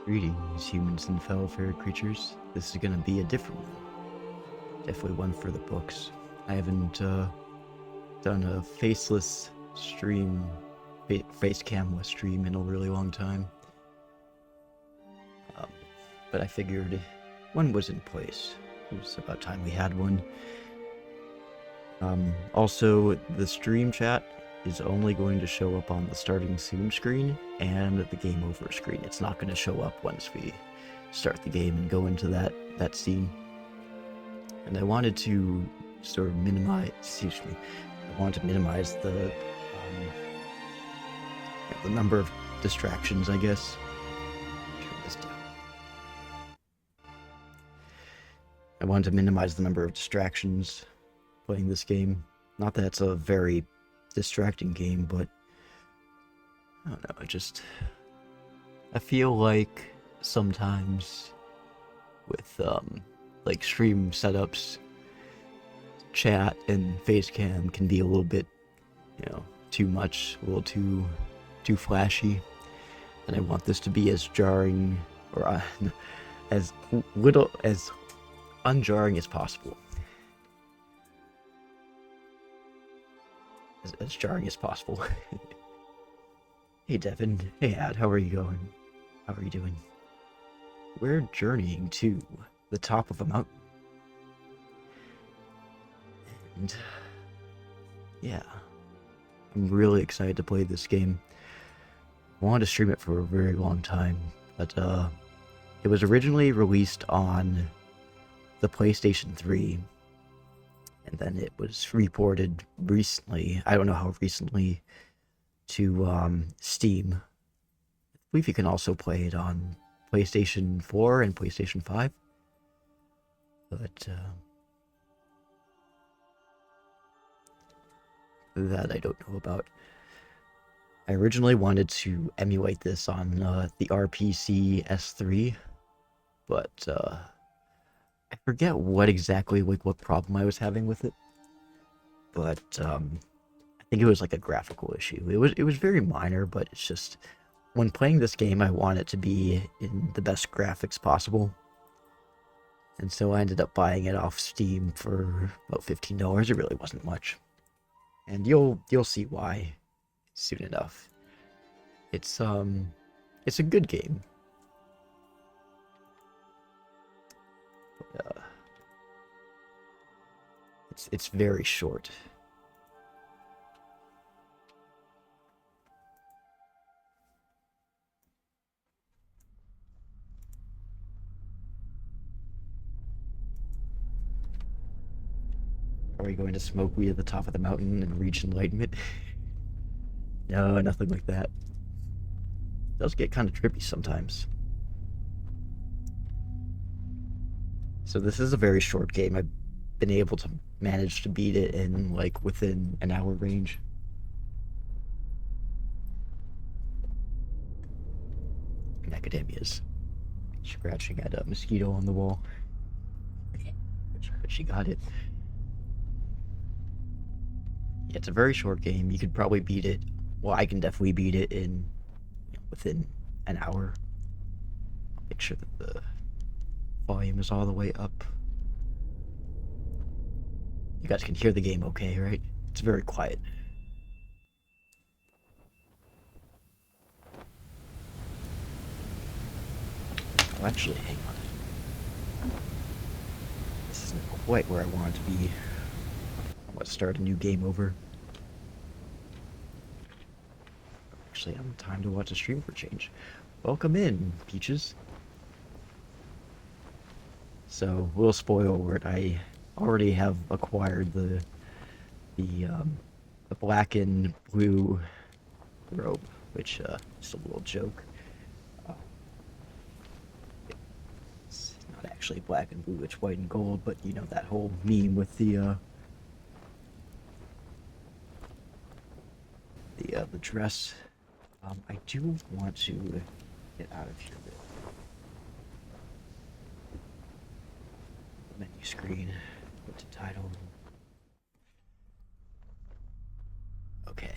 Greetings, humans and fellow fair creatures. This is gonna be a different one. Definitely one for the books. I haven't done a faceless stream, face camless stream in a really long time. But I figured one was in place. It was about time we had one. Also, the stream chat is only going to show up on the starting soon screen and the game over screen. It's not going to show up once we start the game and go into that scene. And I wanted to sort of minimize the number of distractions, I guess. Turn this down. I wanted to minimize the number of distractions playing this game. Not that it's a very distracting game, but I don't know, I feel like sometimes with like stream setups, chat and face cam can be a little bit, too much, a little too flashy, and I want this to be as jarring or as little as unjarring as possible. As jarring as possible. Hey Devin, hey Ad, how are you going? How are you doing? We're journeying to the top of a mountain. And yeah, I'm really excited to play this game. I wanted to stream it for a very long time, but it was originally released on the PlayStation 3, and then it was reported recently, I don't know how recently, to Steam. I believe you can also play it on PlayStation 4 and PlayStation 5. But that I don't know about. I originally wanted to emulate this on the RPC S3, but I forget what problem I was having with it. But I think it was like a graphical issue. It was very minor, but it's just when playing this game, I want it to be in the best graphics possible. And so I ended up buying it off Steam for about $15. It really wasn't much. And you'll see why soon enough. It's a good game. But, it's very short. Are we going to smoke weed at the top of the mountain and reach enlightenment? No, nothing like that. It does get kind of trippy sometimes. So this is a very short game. I've been able to manage to beat it in like within an hour range. Macadamia's scratching at a mosquito on the wall. But she got it. Yeah, it's a very short game. You could probably beat it. Well, I can definitely beat it in within an hour. I'll make sure that the volume is all the way up. You guys can hear the game okay, right? It's very quiet. Oh, actually, hang on. This isn't quite where I want it to be. I want to start a new game over. Actually, I'm time to watch a stream for change. Welcome in, Peaches. So, we'll spoil alert. I already have acquired the black and blue robe, which is a little joke. It's not actually black and blue; it's white and gold. But you know that whole meme with the dress. I do want to get out of here. Menu screen. Go to title. Okay.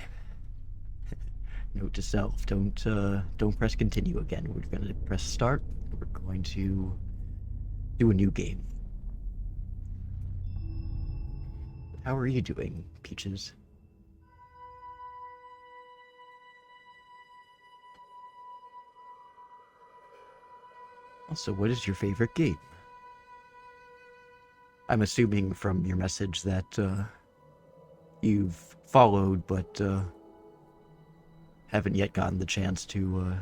Note to self. Don't press continue again. We're gonna press start. We're going to do a new game. How are you doing, Peaches? Also, what is your favorite game? I'm assuming from your message that you've followed, but haven't yet gotten the chance to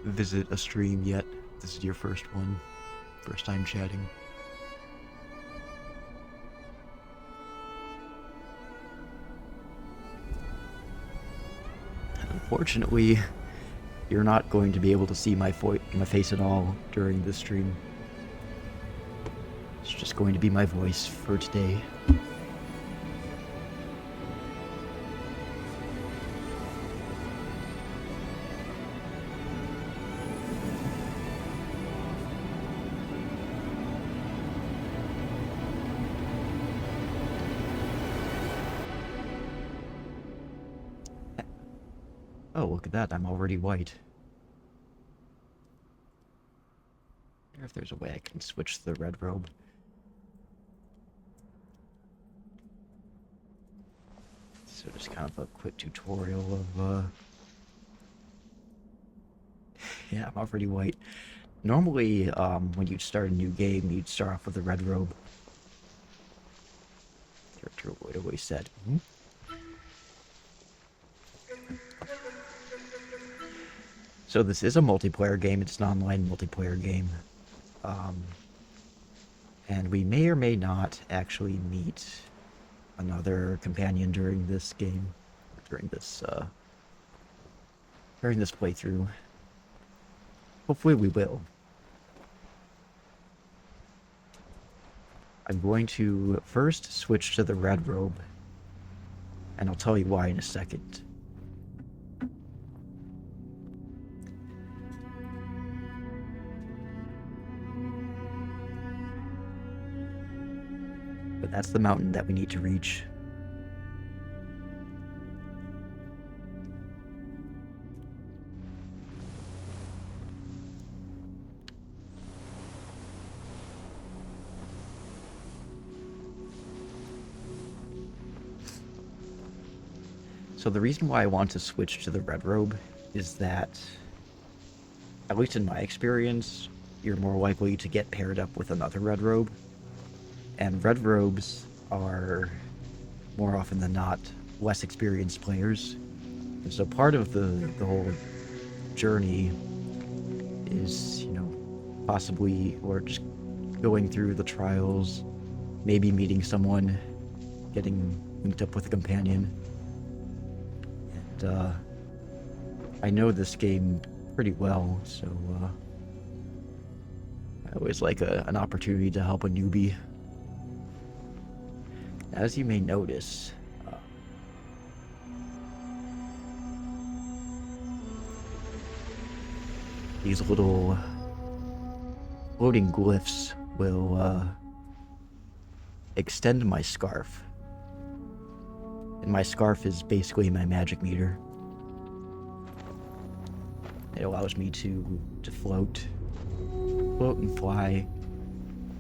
visit a stream yet. This is your first one. First time chatting. Unfortunately, you're not going to be able to see my face at all during this stream. It's just going to be my voice for today. Oh, look at that, I'm already white. I wonder if there's a way I can switch to the red robe. So just kind of a quick tutorial of, yeah, I'm already white. Normally, when you'd start a new game, you'd start off with the red robe. Character would always said. So this is a multiplayer game. It's an online multiplayer game. And we may or may not actually meet another companion during this game, during this playthrough. Hopefully we will. I'm going to first switch to the red robe, and I'll tell you why in a second. But that's the mountain that we need to reach. So the reason why I want to switch to the red robe is that, at least in my experience, you're more likely to get paired up with another red robe. And red robes are, more often than not, less experienced players. And so part of the whole journey is, you know, possibly, or just going through the trials, maybe meeting someone, getting linked up with a companion. And I know this game pretty well, so I always like an opportunity to help a newbie. As you may notice, these little floating glyphs will extend my scarf. And my scarf is basically my magic meter. It allows me to float and fly.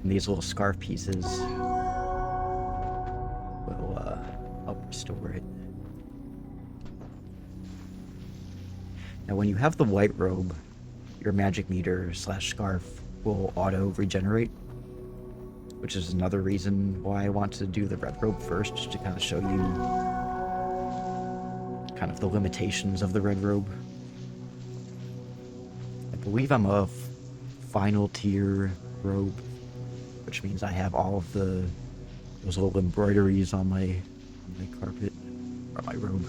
And these little scarf pieces will help restore it. Now when you have the white robe, your magic meter / scarf will auto regenerate, which is another reason why I want to do the red robe first, just to kind of show you kind of the limitations of the red robe. I believe I'm a final tier robe, which means I have all of those little embroideries on my carpet, or my robe.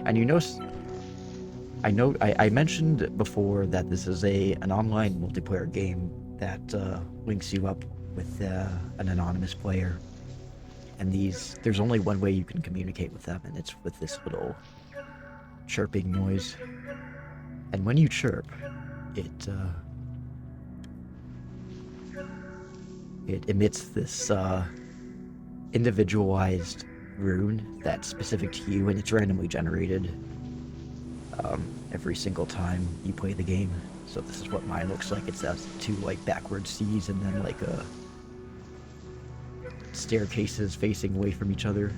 And you know, I mentioned before that this is an online multiplayer game that links you up with an anonymous player. And there's only one way you can communicate with them, and it's with this little chirping noise. And when you chirp, it emits this individualized rune that's specific to you, and it's randomly generated every single time you play the game. So this is what mine looks like. It's two like backward C's and then like a staircases facing away from each other,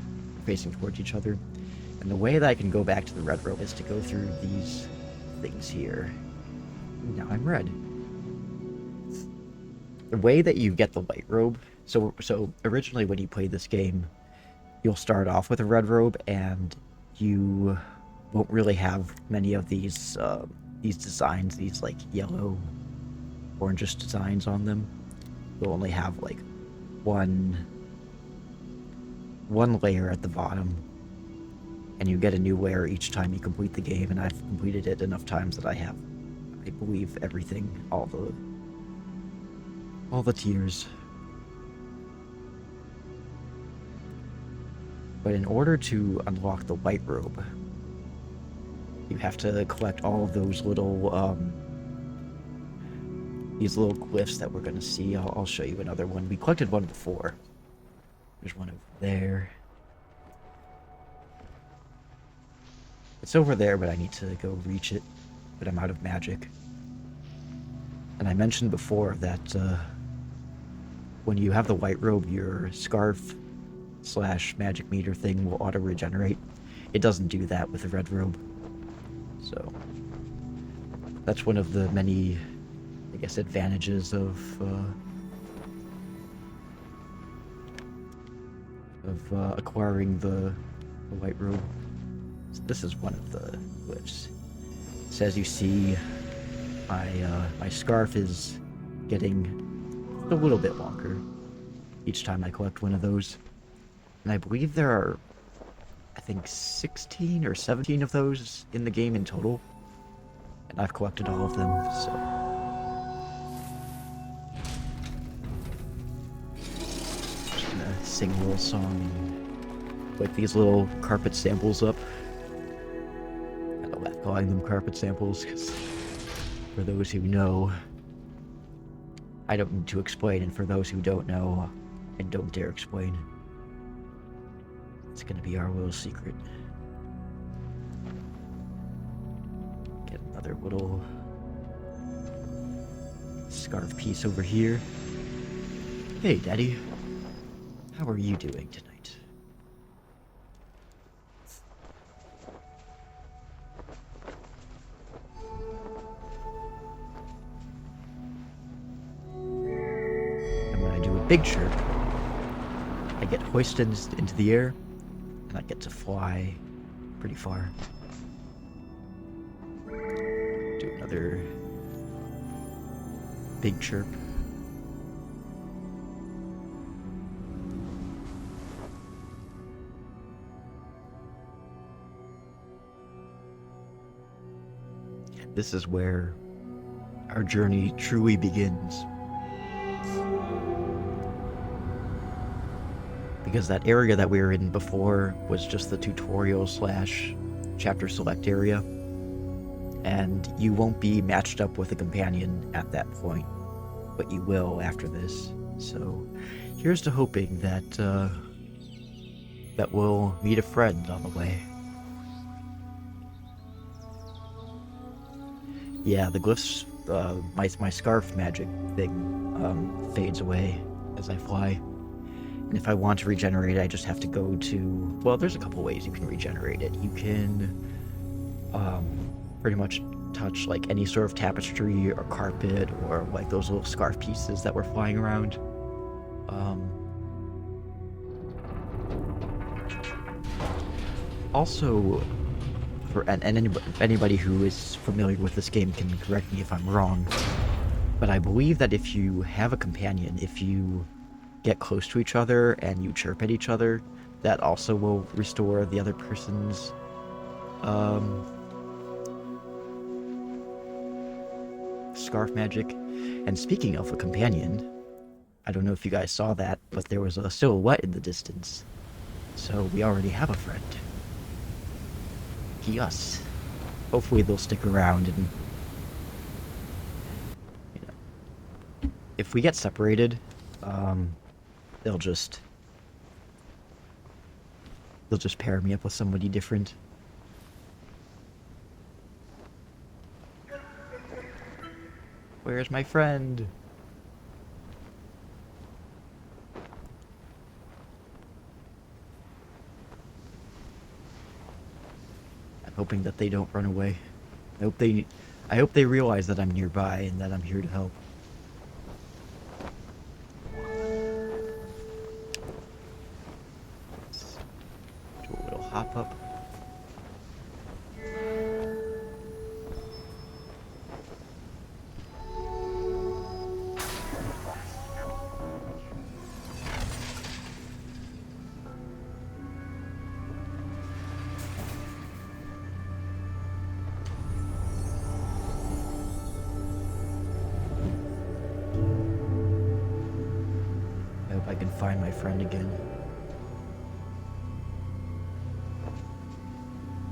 facing towards each other. And the way that I can go back to the red robe is to go through these things here. Now I'm red. The way that you get the white robe, so originally when you play this game, you'll start off with a red robe, and you won't really have many of these designs, these like yellow, orangish designs on them. You'll only have like one layer at the bottom, and you get a new layer each time you complete the game. And I've completed it enough times that I have, I believe, everything, all the tiers. But in order to unlock the white robe, you have to collect all of those little, these little glyphs that we're going to see. I'll show you another one. We collected one before. There's one over there. It's over there, but I need to go reach it. But I'm out of magic. And I mentioned before that when you have the white robe, your scarf / magic meter thing will auto-regenerate. It doesn't do that with the red robe. So that's one of the many, I guess, advantages of acquiring the white robe. So this is one of the glyphs. So as you see, my scarf is getting a little bit longer each time I collect one of those. And I believe there are, I think, 16 or 17 of those in the game in total. And I've collected all of them, so... Just gonna sing a little song and wake these little carpet samples up. I don't like calling them carpet samples, because for those who know, I don't need to explain, and for those who don't know, I don't dare explain. It's gonna be our little secret. Get another little scarf piece over here. Hey, Daddy. How are you doing tonight? And when I do a big chirp, I get hoisted into the air, and I get to fly pretty far. Do another big chirp. This is where our journey truly begins. Because that area that we were in before was just the tutorial / chapter select area, and you won't be matched up with a companion at that point, but you will after this. So here's to hoping that that we'll meet a friend on the way. Yeah, the glyphs, my scarf magic thing fades away as I fly. And if I want to regenerate it, I just have to go to... Well, there's a couple ways you can regenerate it. You can pretty much touch like any sort of tapestry or carpet or like those little scarf pieces that were flying around. Also, and anybody who is familiar with this game can correct me if I'm wrong, but I believe that if you have a companion, if you get close to each other and you chirp at each other, that also will restore the other person's scarf magic. And speaking of a companion, I don't know if you guys saw that, but there was a silhouette in the distance. So we already have a friend. He, us. Hopefully they'll stick around and, you know, if we get separated, they'll just they'll just pair me up with somebody different. Where's my friend? I'm hoping that they don't run away. I hope they realize that I'm nearby and that I'm here to help. Let's do a little hop up. I hope I can find my friend again.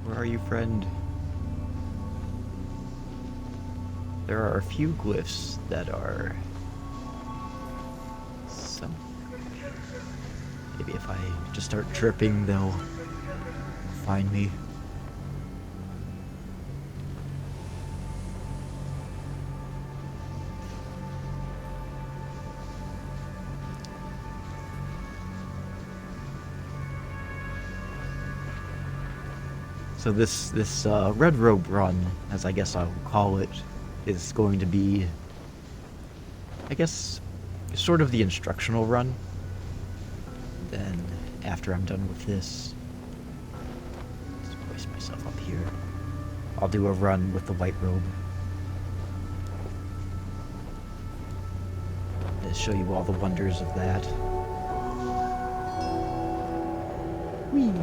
Where are you, friend? There are a few glyphs that are some. Maybe if I just start tripping, they'll find me. So this Red Robe run, as I guess I'll call it, is going to be, I guess, sort of the instructional run. Then, after I'm done with this, let's place myself up here. I'll do a run with the White Robe. To show you all the wonders of that. Whee!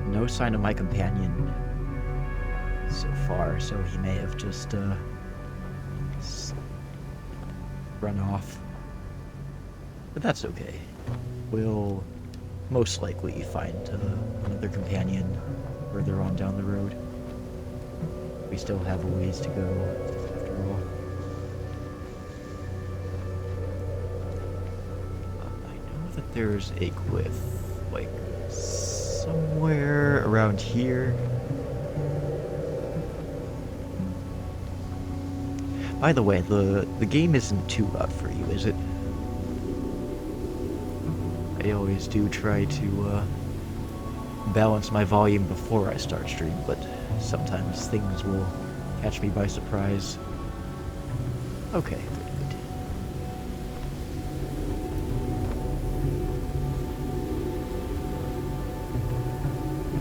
No sign of my companion so far, so he may have just run off. But that's okay. We'll most likely find another companion further on down the road. We still have a ways to go, after all. I know that there's a glyph, like, somewhere around here. By the way, the game isn't too loud for you, is it? I always do try to balance my volume before I start stream, but sometimes things will catch me by surprise. Okay, good.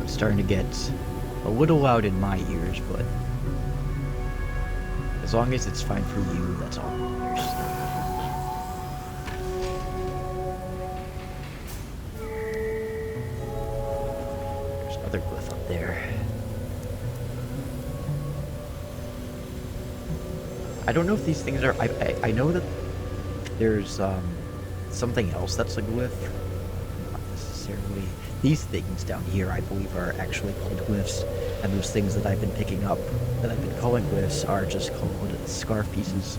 Starting to get a little loud in my ears, but as long as it's fine for you, that's all that matters. There's another glyph up there. I don't know if these things are. I know that there's something else that's a glyph. Not necessarily. These things down here, I believe, are actually called glyphs, and those things that I've been picking up, that I've been calling glyphs, are just called scarf pieces.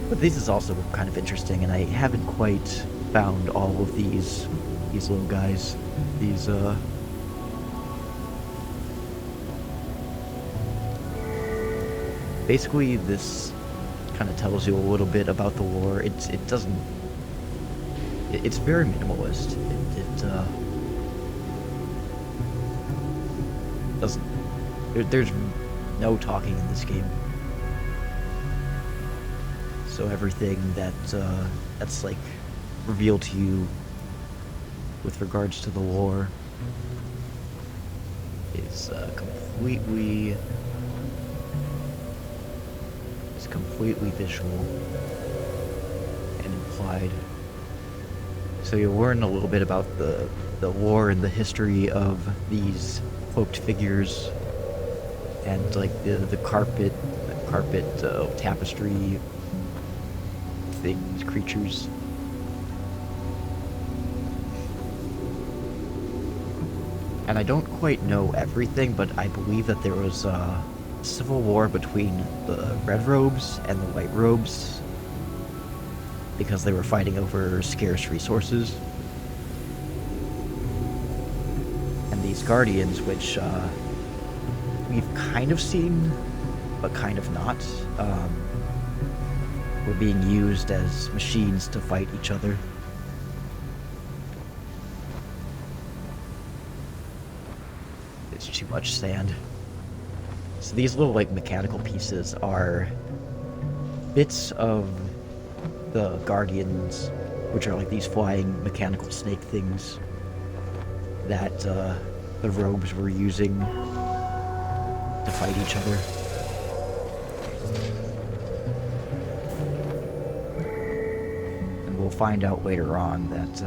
But this is also kind of interesting, and I haven't quite found all of these little guys. These, basically, this kind of tells you a little bit about the lore. It doesn't... It's very minimalist. It doesn't... There's no talking in this game. So everything that's like revealed to you with regards to the lore is completely visual and implied. So you'll learn a little bit about the lore and the history of these cloaked figures, and like the carpet tapestry things, creatures. And I don't quite know everything, but I believe that there was a civil war between the red robes and the white robes because they were fighting over scarce resources. And these guardians, which we've kind of seen, but kind of not, were being used as machines to fight each other. It's too much sand. So these little, like, mechanical pieces are bits of the guardians, which are like these flying mechanical snake things that the robes were using to fight each other. And we'll find out later on that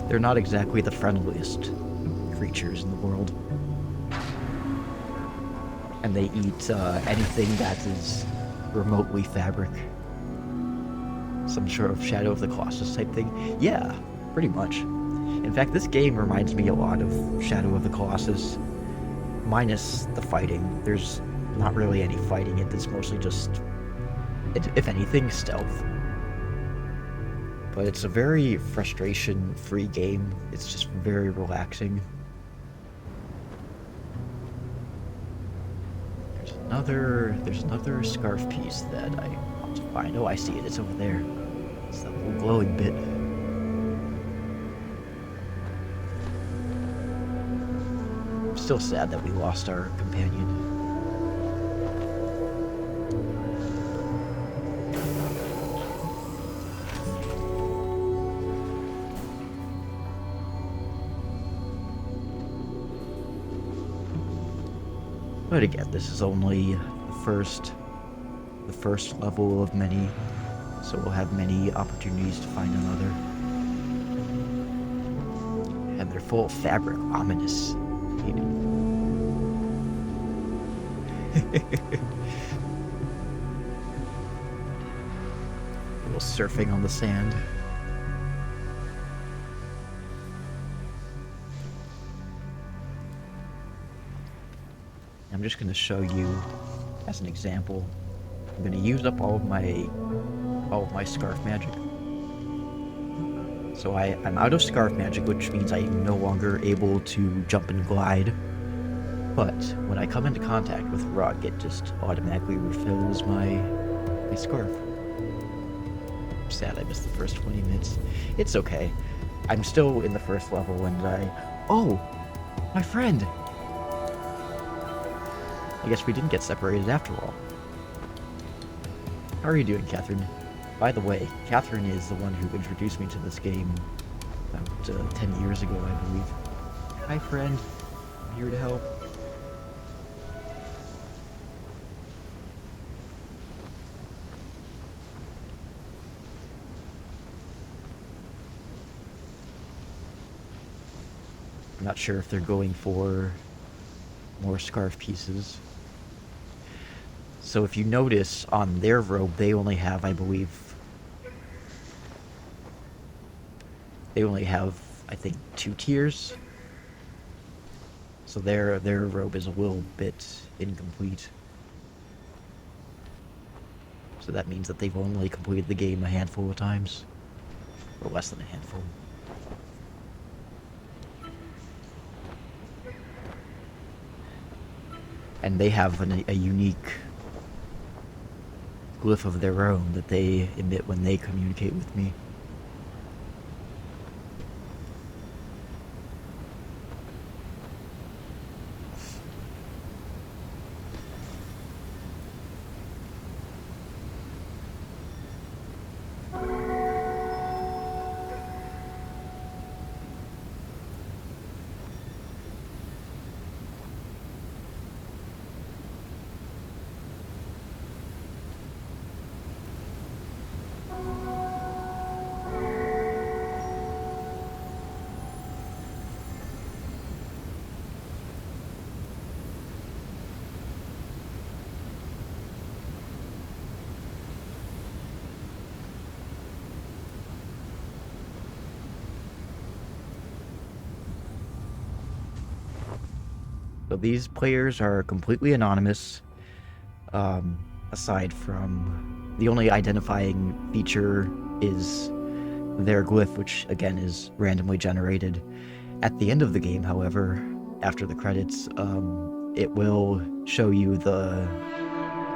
they're not exactly the friendliest creatures in the world. And they eat anything that is remotely fabric. Some sort of Shadow of the Colossus type thing. Yeah, pretty much. In fact, this game reminds me a lot of Shadow of the Colossus, minus the fighting. There's not really any fighting. It's mostly just, if anything, stealth. But it's a very frustration-free game. It's just very relaxing. There's another scarf piece that I want to find. Oh, I see it. It's over there. It's that little glowing bit. I'm still sad that we lost our companion. But again, this is only the first level of many, so we'll have many opportunities to find another. And they're full of fabric, ominous. You know. A little surfing on the sand. I'm just going to show you as an example. I'm going to use up all of my scarf magic. So I'm out of scarf magic, which means I'm no longer able to jump and glide. But when I come into contact with Rug, it just automatically refills my scarf. I'm sad I missed the first 20 minutes. It's okay. I'm still in the first level, and oh, my friend! I guess we didn't get separated after all. How are you doing, Catherine? By the way, Catherine is the one who introduced me to this game about 10 years ago, I believe. Hi, friend. I'm here to help. I'm not sure if they're going for more scarf pieces. So if you notice, on their robe, they only have, I believe, I think, 2 tiers. So their robe is a little bit incomplete. So that means that they've only completed the game a handful of times. Or less than a handful. And they have a unique glyph of their own that they emit when they communicate with me. So these players are completely anonymous, aside from the only identifying feature is their glyph, which again is randomly generated. At the end of the game, however, after the credits, it will show you the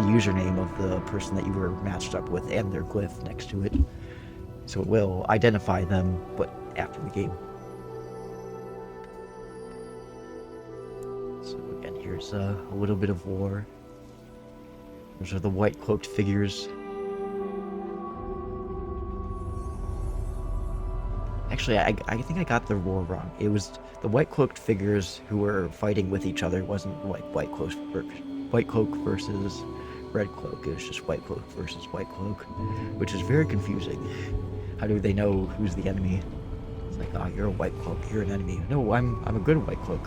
username of the person that you were matched up with and their glyph next to it. So it will identify them, but after the game. So again, here's a little bit of lore. Those are the white cloaked figures. Actually, I think I got the lore wrong. It was the white cloaked figures who were fighting with each other. It wasn't like white cloak versus red cloak. It was just white cloak versus white cloak, which is very confusing. How do they know who's the enemy? It's like, oh, you're a white cloak, you're an enemy. No, I'm a good white cloak.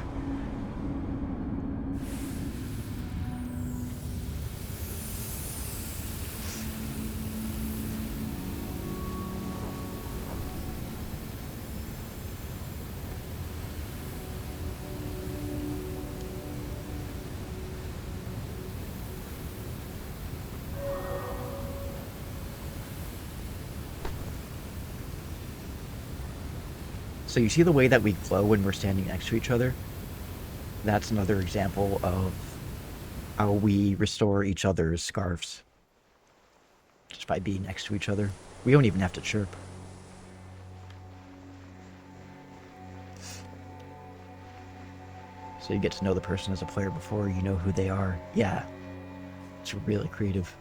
So you see the way that we glow when we're standing next to each other? That's another example of how we restore each other's scarves. Just by being next to each other. We don't even have to chirp. So you get to know the person as a player before you know who they are. Yeah. It's really creative.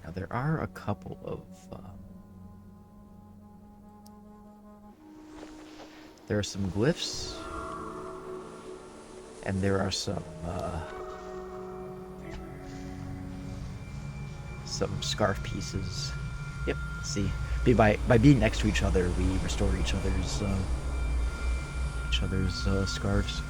Now there are a couple of there are some glyphs, and there are some scarf pieces. Yep. See, by being next to each other, we restore each other's scarves.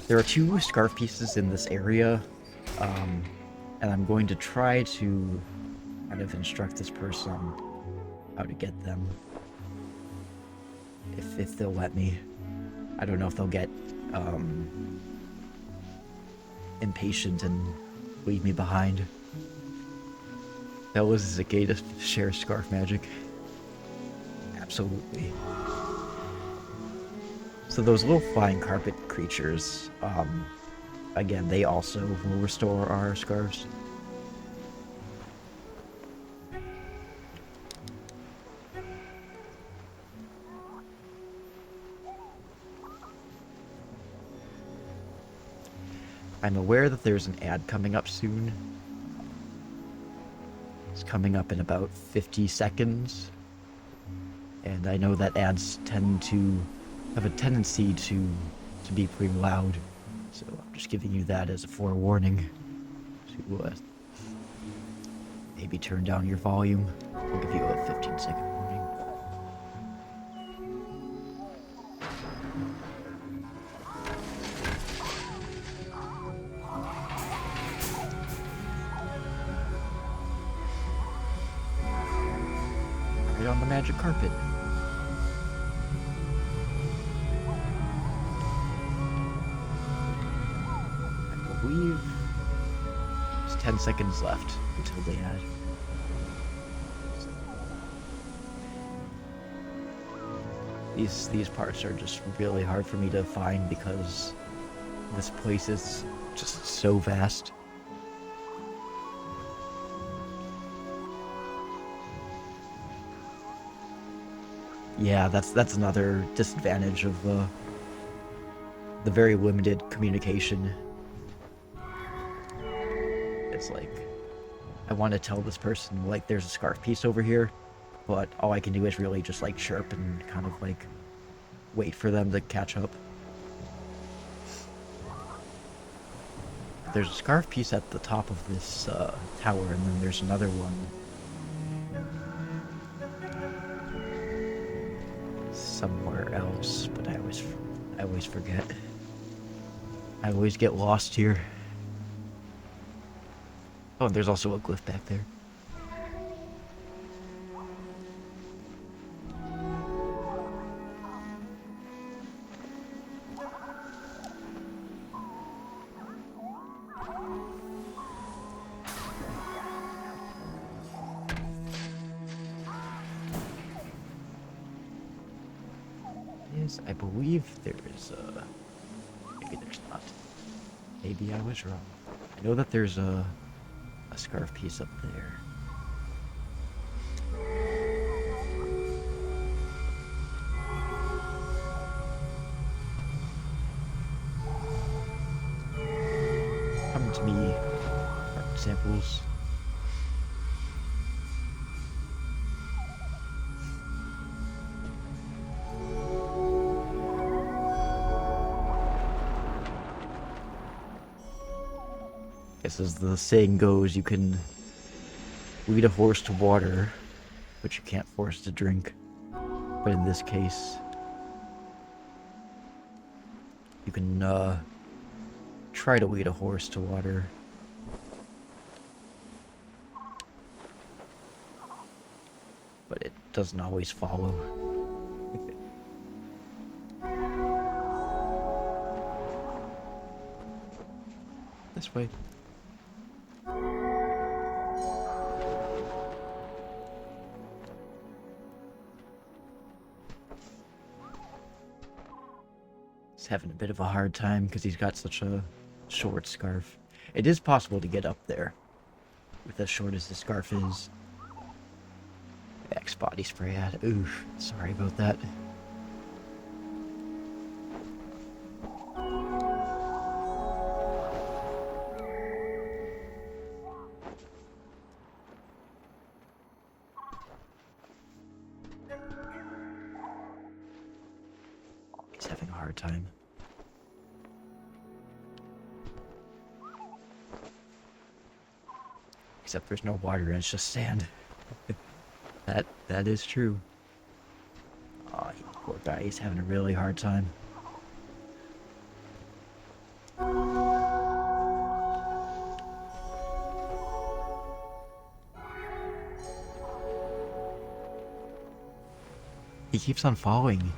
There are 2 scarf pieces in this area, and I'm going to try to kind of instruct this person how to get them. If they'll let me. I don't know if they'll get impatient and leave me behind. That was a gay to share scarf magic. Absolutely. So those little flying carpet creatures, again, they also will restore our scarves. I'm aware that there's an ad coming up soon. It's coming up in about 50 seconds. And I know that ads tend to have a tendency to be pretty loud. So I'm just giving you that as a forewarning to maybe turn down your volume. I'll give you a 15-second warning. Right on the magic carpet. I believe there's 10 seconds left until the ad. These parts are just really hard for me to find because this place is just so vast. Yeah, that's another disadvantage of the very limited communication. It's like, I want to tell this person, like, there's a scarf piece over here, but all I can do is really just, like, chirp and kind of, like, wait for them to catch up. There's a scarf piece at the top of this tower, and then there's another one somewhere else, but I always forget. I always get lost here. Oh, and there's also a glyph back there. I believe there is a... Maybe there's not. Maybe I was wrong. I know that there's a scarf piece up there. Come to me, art samples. Guess as the saying goes, you can lead a horse to water, but you can't force it to drink. But in this case, you can try to lead a horse to water. But it doesn't always follow. This way. He's having a bit of a hard time because he's got such a short scarf. It is possible to get up there with as short as the scarf is. X body spray ad. Oof, sorry about that. He's having a hard time. Except there's no water and it's just sand. That is true. Oh, poor guy, he's having a really hard time. He keeps on following.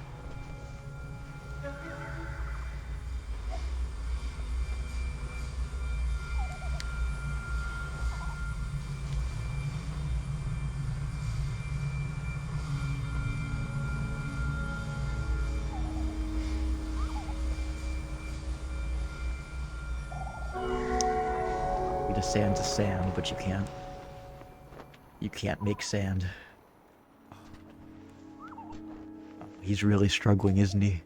Sand to sand, but you can't make sand. Oh, he's really struggling, isn't he?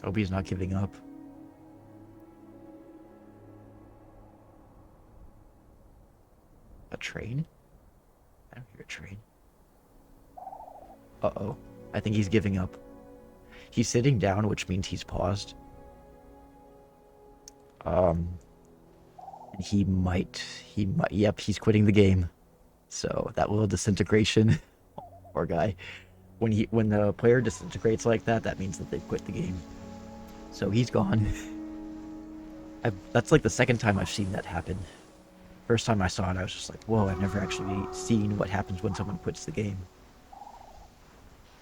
Hope he's not giving up. A train? I don't hear a train. Uh-oh. I think he's giving up. He's sitting down, which means he's paused. Yep, he's quitting the game. So, that little disintegration. Poor guy. When the player disintegrates like that, that means that they've quit the game. So, he's gone. That's like the second time I've seen that happen. First time I saw it, I was just like, whoa, I've never actually seen what happens when someone quits the game.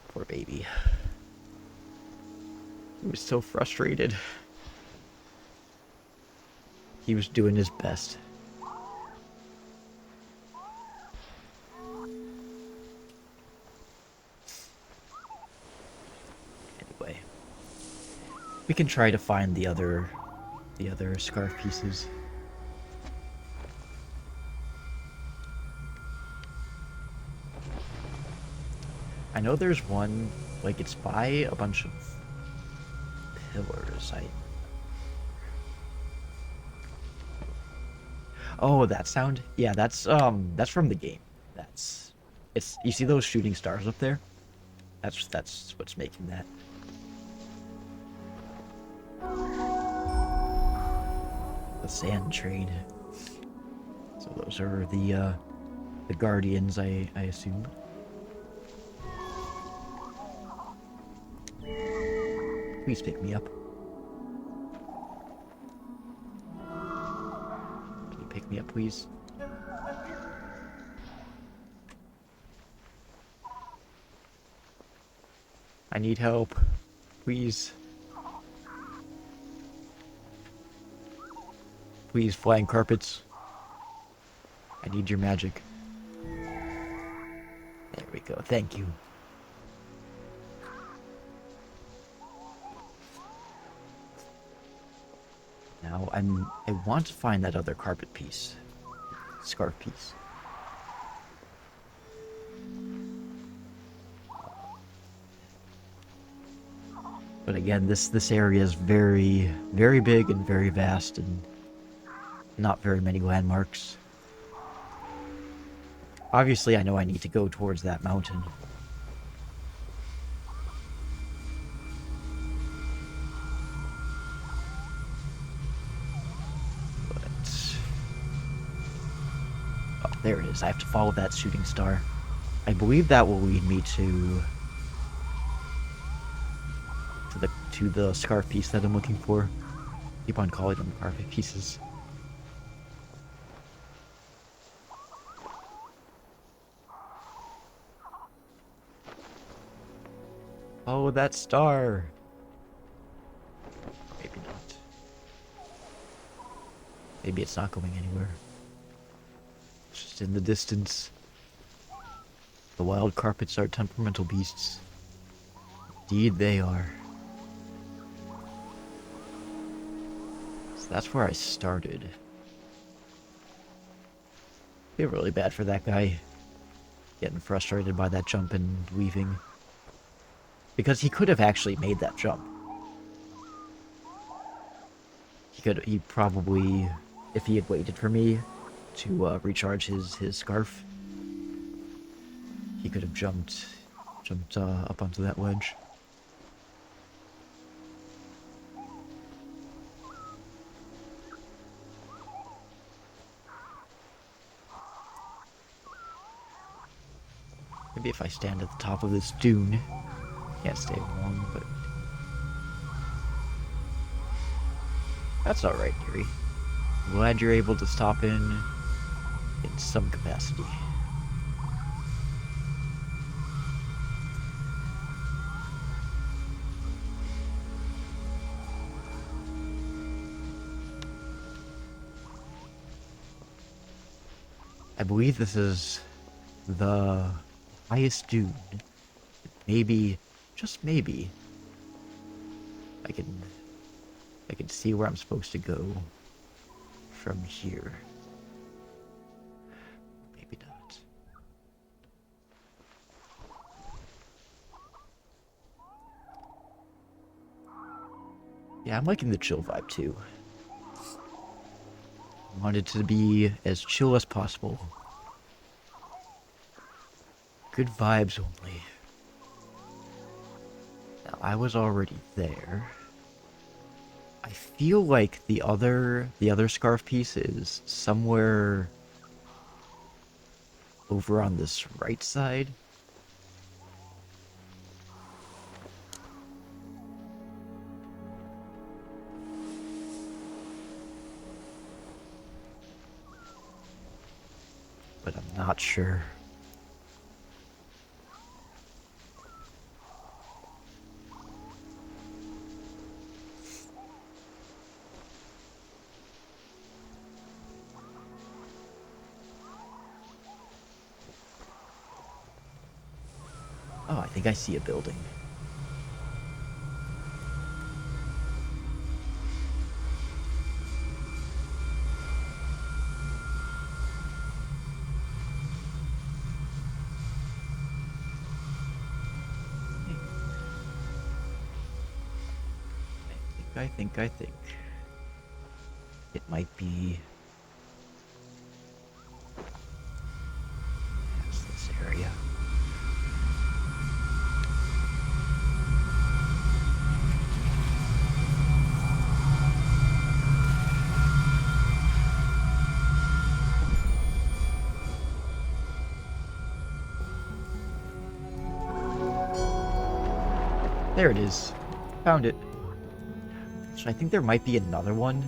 Poor baby. He was so frustrated. He was doing his best. Anyway. We can try to find the other scarf pieces. I know there's one, like, it's by a bunch of pillars. Oh, that sound? Yeah, that's from the game. You see those shooting stars up there? That's what's making that. The sand trade. So those are the guardians, I assume. Please pick me up. Can you pick me up, please? I need help. Please. Please, flying carpets. I need your magic. There we go. Thank you. Now, I want to find that other carpet piece. Scarf piece. But again, this area is very, very big and very vast, and not very many landmarks. Obviously, I know I need to go towards that mountain. But... oh, there it is. I have to follow that shooting star. I believe that will lead me to the scarf piece that I'm looking for. Keep on calling them carpet pieces. Oh, that star. Maybe not. Maybe it's not going anywhere. It's just in the distance. The wild carpets are temperamental beasts. Indeed they are. So that's where I started. I feel really bad for that guy. Getting frustrated by that jump and leaving. Because he could have actually made that jump. He probably, if he had waited for me to recharge his scarf, he could have jumped up onto that ledge. Maybe if I stand at the top of this dune. Can't stay long, but... that's alright, Yuri. I'm glad you're able to stop in some capacity. I believe this is the highest dune. Maybe, just maybe, I can see where I'm supposed to go from here. Maybe not. Yeah, I'm liking the chill vibe too. I want it to be as chill as possible. Good vibes only. Now, I was already there. I feel like the other scarf piece is somewhere over on this right side. But I'm not sure. Oh, I think I see a building. I think. It might be... yes, this area. There it is. Found it. So I think there might be another one.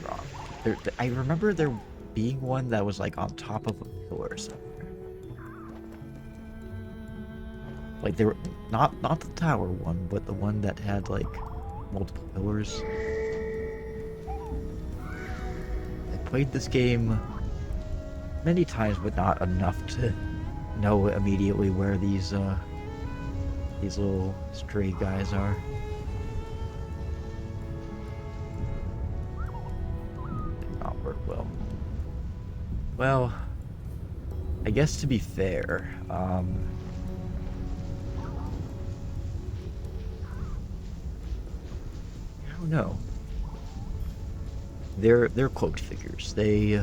Wrong. I remember there being one that was like on top of a pillar somewhere. Like there were not the tower one, but the one that had like multiple pillars. I played this game many times, but not enough to know immediately where these little stray guys are. Did not work well. Well, I guess to be fair, I don't know. They're cloaked figures. They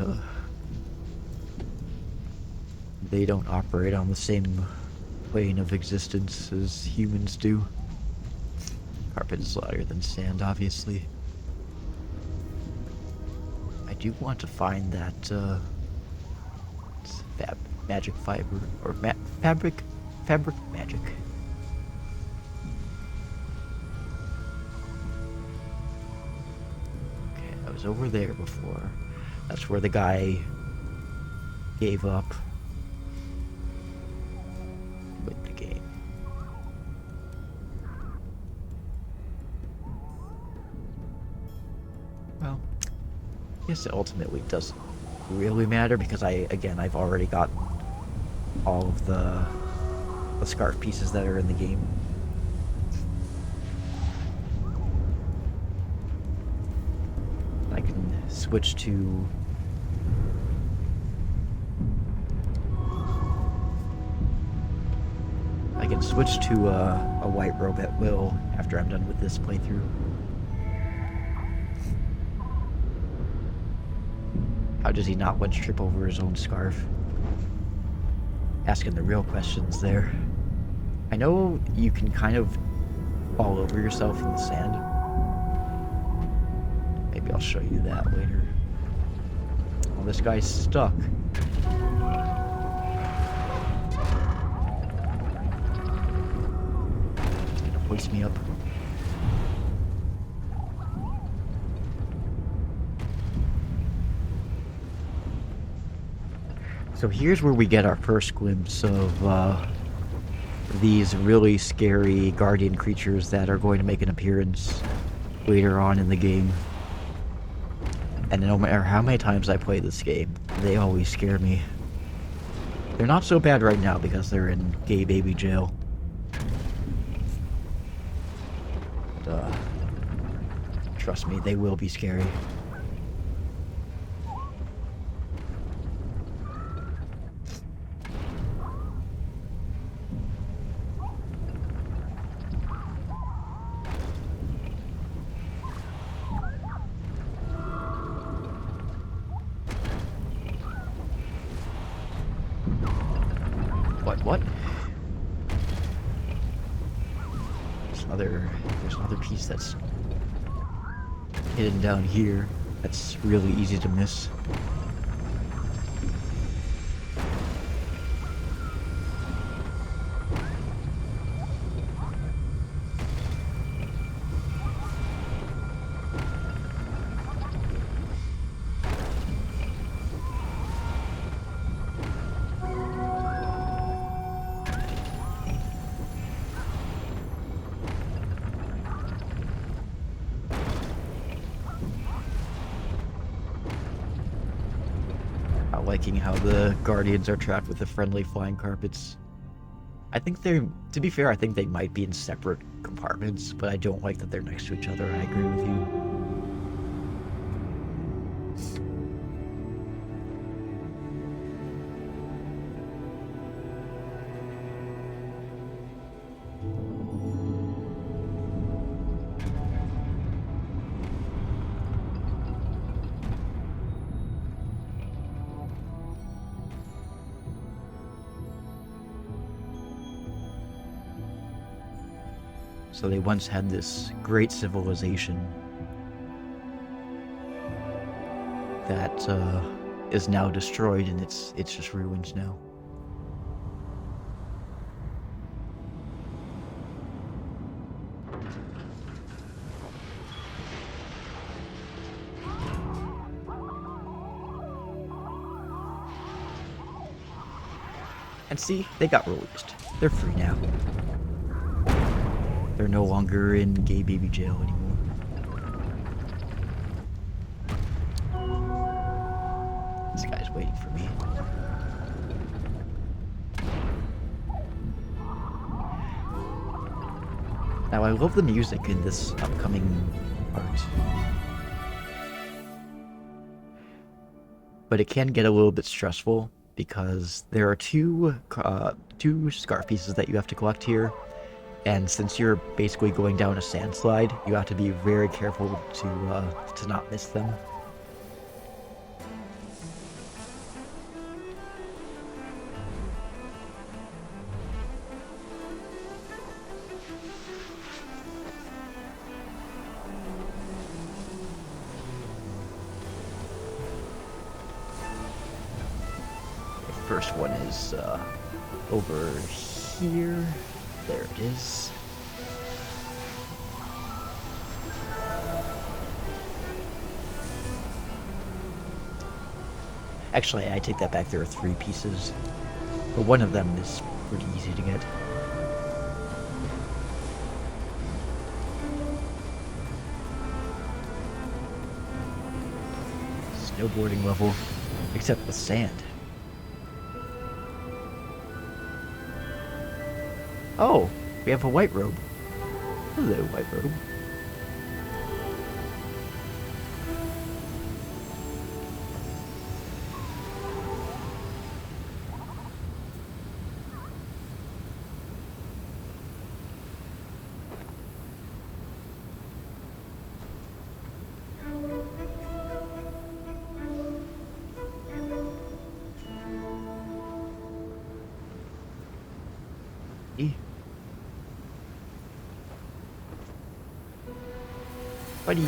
don't operate on the same plane of existence as humans do. Carpet is lighter than sand, obviously. I do want to find that magic fiber or fabric magic. Okay, I was over there before. That's where the guy gave up. Quit the game. Well, I guess it ultimately doesn't really matter because I've already gotten all of the scarf pieces that are in the game. I can switch to a white robe at will after I'm done with this playthrough. How does he not once trip over his own scarf? Asking the real questions there. I know you can kind of fall over yourself in the sand. Maybe I'll show you that later. Well, this guy's stuck. He's gonna hoist me up. So here's where we get our first glimpse of these really scary guardian creatures that are going to make an appearance later on in the game. And no matter how many times I play this game, they always scare me. They're not so bad right now because they're in gay baby jail. But, trust me, they will be scary. What? There's another piece that's hidden down here. That's really easy to miss. Liking how the guardians are trapped with the friendly flying carpets. I think to be fair, I think they might be in separate compartments, but I don't like that they're next to each other. I agree with you. So they once had this great civilization that is now destroyed, and it's just ruins now. And see, they got released. They're free now. They're no longer in gay baby jail anymore. This guy's waiting for me. Now, I love the music in this upcoming part. But it can get a little bit stressful because there are two scarf pieces that you have to collect here. And since you're basically going down a sand slide, you have to be very careful to not miss them. First one is over here. There it is. Actually, I take that back. There are 3 pieces, but one of them is pretty easy to get. Snowboarding level, except with sand. Oh, we have a white robe. Hello, white robe. Buddy.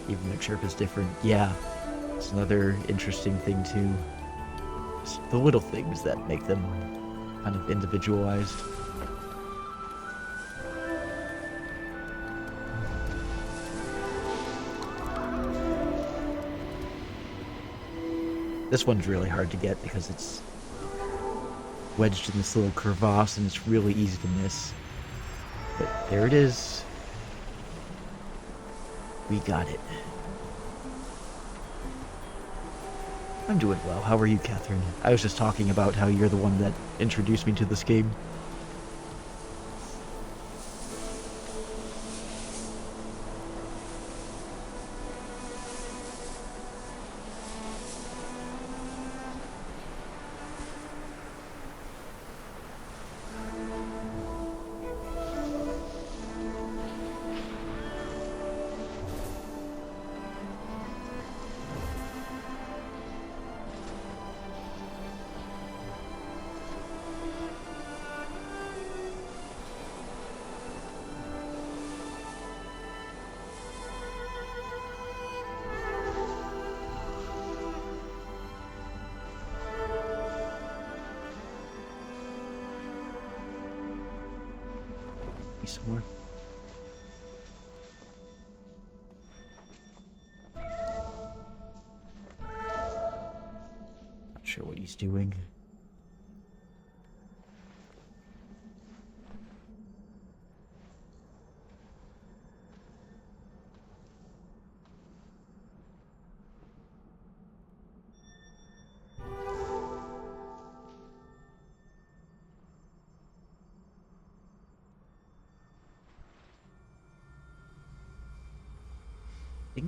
Even the chirp is different. Yeah, it's another interesting thing too. It's the little things that make them kind of individualized. This one's really hard to get because it's wedged in this little crevasse and it's really easy to miss. But there it is. We got it. I'm doing well. How are you, Catherine? I was just talking about how you're the one that introduced me to this game. Somewhere. Not sure what he's doing.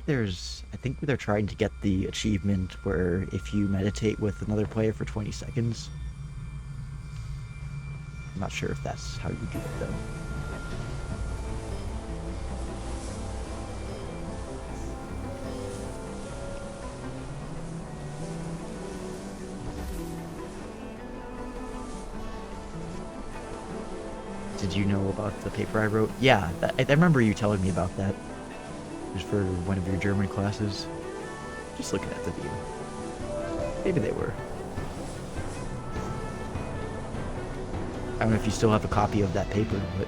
I think they're trying to get the achievement where if you meditate with another player for 20 seconds. I'm not sure if that's how you do it though. Did you know about the paper I wrote? Yeah, I remember you telling me about that. It was for one of your German classes. Just looking at the view. Maybe they were. I don't know if you still have a copy of that paper, but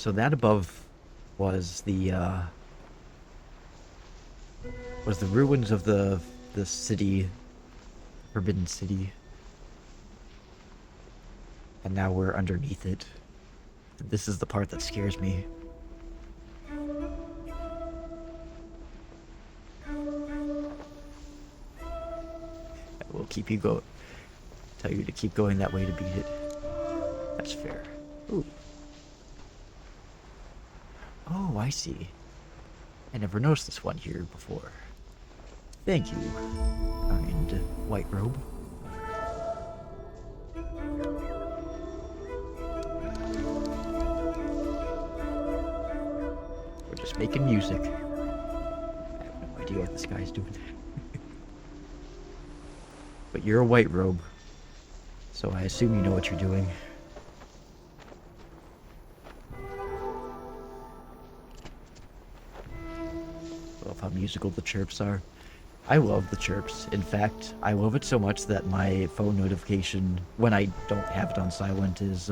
So that above was the ruins of the city, Forbidden City, and now we're underneath it. This is the part that scares me. We'll keep you go. Tell you to keep going that way to beat it. That's fair. Ooh. Oh, I see. I never noticed this one here before. Thank you, kind white robe. We're just making music. I have no idea what this guy's doing. But you're a white robe, so I assume you know what you're doing. Love how musical the chirps are. I love the chirps. In fact, I love it so much that my phone notification, when I don't have it on silent, is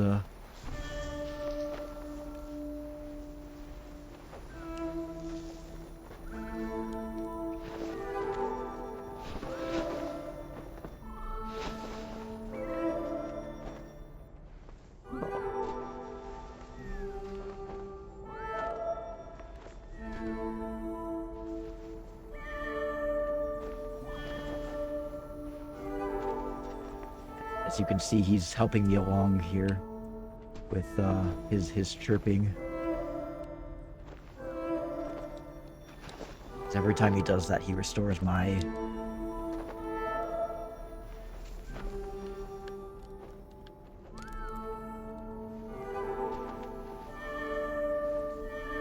as you can see, he's helping me along here with his chirping. Every time he does that, he restores my...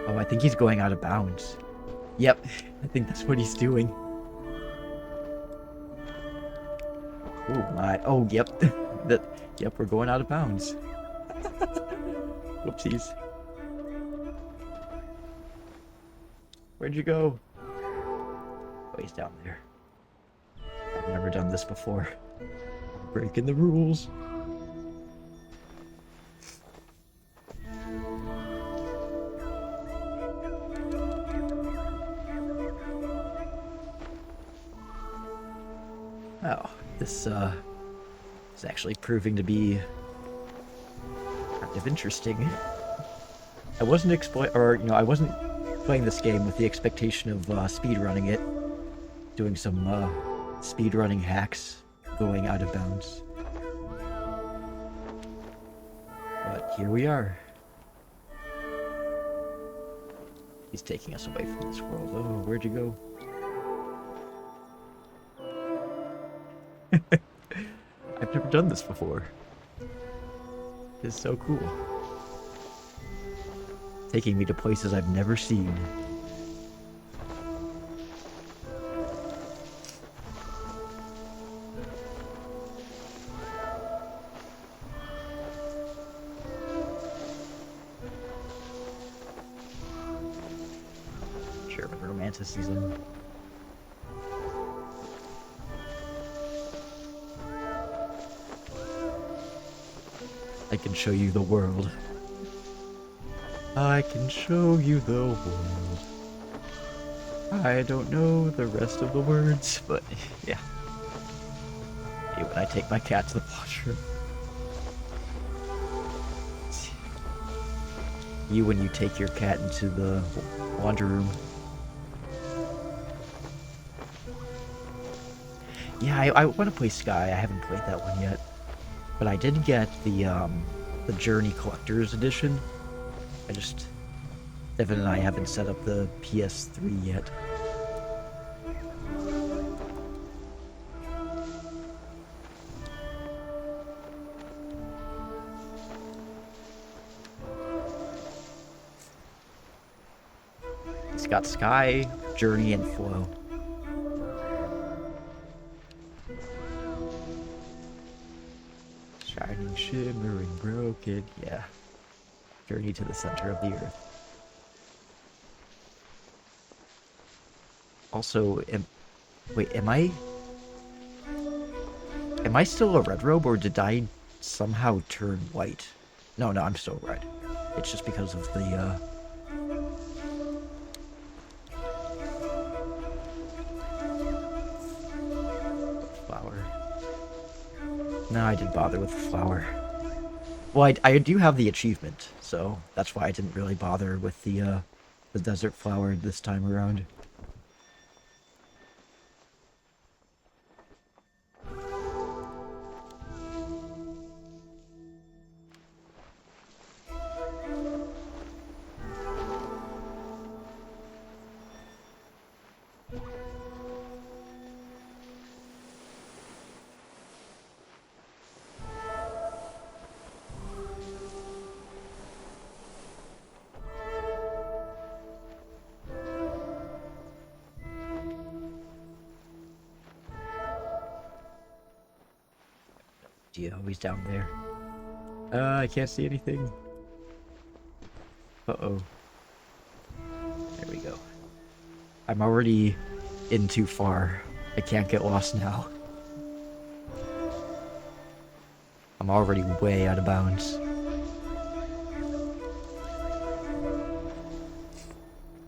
Oh, I think he's going out of bounds. Yep, I think that's what he's doing. Oh my, oh yep, yep, we're going out of bounds. Whoopsies. Where'd you go? Oh, he's down there. I've never done this before. I'm breaking the rules. Oh, this is actually proving to be kind of interesting. I wasn't I wasn't playing this game with the expectation of speedrunning it, doing some speedrunning hacks, going out of bounds. But here we are. He's taking us away from this world. Oh, where'd you go? I've never done this before. It's so cool. Taking me to places I've never seen. German romanticism. I can show you the world. I can show you the world. I don't know the rest of the words, but yeah. Hey, when I take my cat to the washroom. You when you take your cat into the laundry room. Yeah, I want to play Sky. I haven't played that one yet. But I did get the Journey Collector's Edition. Evan and I haven't set up the PS3 yet. It's got Sky, Journey, and Flow. Shining, shimmering, broken, yeah. Journey to the center of the earth. Also, am I still a red robe, or did I somehow turn white? No, I'm still red. It's just because of the, flower. No, I didn't bother with the flower. Well, I do have the achievement, so that's why I didn't really bother with the desert flower this time around. Dio, he's down there. I can't see anything. Uh-oh. There we go. I'm already in too far. I can't get lost now. I'm already way out of bounds.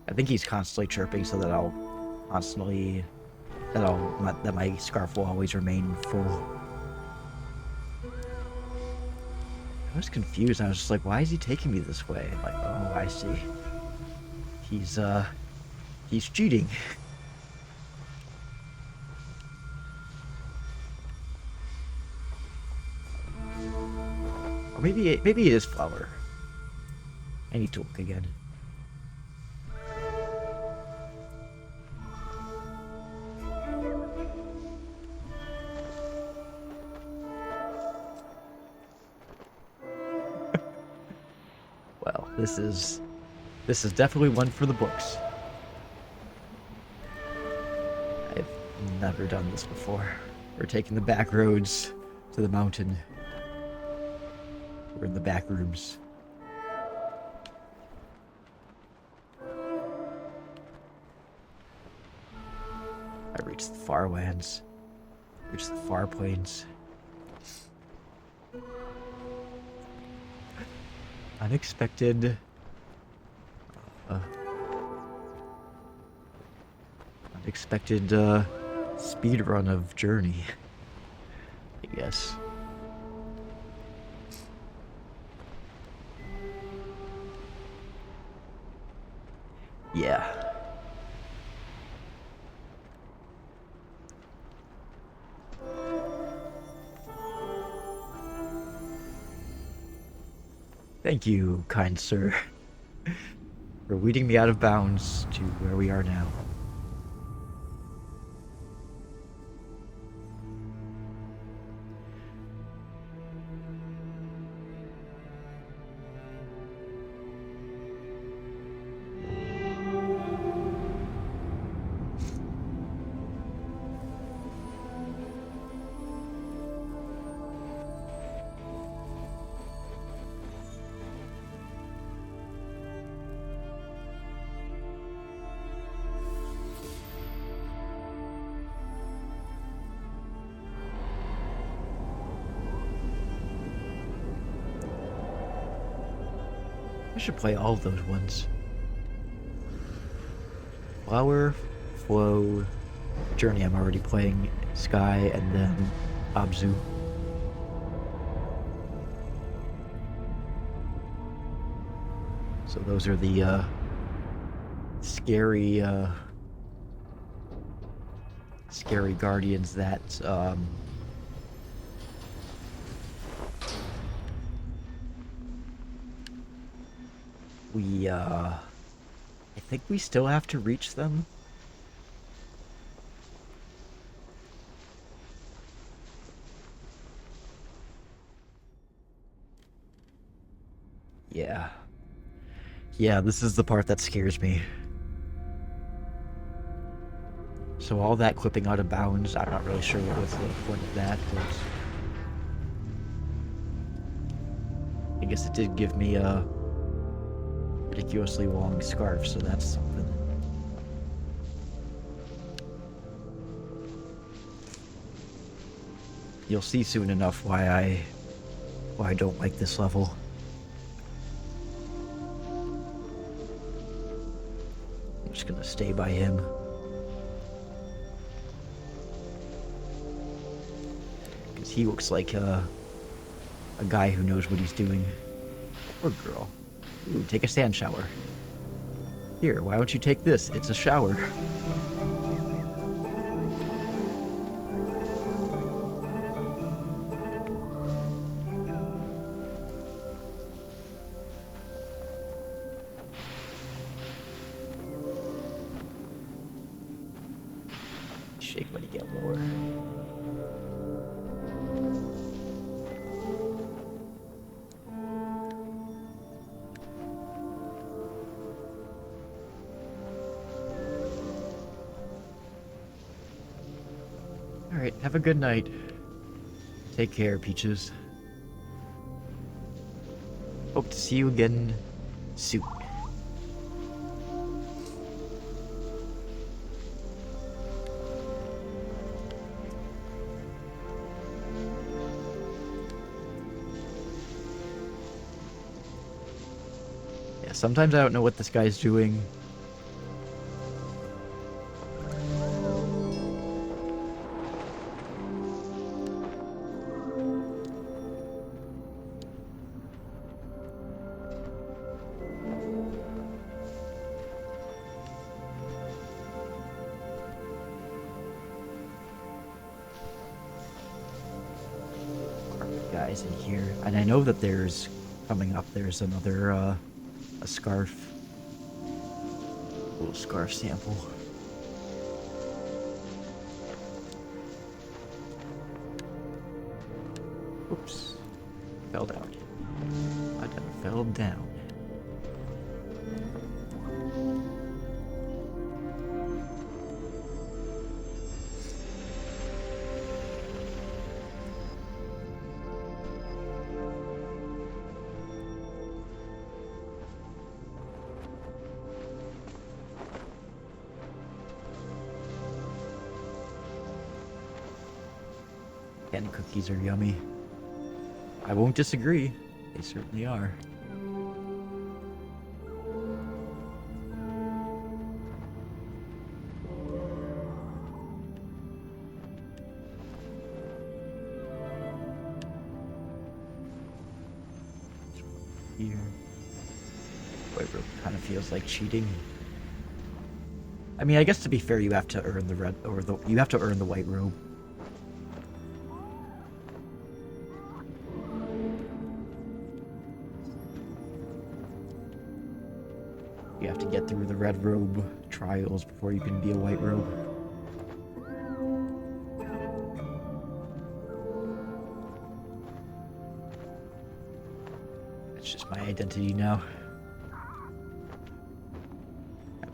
I think he's constantly chirping so that that my scarf will always remain full. I was confused. I was just like, why is he taking me this way? I'm like, oh, I see. He's cheating. Or maybe it is flower. I need to look again. Well, this is definitely one for the books. I've never done this before. We're taking the back roads to the mountain. We're in the back rooms. I reached the far lands. Reached the far plains. Unexpected. Unexpected speed run of Journey, I guess. Yeah. Thank you, kind sir, for leading me out of bounds to where we are now. I should play all of those ones. Flower, Flow, Journey I'm already playing, Sky, and then Abzu. So those are the scary guardians that I think we still have to reach them. Yeah. Yeah, this is the part that scares me. So all that clipping out of bounds, I'm not really sure what was the point of that, but I guess it did give me a ridiculously long scarf, so that's something. You'll see soon enough why I don't like this level. gonna stay by him. Because he looks like a guy who knows what he's doing. Or girl. Ooh, take a sand shower. Here, why don't you take this? It's a shower. Shake when you get lower. Alright, have a good night. Take care, Peaches. Hope to see you again soon. Yeah, sometimes I don't know what this guy's doing. Guys in here, and I know that there's coming up. There's another a scarf, little scarf sample. Oops, fell down. I done fell down. And cookies are yummy. I won't disagree. They certainly are. Here. White rope kind of feels like cheating. I mean, I guess to be fair, you have to earn the red, or you have to earn the white robe. You have to get through the red robe trials before you can be a white robe. It's just my identity now.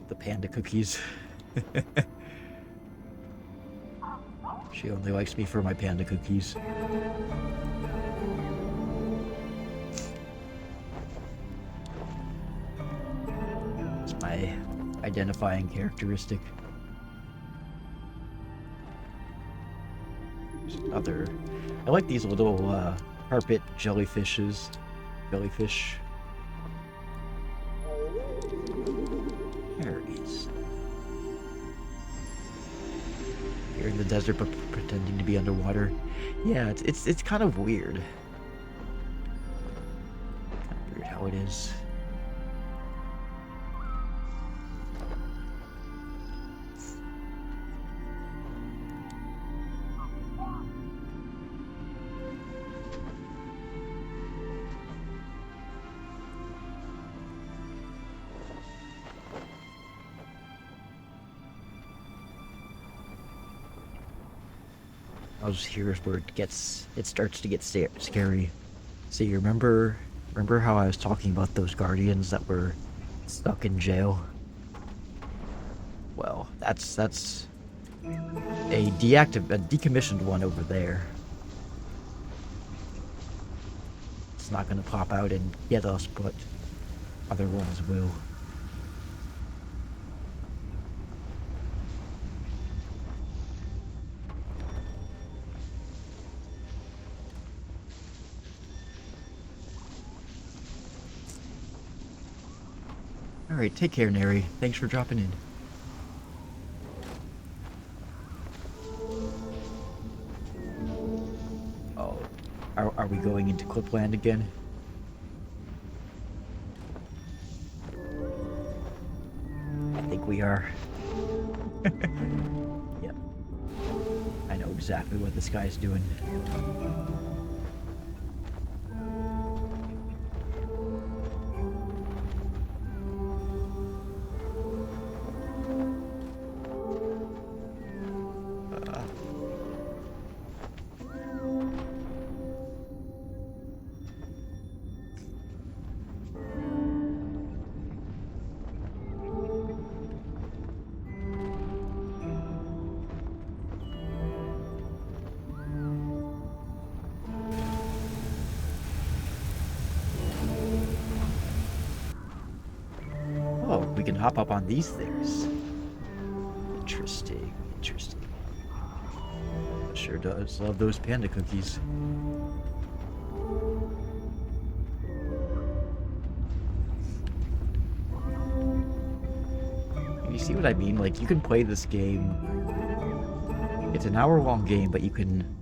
The panda cookies. She only likes me for my panda cookies. It's my identifying characteristic. There's another. I like these little carpet jellyfishes. Jellyfish. There it is. Here in the desert, but pretending to be underwater. Yeah, it's kind of weird. Kind of weird how it is. I'll just hear where it starts to get scary. See, remember how I was talking about those guardians that were stuck in jail? Well, that's a decommissioned one over there. It's not gonna pop out and get us, but other ones will. Alright, take care, Neri. Thanks for dropping in. Are we going into Clipland again? I think we are. Yep. I know exactly what this guy's doing. Oh, we can hop up on these things. Interesting, interesting. Sure does love those panda cookies. You see what I mean? Like, you can play this game. It's an hour-long game, but you can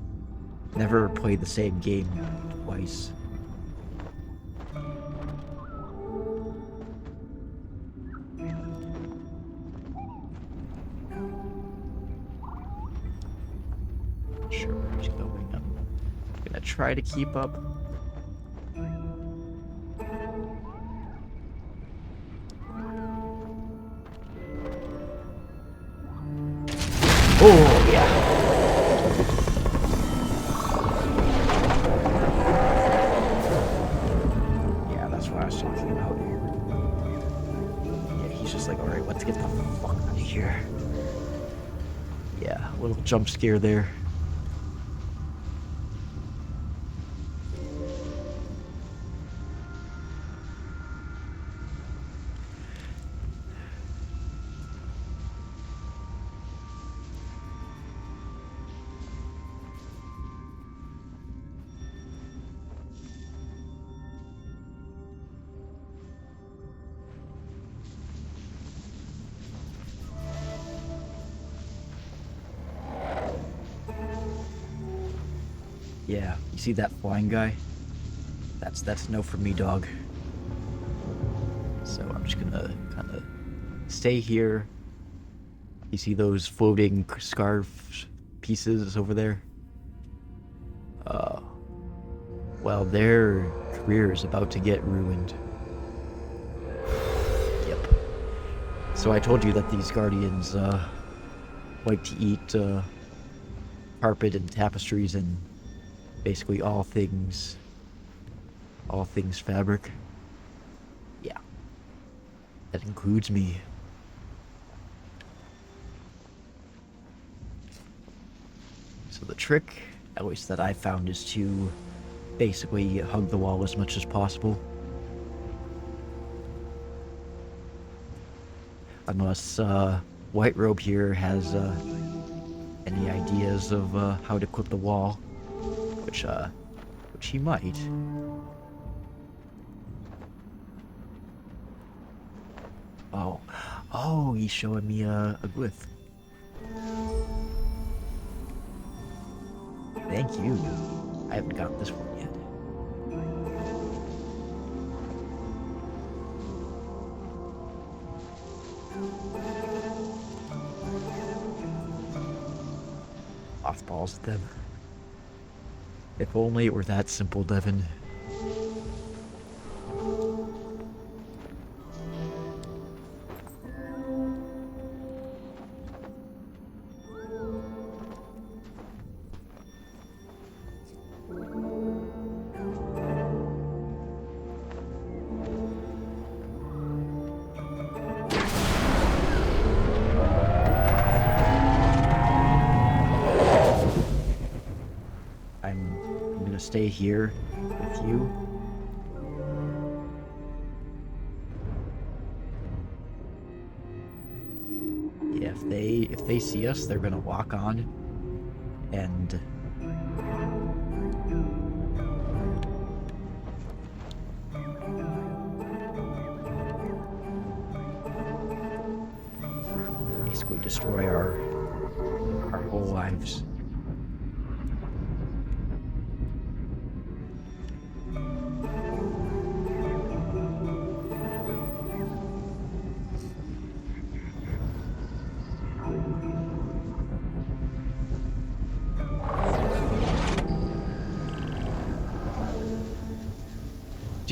never play the same game twice. Sure, where he's going. I'm gonna try to keep up. Oh, yeah. Yeah, that's what I was talking about. Yeah, he's just like, alright, let's get the fuck out of here. Yeah, a little jump scare there. Yeah, you see that flying guy? That's no for me, dog. So I'm just gonna kind of stay here. You see those floating scarf pieces over there? Well, their career is about to get ruined. Yep. So I told you that these guardians like to eat carpet and tapestries and basically all things fabric. Yeah, that includes me. So the trick, at least that I found, is to basically hug the wall as much as possible. Unless White Robe here has any ideas of how to clip the wall, which he might. Oh, he's showing me a glyph. Thank you. I haven't got this one yet. Mothballs at them. If only it were that simple, Devin. I'm gonna stay here with you. Yeah, if they see us, they're gonna walk on, and basically destroy our whole lives.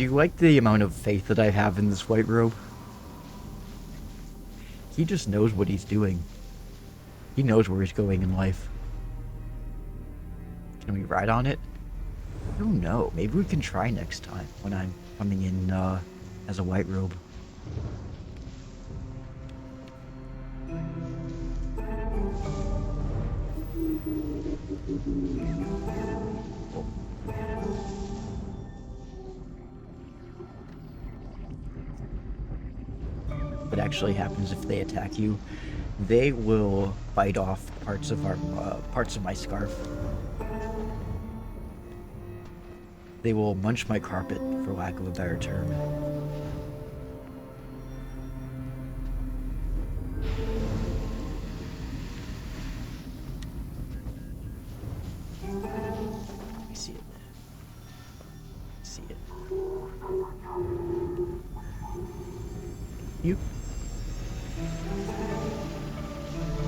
Do you like the amount of faith that I have in this white robe? He just knows what he's doing. He knows where he's going in life. Can we ride on it? I don't know. Maybe we can try next time when I'm coming in as a white robe. Oh. What actually happens if they attack you? They will bite off parts of my scarf. They will munch my carpet, for lack of a better term. I see it. I see it. You.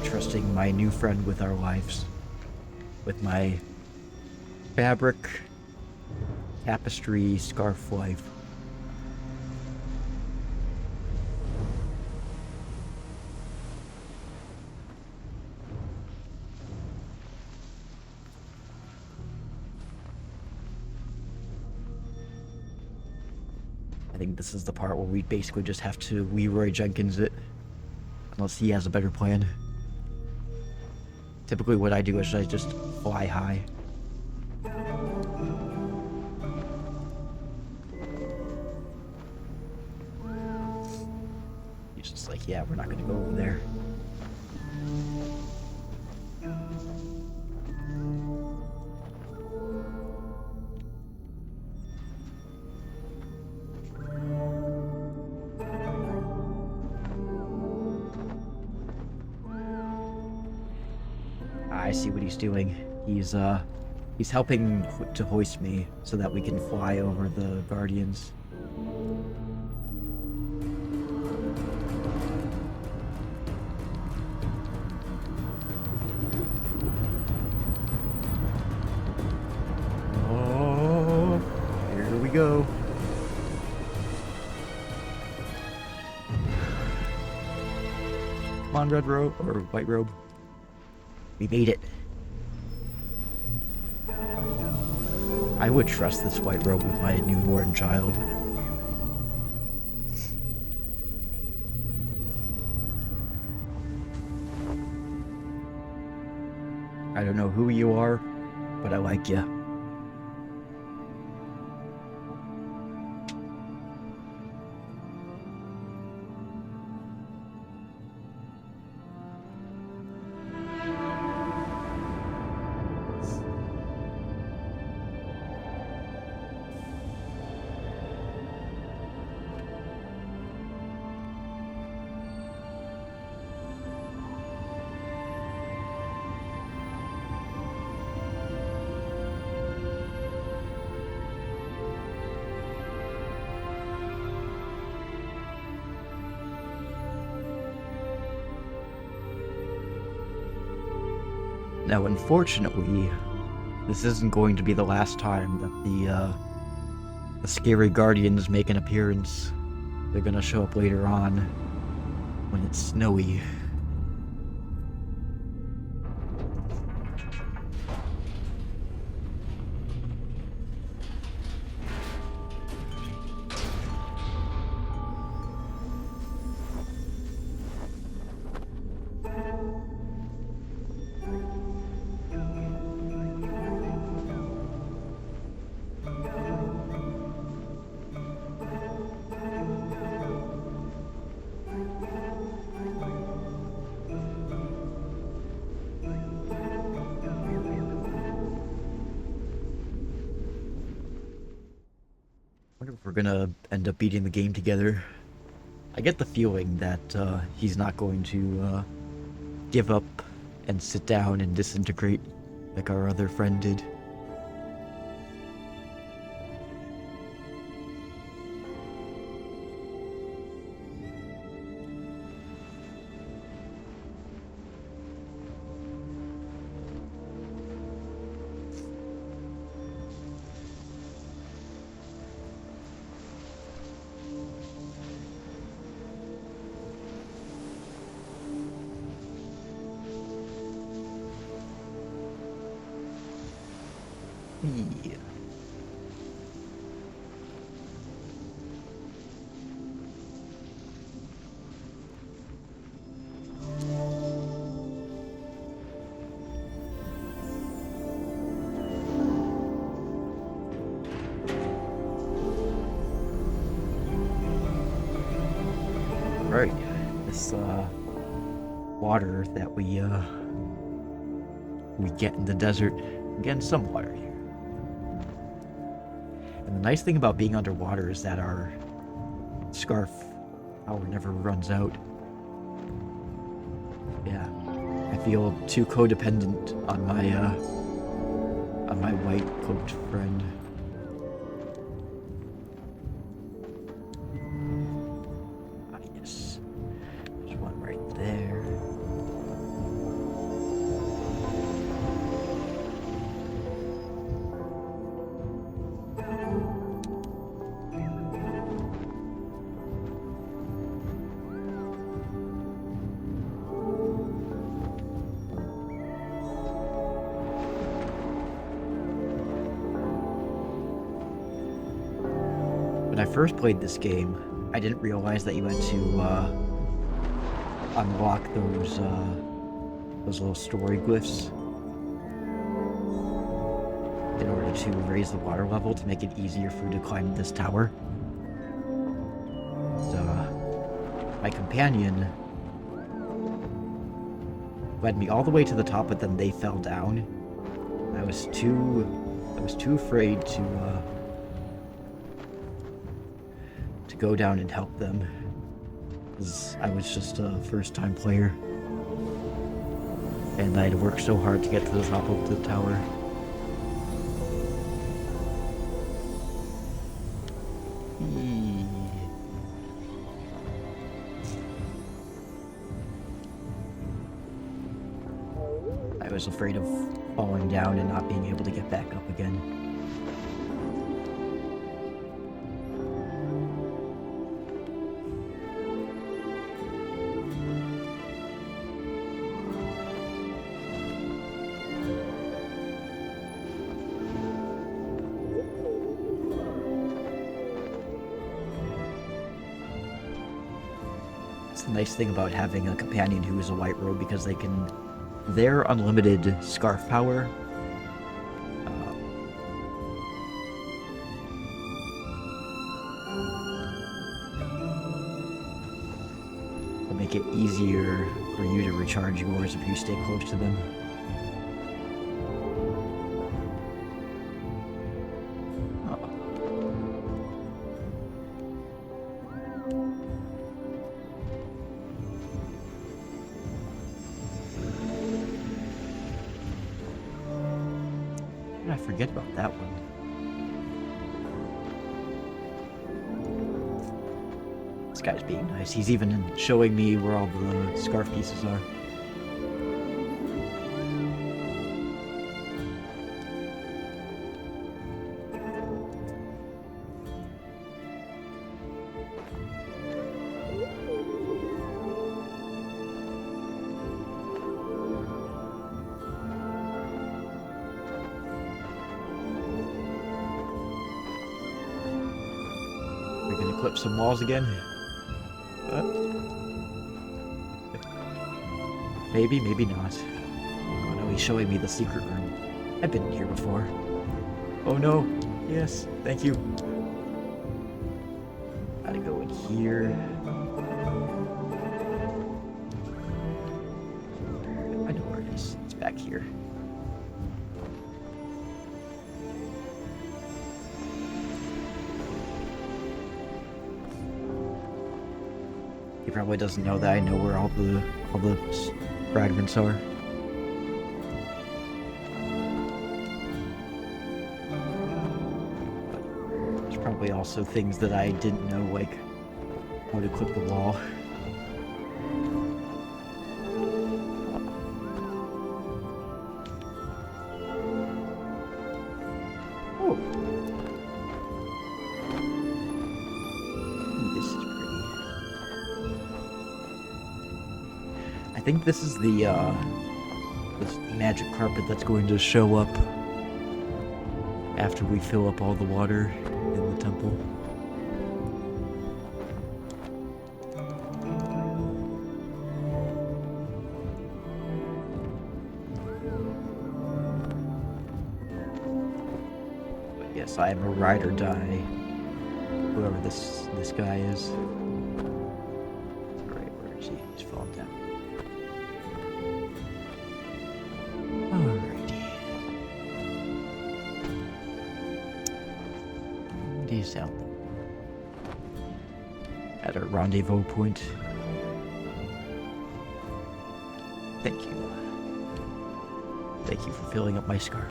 Trusting my new friend with our lives. With my fabric tapestry scarf wife. I think this is the part where we basically just have to Leroy Jenkins it. Unless he has a better plan. Typically what I do is I just fly high. He's just like, yeah, we're not gonna go over there. I see what he's doing. He's helping to hoist me so that we can fly over the Guardians. Oh, here we go. Come on, red robe or white robe. We made it. I would trust this white robe with my newborn child. I don't know who you are, but I like you. Now, unfortunately, this isn't going to be the last time that the scary guardians make an appearance. They're gonna show up later on when it's snowy. I wonder if we're gonna end up beating the game together. I get the feeling that he's not going to give up and sit down and disintegrate like our other friend did. Whee! Right, this water that we get in the desert, we're getting some water here. And the nice thing about being underwater is that our scarf power never runs out. Yeah, I feel too codependent on my white cloaked friend. Ah, yes, there's one right there. When I first played this game, I didn't realize that you had to unlock those little story glyphs in order to raise the water level to make it easier for you to climb this tower. My companion led me all the way to the top, but then they fell down. I was too afraid to go down and help them, because I was just a first-time player, and I had worked so hard to get to the top of the tower. I was afraid of falling down and not being able to get back up again. It's the nice thing about having a companion who is a white robe, because their unlimited scarf power will make it easier for you to recharge yours if you stay close to them. I forget about that one. This guy's being nice. He's even showing me where all the scarf pieces are. We're gonna clip some walls again. Maybe, maybe not. Oh no, he's showing me the secret room. I've been in here before. Oh no. Yes, thank you. Gotta go in here. I know where it is. It's back here. He probably doesn't know that I know where all the fragments are. But there's probably also things that I didn't know, like how to clip the wall. Oh. This is pretty. I think this is the this magic carpet that's going to show up after we fill up all the water in the temple. But yes, I am a ride or die, whoever this guy is. Alright, where is he? He's falling down. Alrighty. And he's down at our rendezvous point. Thank you. Thank you for filling up my scar.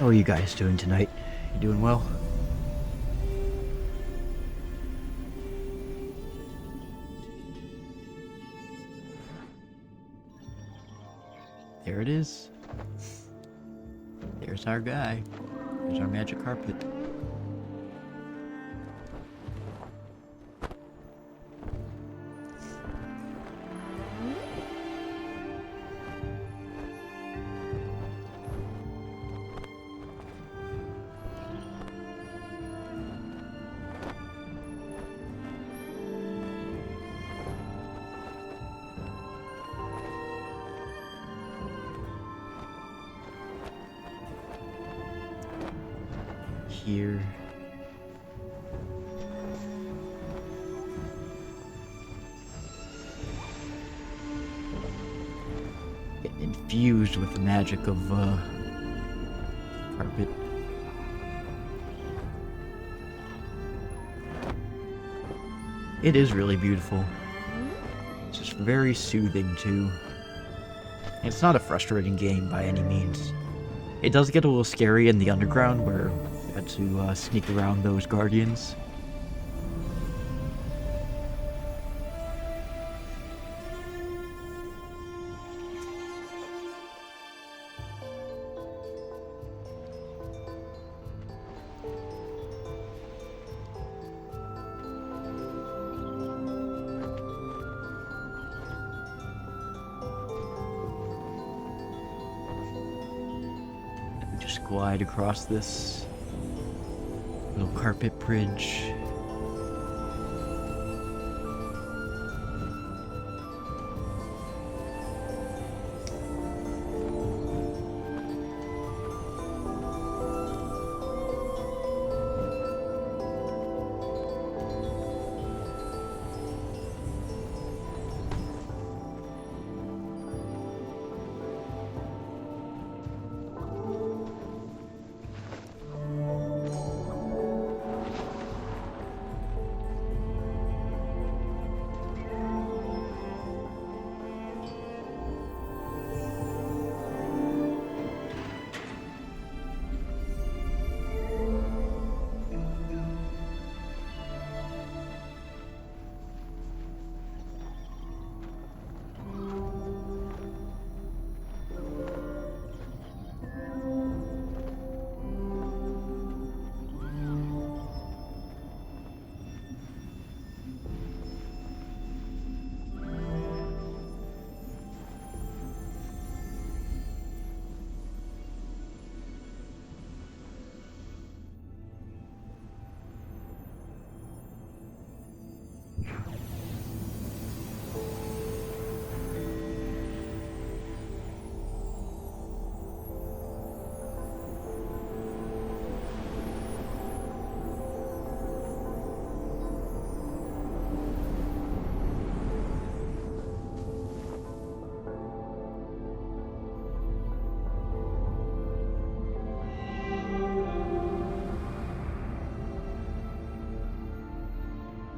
How are you guys doing tonight? You doing well? There it is. There's our guy. There's our magic carpet. Here. Getting infused with the magic of carpet. It is really beautiful. It's just very soothing too. It's not a frustrating game by any means. It does get a little scary in the underground where we had to sneak around those guardians. Just glide across this little carpet bridge.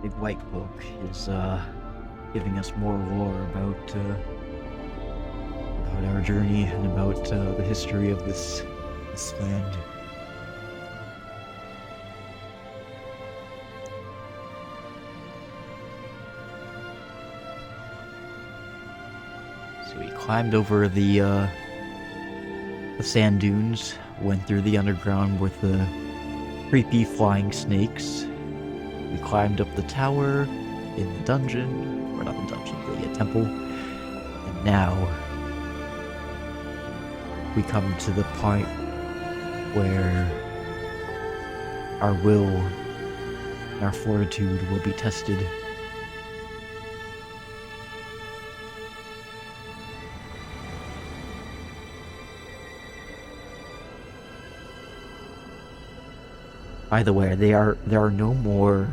Big white book is giving us more lore about our journey and about the history of this land. So we climbed over the sand dunes, went through the underground with the creepy flying snakes. We climbed up the tower in the dungeon, or not the dungeon, the temple, and now we come to the point where our will and our fortitude will be tested. By the way, there are no more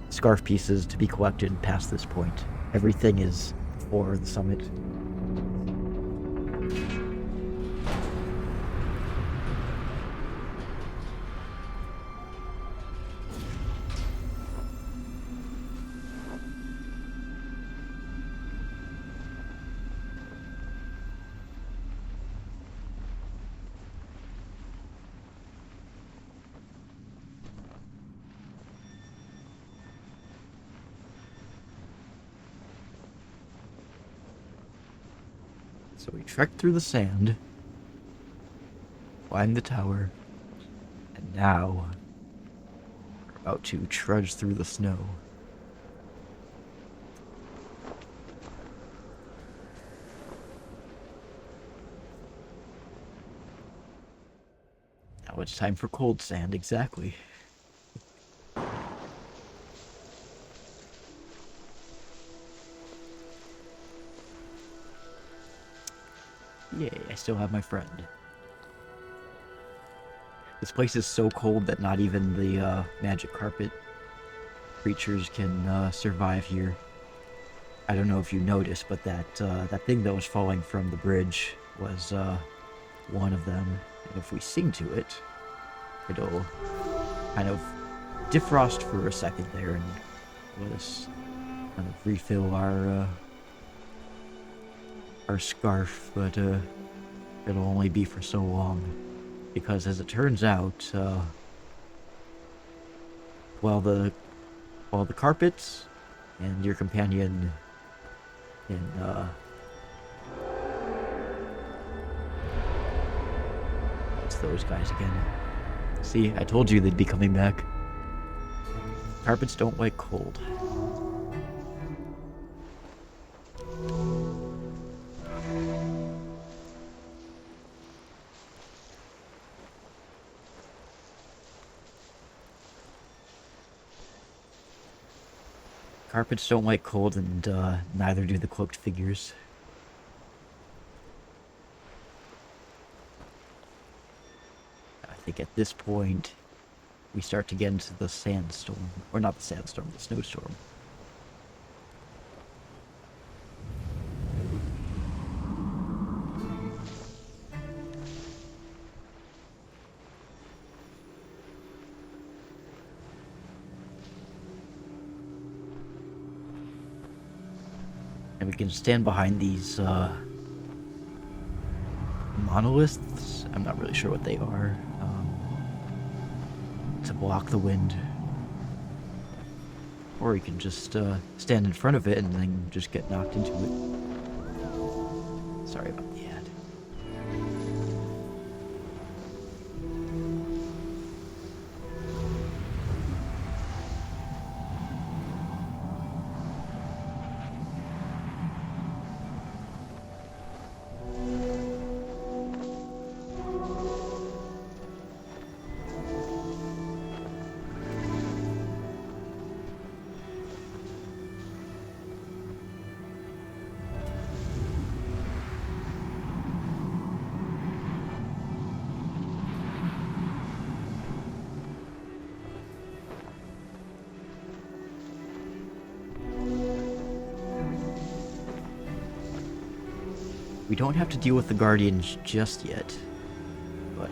scarf pieces to be collected past this point. Everything is for the summit. So we trekked through the sand, climbed the tower, and now we're about to trudge through the snow. Now it's time for cold sand, exactly. Yay, I still have my friend. This place is so cold that not even the magic carpet creatures can survive here. I don't know if you noticed, but that thing that was falling from the bridge was one of them. And if we sing to it, it'll kind of defrost for a second there and let us kind of refill our scarf, but it'll only be for so long, because as it turns out, while the carpets and your companion in it's those guys again. See, I told you they'd be coming back. Carpets don't like cold. Carpets don't like cold, and neither do the cloaked figures. I think at this point, we start to get into the sandstorm. Or not the sandstorm, the snowstorm. And we can stand behind these monoliths. I'm not really sure what they are. To block the wind. Or you can just stand in front of it and then just get knocked into it. Sorry about the ad. We don't have to deal with the Guardians just yet, but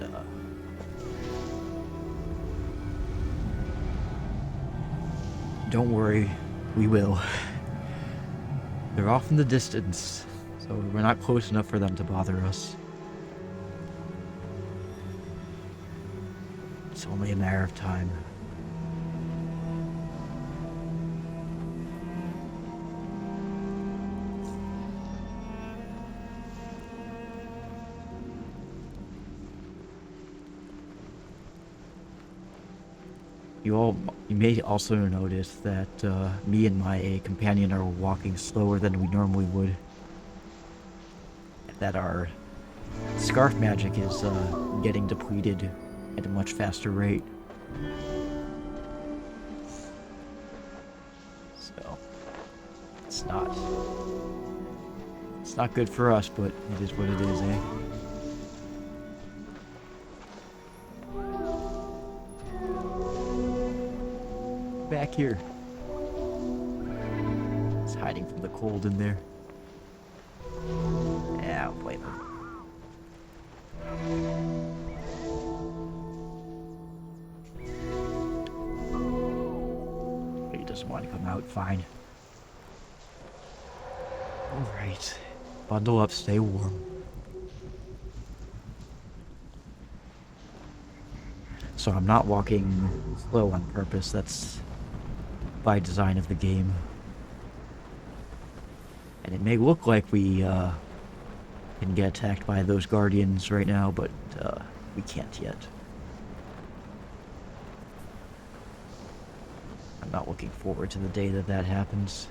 don't worry, we will. They're off in the distance, So we're not close enough for them to bother us. It's only a matter of time. You may also notice that me and my companion are walking slower than we normally would. That our scarf magic is getting depleted at a much faster rate. So it's not good for us, but it is what it is, eh? Back here. It's hiding from the cold in there. Yeah, I'll blame him. He doesn't want to come out, fine. Alright. Bundle up, stay warm. So I'm not walking slow on purpose, that's by design of the game. And it may look like we can get attacked by those guardians right now, but we can't yet. I'm not looking forward to the day that that happens.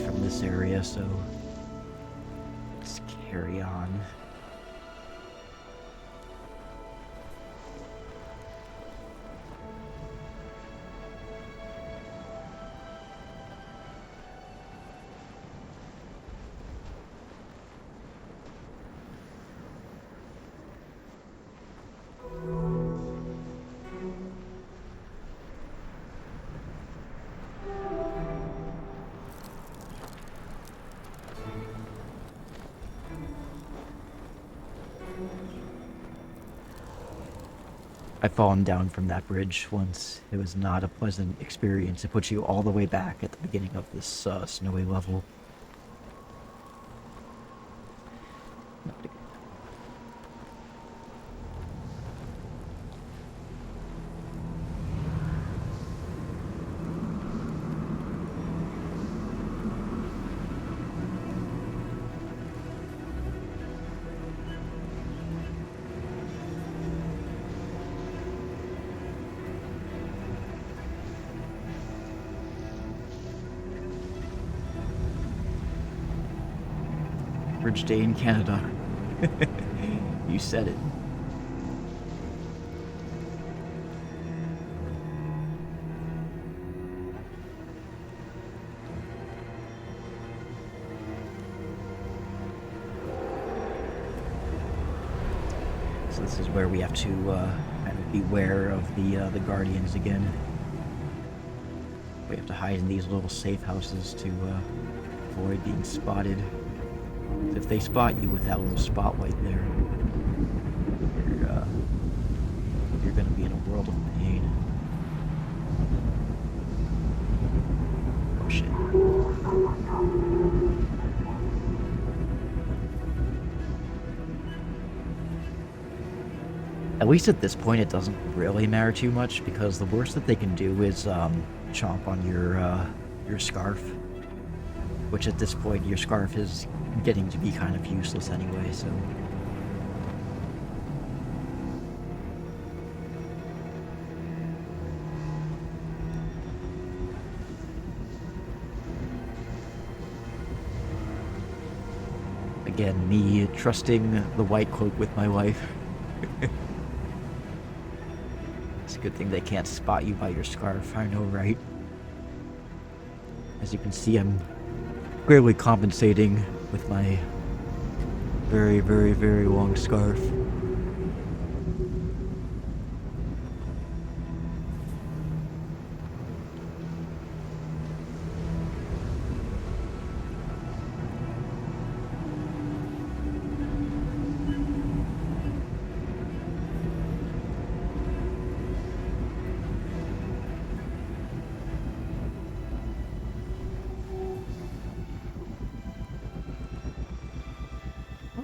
From this area, so let's carry on. I've fallen down from that bridge once. It was not a pleasant experience. It puts you all the way back at the beginning of this snowy level. Average day in Canada. You said it. So this is where we have to kind of beware of the guardians again. We have to hide in these little safe houses to avoid being spotted. If they spot you with that little spotlight there, you're gonna be in a world of pain. Oh shit. At least at this point it doesn't really matter too much, because the worst that they can do is chomp on your scarf. Which at this point, your scarf is getting to be kind of useless anyway, so... Again, me trusting the white cloak with my life. It's a good thing they can't spot you by your scarf, I know, right? As you can see, I'm clearly compensating with my very, very, very long scarf.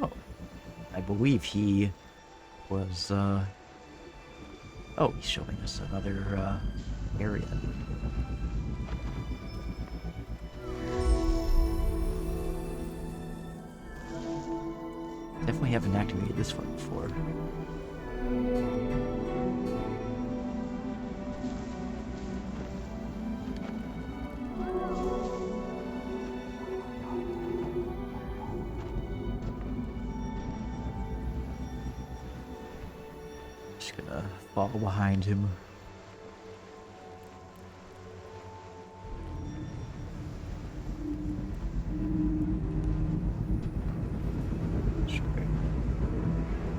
Oh, I believe he was, oh, he's showing us another, area. Definitely haven't activated this one before. Just gonna follow behind him.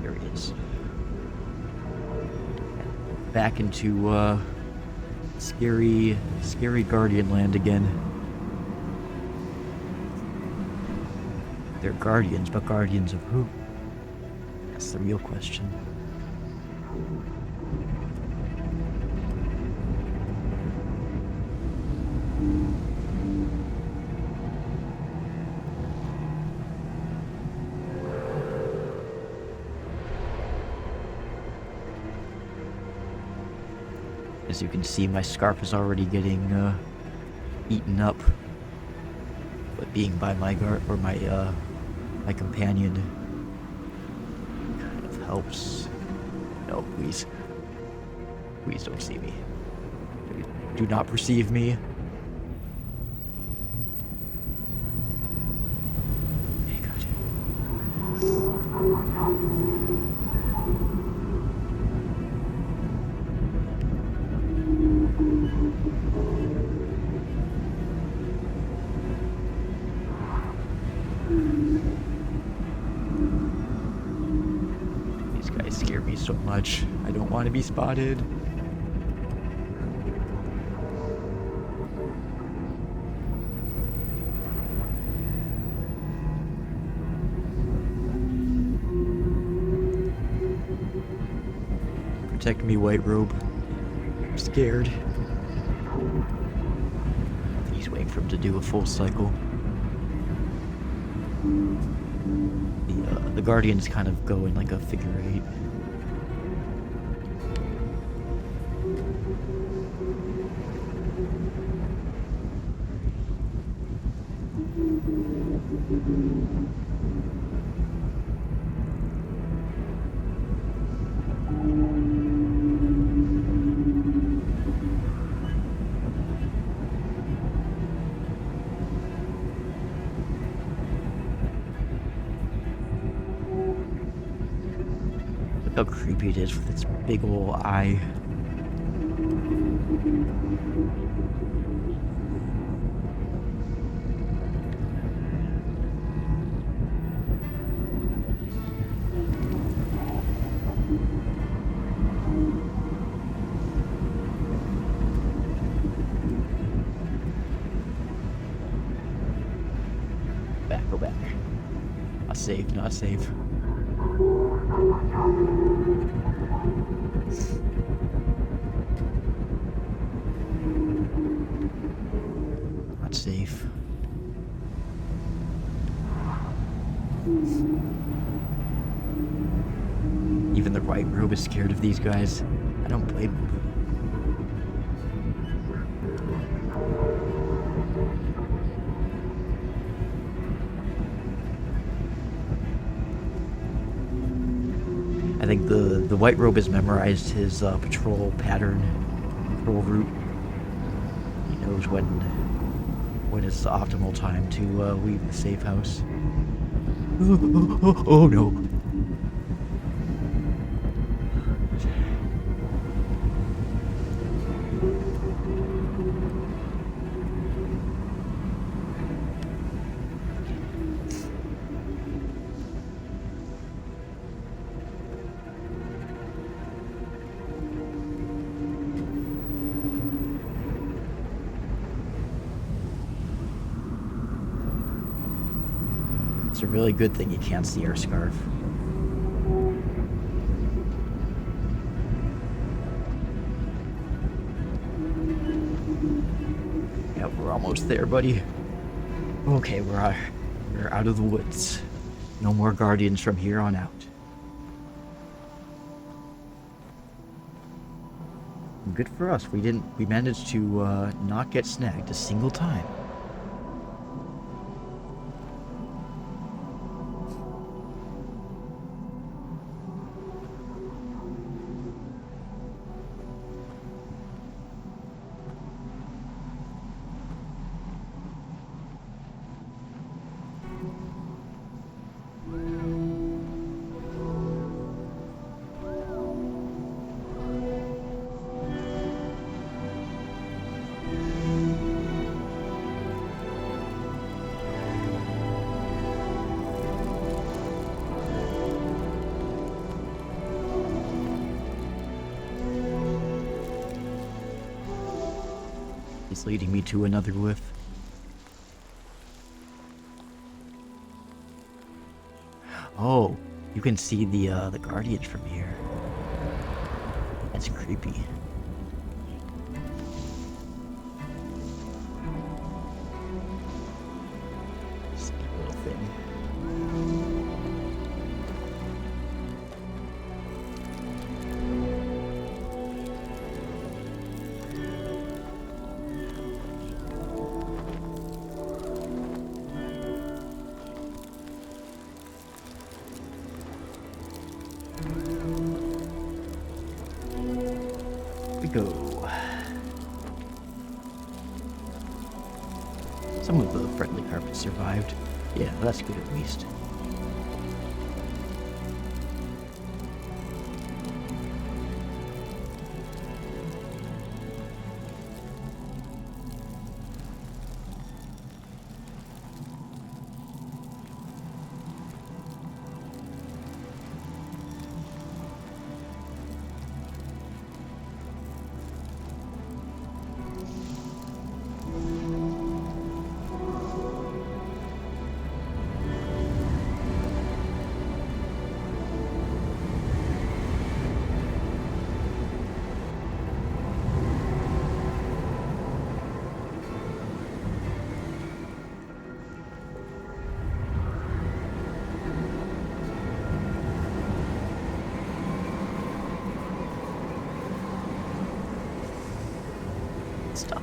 Here he is. Back into scary Guardian land again. They're guardians, but guardians of who? That's the real question. As you can see, my scarf is already getting eaten up. But being by my my companion kind of helps. No, please. Please don't see me. Do not perceive me. Hey, God. These guys scare me so much. I don't want to be spotted. Protect me, White Robe. I'm scared. He's waiting for him to do a full cycle. The Guardians kind of go in like a figure eight. Look how creepy it is with its big ol' eye. Go back. Not safe, not safe. Not safe. Even the White Robe is scared of these guys. I don't blame them. I think the white robe has memorized his patrol pattern, patrol route. He knows when is the optimal time to leave the safe house. Oh no. It's a really good thing you can't see our scarf. Yep, we're almost there, buddy. Okay, we're out of the woods. No more guardians from here on out. Good for us. We managed to not get snagged a single time. He's leading me to another whiff. Oh, you can see the guardians from here. That's creepy. Sneaky little thing. Go. Some of the friendly carpets survived. Yeah, that's good at least. Stop.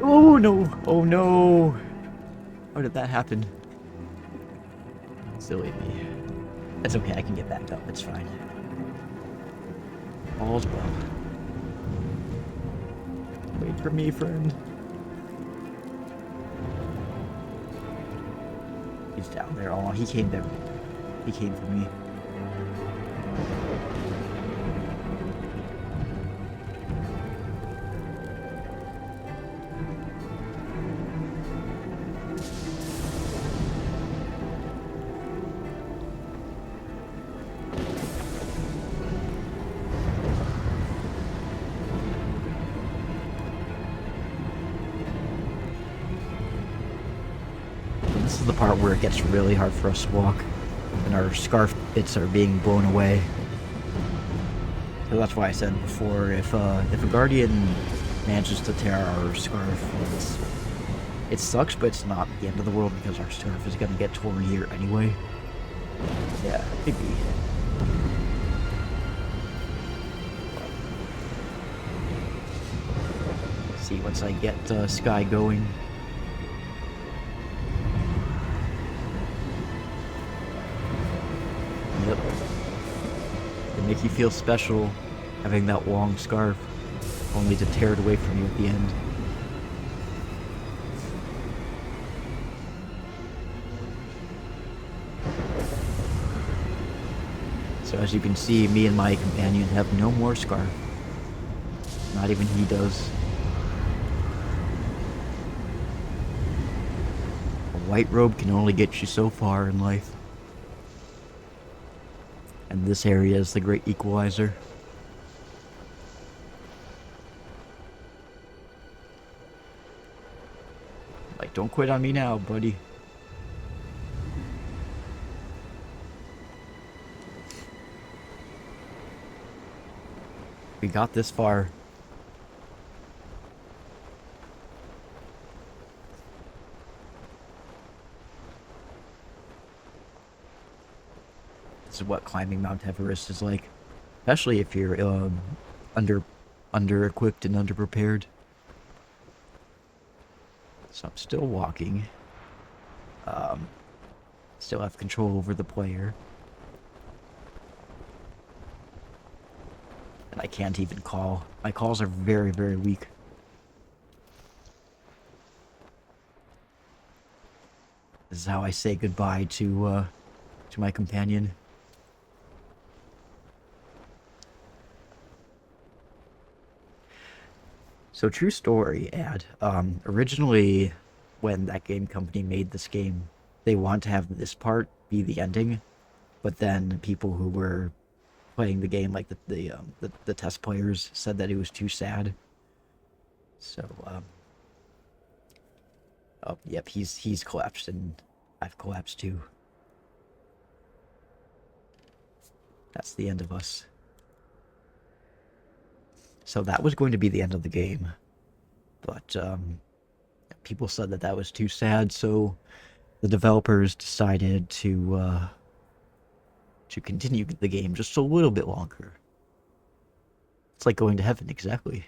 Oh no! Oh no! How did that happen? Silly me. It's okay, I can get back up, it's fine. All's well. Wait for me, friend. He's down there. Oh, he came there. He came for me. this is the part where it gets really hard for us to walk, and our scarf bits are being blown away. So that's why I said before, if a guardian manages to tear our scarf, it sucks, but it's not the end of the world because our scarf is gonna get torn here anyway. Yeah, maybe. See, once I get Sky going. Yep. It make you feel special having that long scarf, only to tear it away from you at the end. So as you can see, me and my companion have no more scarf. Not even he does. A white robe can only get you so far in life. And this area is the great equalizer. Like, don't quit on me now, buddy. We got this far. This is what climbing Mount Everest is like, especially if you're under-equipped and underprepared. So I'm still walking. Still have control over the player. And I can't even call. My calls are very, very weak. This is how I say goodbye to my companion. So, true story, ad. Originally, when that game company made this game, they wanted to have this part be the ending, but then people who were playing the game, like the test players, said that it was too sad. So, oh, yep, he's collapsed, and I've collapsed too. That's the end of us. So that was going to be the end of the game, but people said that was too sad, so the developers decided to continue the game just a little bit longer. It's like going to heaven, exactly.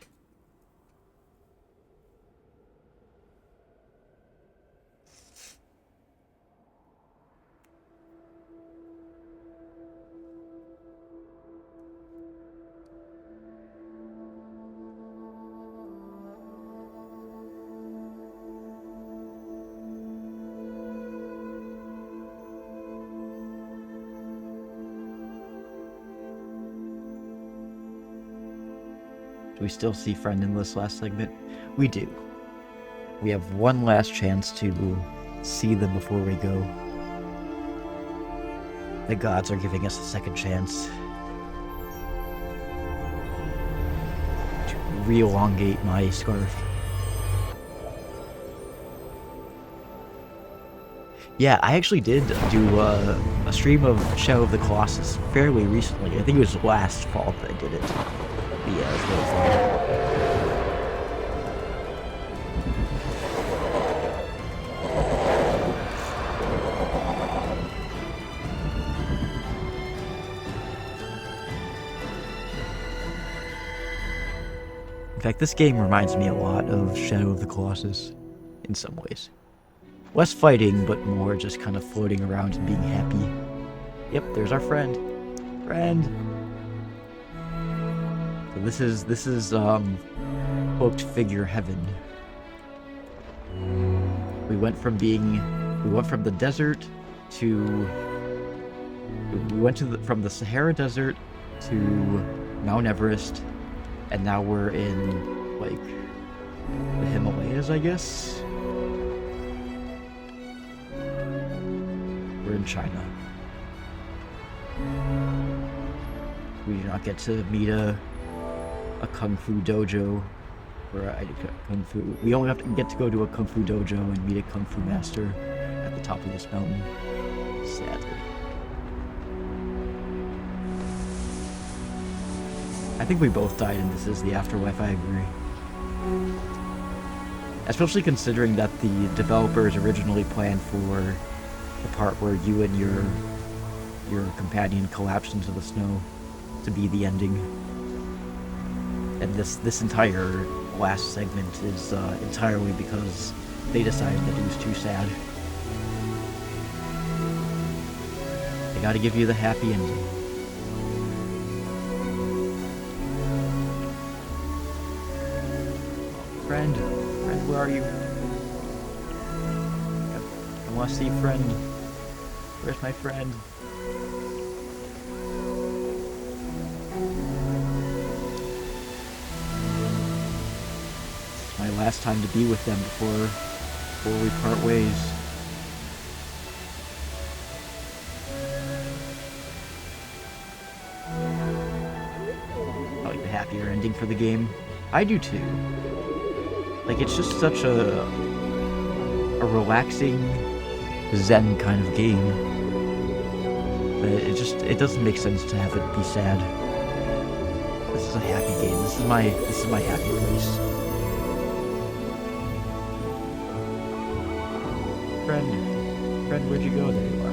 Do we still see Friend in this last segment? We do. We have one last chance to see them before we go. The gods are giving us a second chance to re-elongate my scarf. Yeah, I actually did do a stream of Shadow of the Colossus fairly recently. I think it was last fall that I did it. But yeah, it's really fun. In fact, this game reminds me a lot of Shadow of the Colossus in some ways. Less fighting, but more just kind of floating around and being happy. Yep, there's our friend. Friend! So this is cloaked figure heaven. We went from the desert to from the Sahara Desert to Mount Everest, and now we're in like the Himalayas, I guess. We're in China. We do not get to meet a kung fu dojo, or kung fu. We only have to get to go to a kung fu dojo and meet a kung fu master at the top of this mountain. Sadly. I think we both died and this is the afterlife, I agree. Especially considering that the developers originally planned for the part where you and your companion collapsed into the snow to be the ending. And this entire last segment is entirely because they decided that it was too sad. They gotta give you the happy ending. Friend, where are you? I want to see friend. Where's my friend? It's my last time to be with them before we part ways. I like the happier ending for the game. I do too. Like, it's just such a relaxing, zen kind of game that it doesn't make sense to have it be sad. This is a happy game. This is my happy place. Friend, where'd you go? There you are.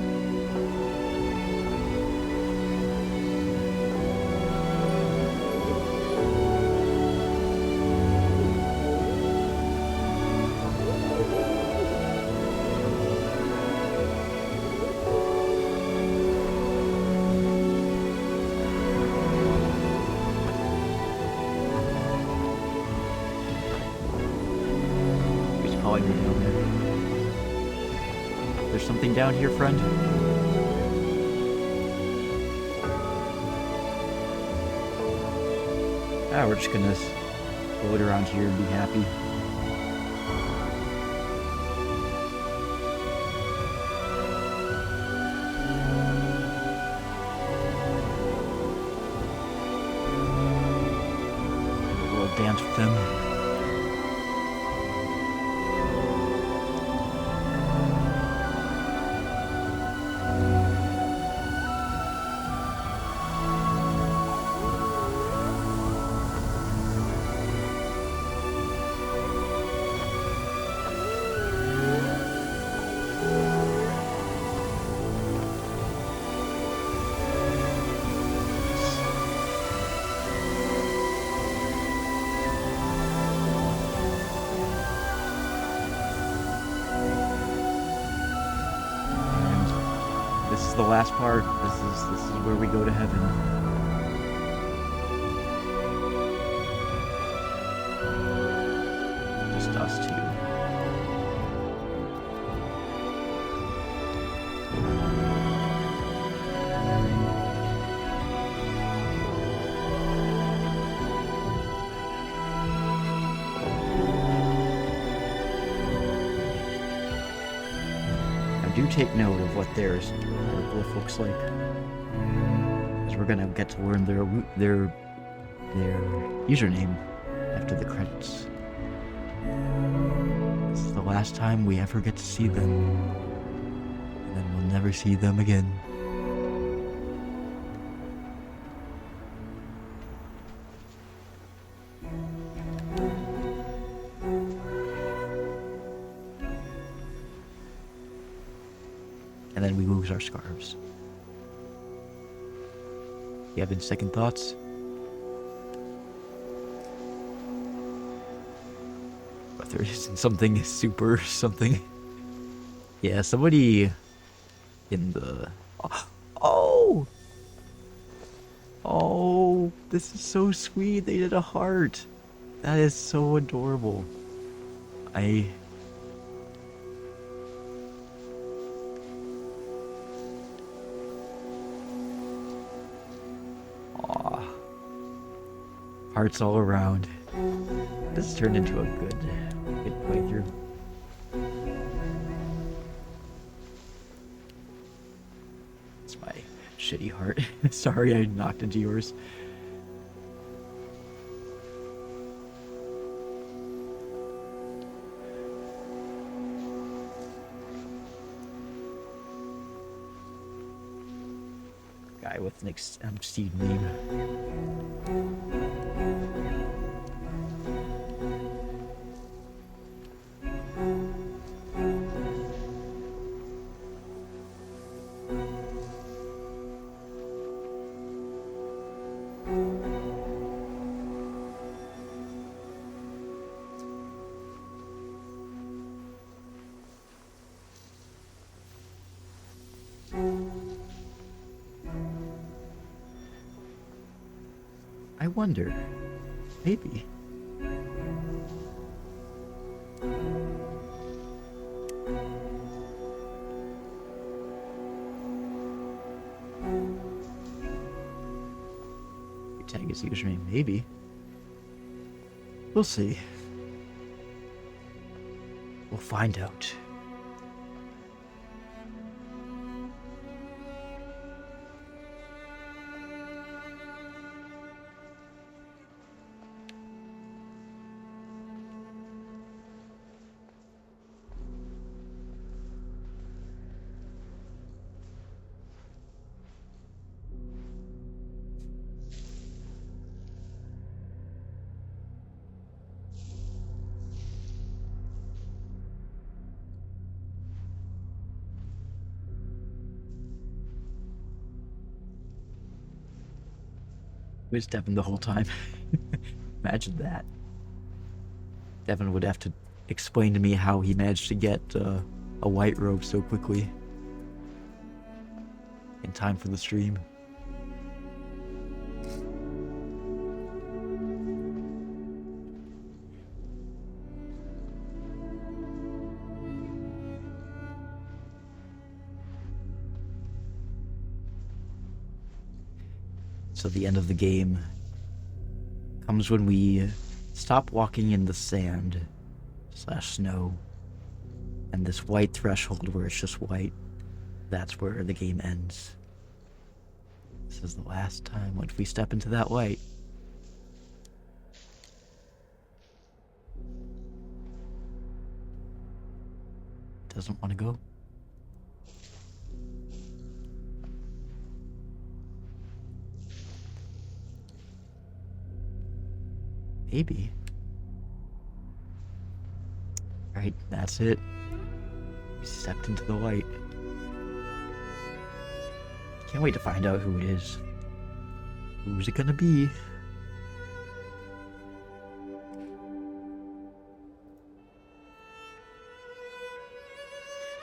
There's something down here, friend? Ah, we're just gonna float around here and be happy. We'll dance with them. This is the last part. This is where we go to heaven. Just us two. Do take note of what their glyph looks like, because we're gonna get to learn their username after the credits. This is the last time we ever get to see them, and then we'll never see them again. And then we lose our scarves. You have any second thoughts? But there isn't something super something. Yeah, somebody in the... Oh! Oh, this is so sweet. They did a heart. That is so adorable. Hearts all around. This turned into a good playthrough. It's my shitty heart. Sorry I knocked into yours. Guy with an Steve name. I wonder, maybe. Your tag is username, maybe. We'll see. We'll find out. It was Devin the whole time. Imagine that. Devin would have to explain to me how he managed to get a white robe so quickly. In time for the stream. So the end of the game comes when we stop walking in the sand / snow, and this white threshold where it's just white, that's where the game ends. This is the last time once we step into that light. Doesn't want to go. Maybe. Right, that's it. We stepped into the light. Can't wait to find out who it is. Who's it gonna be?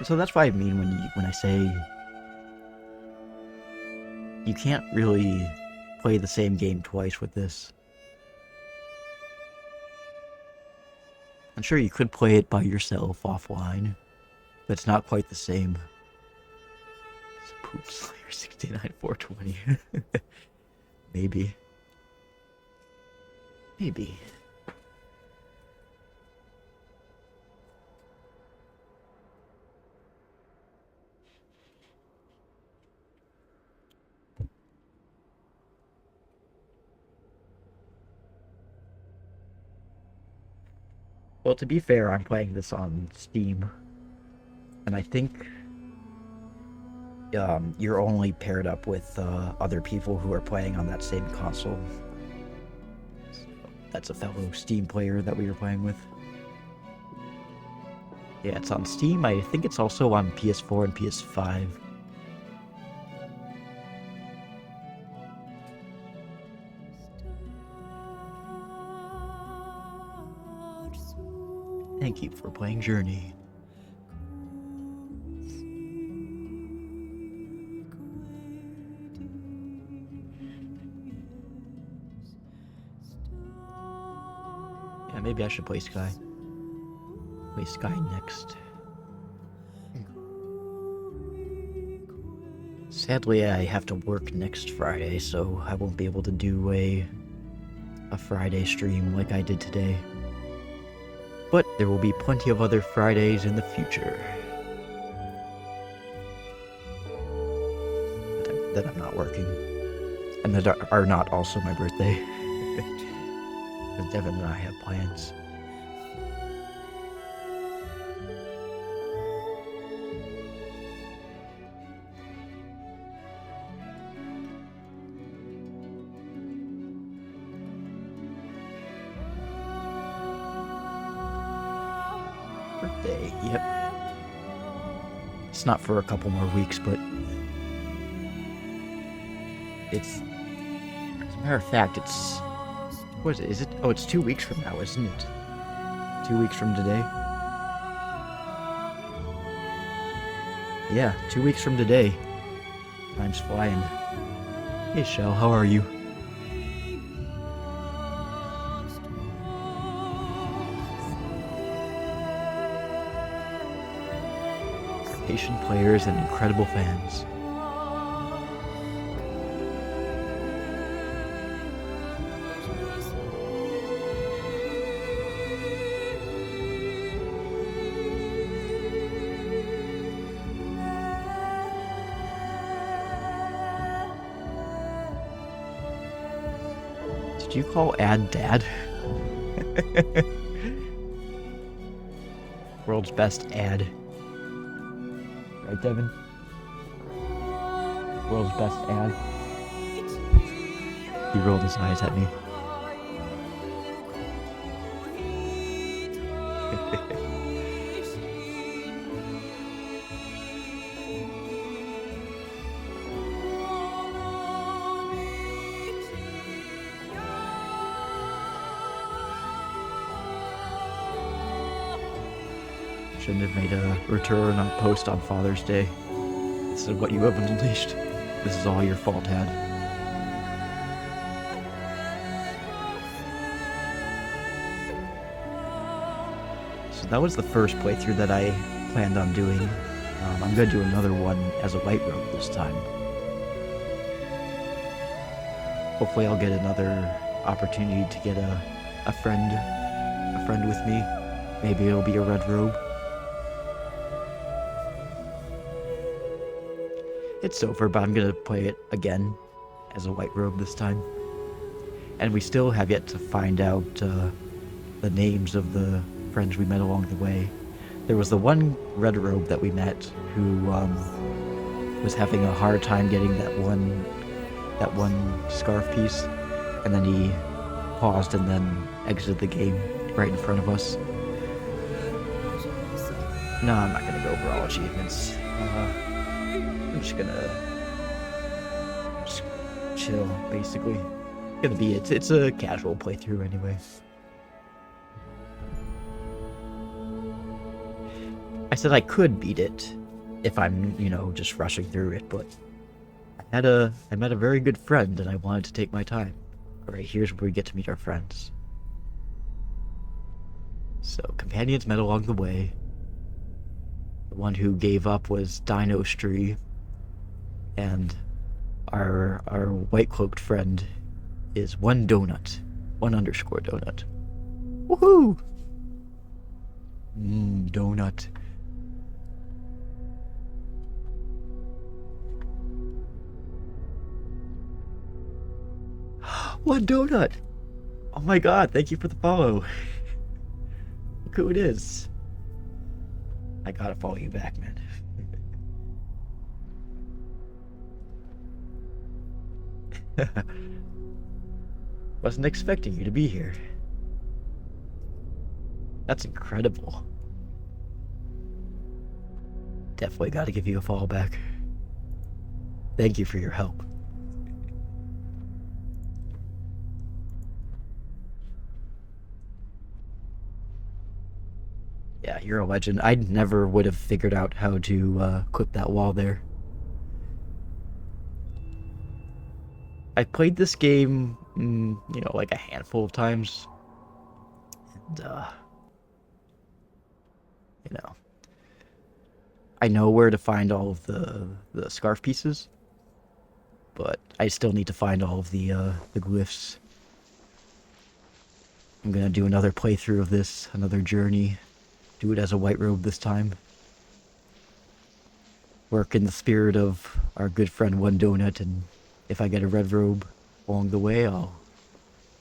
So that's what I mean when I say you can't really play the same game twice with this. I'm sure you could play it by yourself offline, but it's not quite the same. It's Poop Slayer 69420. Maybe. Maybe. Well, to be fair, I'm playing this on Steam, and I think you're only paired up with other people who are playing on that same console. So that's a fellow Steam player that we were playing with. Yeah, it's on Steam. I think it's also on PS4 and PS5. Thank you for playing Journey. Yeah, maybe I should play Sky. Play Sky next. Sadly, I have to work next Friday, so I won't be able to do a Friday stream like I did today. But there will be plenty of other Fridays in the future that I'm not working, and that are not also my birthday. Because Devin and I have plans. Day. Yep. It's not for a couple more weeks, but it's, as a matter of fact, it's, what is it? Is it? Oh, it's 2 weeks from now, isn't it? 2 weeks from today. Yeah, 2 weeks from today. Time's flying. Hey, Shell, how are you? Patient players and incredible fans. Did you call Ad Dad? World's best ad. Right, Devin? World's best ad. He rolled his eyes at me. Shouldn't have made a return on post on Father's Day. This is what you have unleashed. This is all your fault, Dad. So that was the first playthrough that I planned on doing. I'm going to do another one as a white robe this time. Hopefully I'll get another opportunity to get a friend with me. Maybe it'll be a red robe. It's over, but I'm gonna play it again as a white robe this time. And we still have yet to find out the names of the friends we met along the way. There was the one red robe that we met who was having a hard time getting that one scarf piece, and then he paused and then exited the game right in front of us. No, I'm not gonna go over all achievements. I'm just gonna chill, basically. It's a casual playthrough anyway. I said I could beat it if I'm, just rushing through it, but I met a very good friend and I wanted to take my time. Alright, here's where we get to meet our friends. So, companions met along the way. The one who gave up was Dino Stree. And our white-cloaked friend is one donut. 1_donut. Woohoo! Donut. One donut! Oh my god, thank you for the follow. Look who it is. I gotta follow you back, man. Wasn't expecting you to be here. That's incredible. Definitely gotta give you a follow back. Thank you for your help. Yeah, you're a legend. I never would have figured out how to clip that wall there. I played this game, like a handful of times. And, I know where to find all of the scarf pieces. But I still need to find all of the glyphs. I'm gonna do another playthrough of this, another journey. Do it as a white robe this time. Work in the spirit of our good friend One Donut, and if I get a red robe along the way, I'll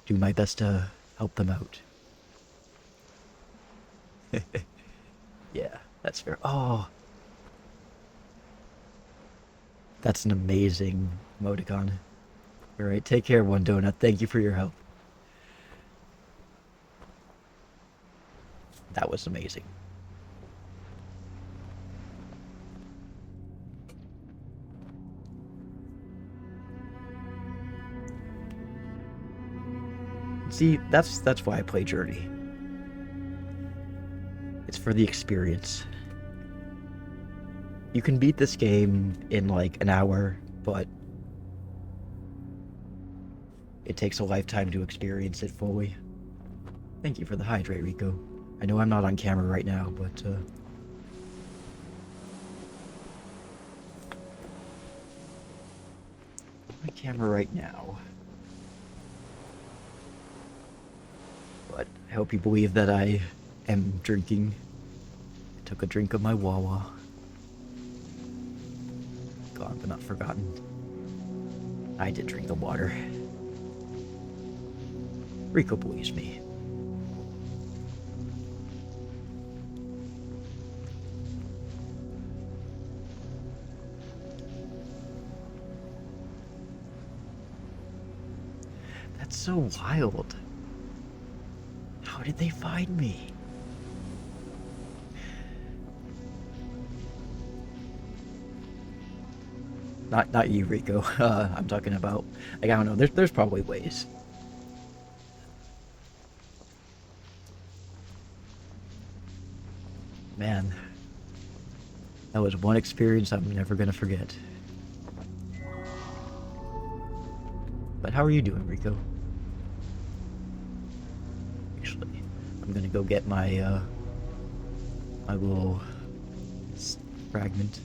do my best to help them out. Yeah, that's fair. Oh, that's an amazing emoticon. Alright, take care, One Donut. Thank you for your help. That was amazing. See, that's why I play Journey. It's for the experience. You can beat this game in like an hour, but it takes a lifetime to experience it fully. Thank you for the hydrate, Rico. I know I'm not on camera right now, but my camera right now. But I hope you believe that I am drinking. I took a drink of my Wawa. Gone but not forgotten. I did drink the water. Rico believes me. That's so wild. How did they find me? Not you, Rico. I'm talking about, like, I don't know. There's probably ways. Man, that was one experience I'm never gonna forget. But how are you doing, Rico? Actually, I'm gonna go get my my little fragment.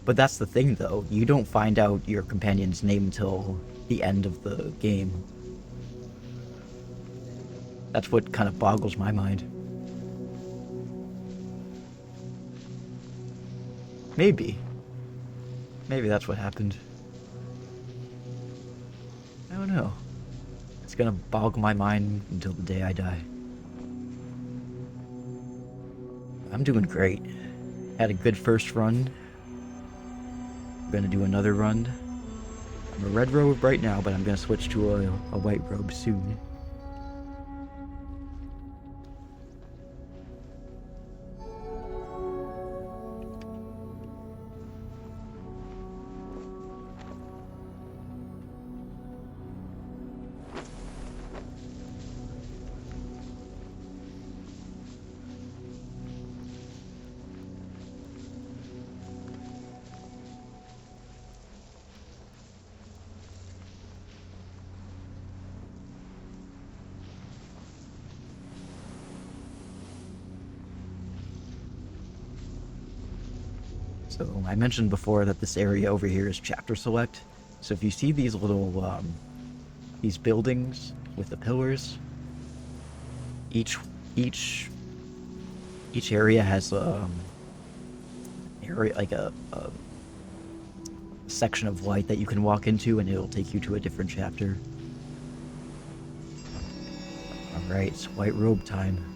But that's the thing, though. You don't find out your companion's name until the end of the game. That's what kind of boggles my mind. Maybe. Maybe that's what happened. I don't know. It's gonna boggle my mind until the day I die. I'm doing great. Had a good first run. I'm gonna do another run. I'm a red robe right now, but I'm gonna switch to a white robe soon. So I mentioned before that this area over here is chapter select. So if you see these little these buildings with the pillars, each area has area like a section of light that you can walk into, and it'll take you to a different chapter. All right, it's white robe time.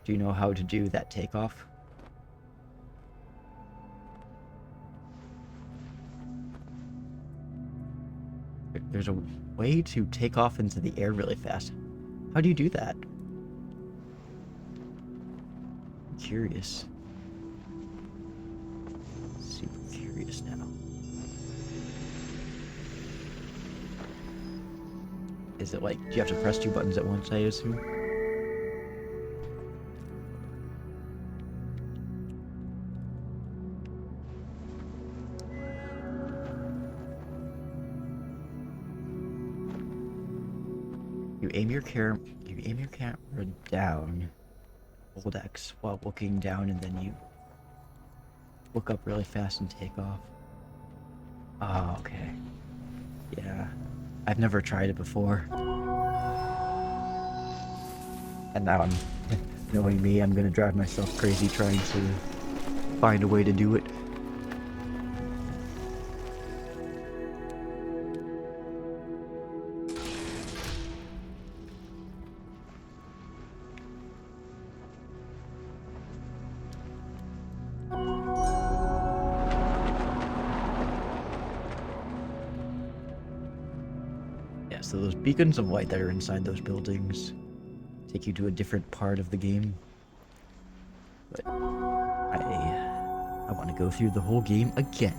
Do you know how to do that takeoff? There's a way to take off into the air really fast. How do you do that? I'm curious. Super curious now. Is it like, do you have to press two buttons at once, I assume? You aim your camera down, hold X while looking down, and then you look up really fast and take off. Oh, okay. Yeah. I've never tried it before. And now I'm, knowing me, I'm gonna drive myself crazy trying to find a way to do it. So those beacons of light that are inside those buildings take you to a different part of the game. But I want to go through the whole game again.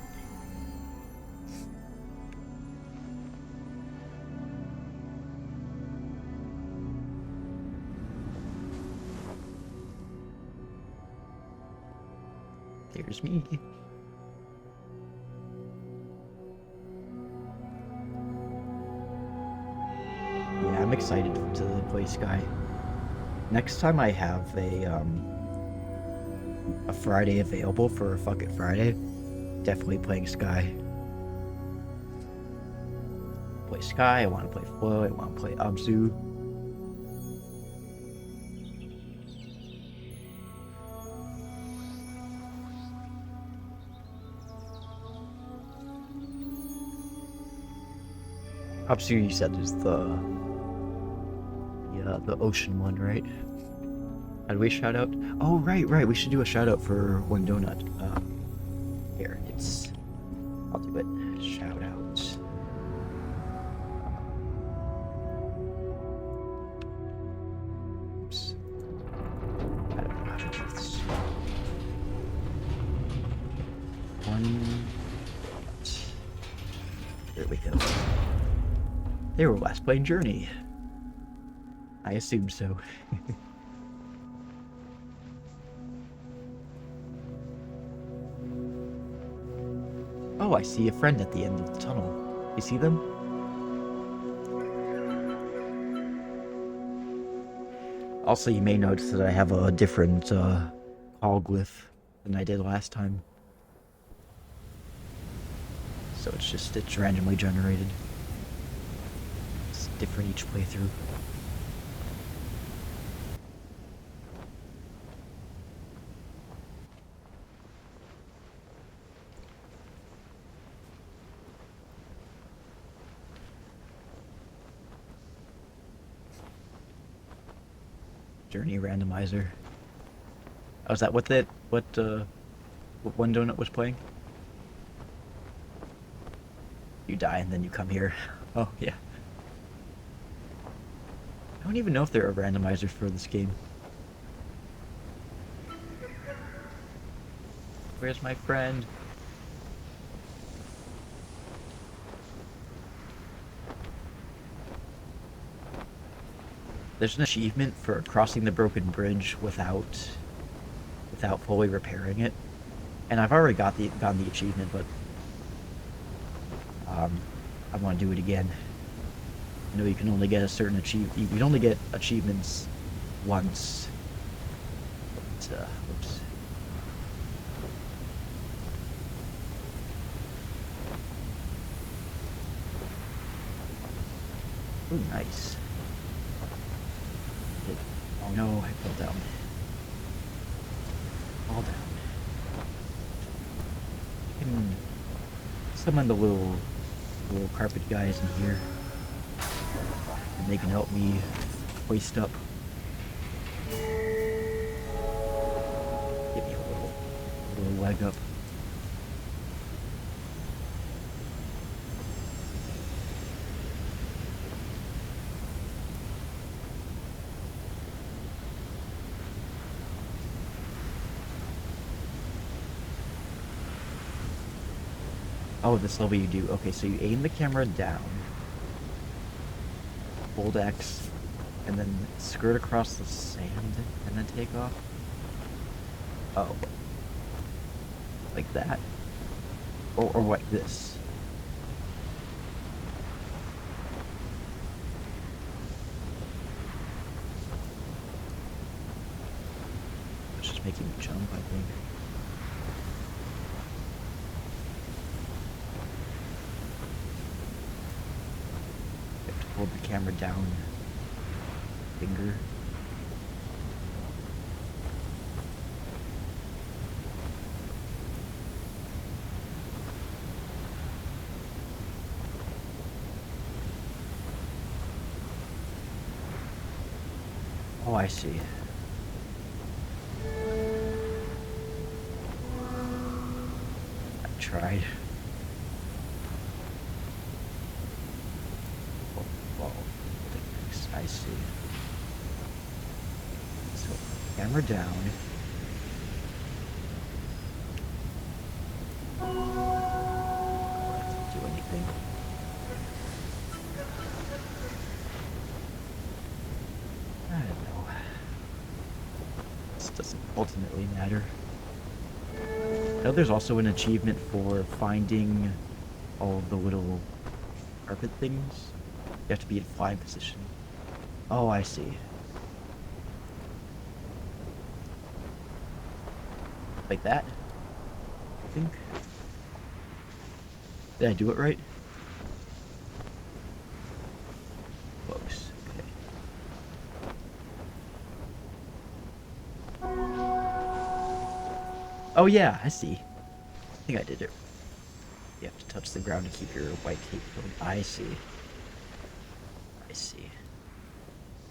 There's me. Yeah, I'm excited to play Sky. Next time I have a Friday available for a Fuck It Friday, definitely playing Sky. Play Sky, I want to play Flo, I want to play Abzu. Abzu, you said is the ocean one, right? How do we shout out? Oh, right. We should do a shout out for One Donut. Here, I'll do it. Shout out. Oops. I don't know how to do this. One. There we go. They were last playing Journey. I assumed so. Oh, I see a friend at the end of the tunnel. You see them? Also, you may notice that I have a different call glyph than I did last time. So it's randomly generated. It's different each playthrough. Journey randomizer. Oh, is that what what One Donut was playing? You die and then you come here. Oh, yeah. I don't even know if there are randomizers for this game. Where's my friend? There's an achievement for crossing the broken bridge without fully repairing it, and I've already gotten the achievement, but I want to do it again. I know you can only get a certain achievement. You can only get achievements once. But, oops. Ooh, nice. Oh no, I fell down. Fall down. You can summon the little carpet guys in here, and they can help me hoist up. Give me a little leg up. Oh, this level you do. Okay, so you aim the camera down, hold X, and then skirt across the sand, and then take off. Oh. Like that? Or like this? It's just making me jump, I think. Hold the camera down. Finger. Oh, I see. I tried. Oh, I see. So, camera down. Do anything. I don't know. This doesn't ultimately matter. I know there's also an achievement for finding all of the little carpet things. You have to be in flying position. Oh, I see. Like that? I think. Did I do it right? Close. Okay. Oh yeah, I see. I think I did it. You have to touch the ground to keep your white cape going. I see. I see.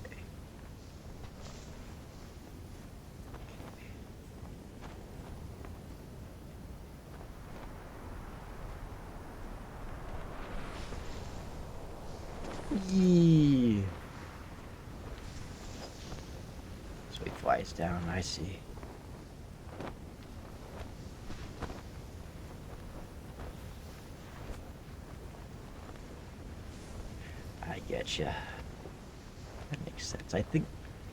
Okay. Yee. So he flies down, I see. I getcha. That makes sense. I think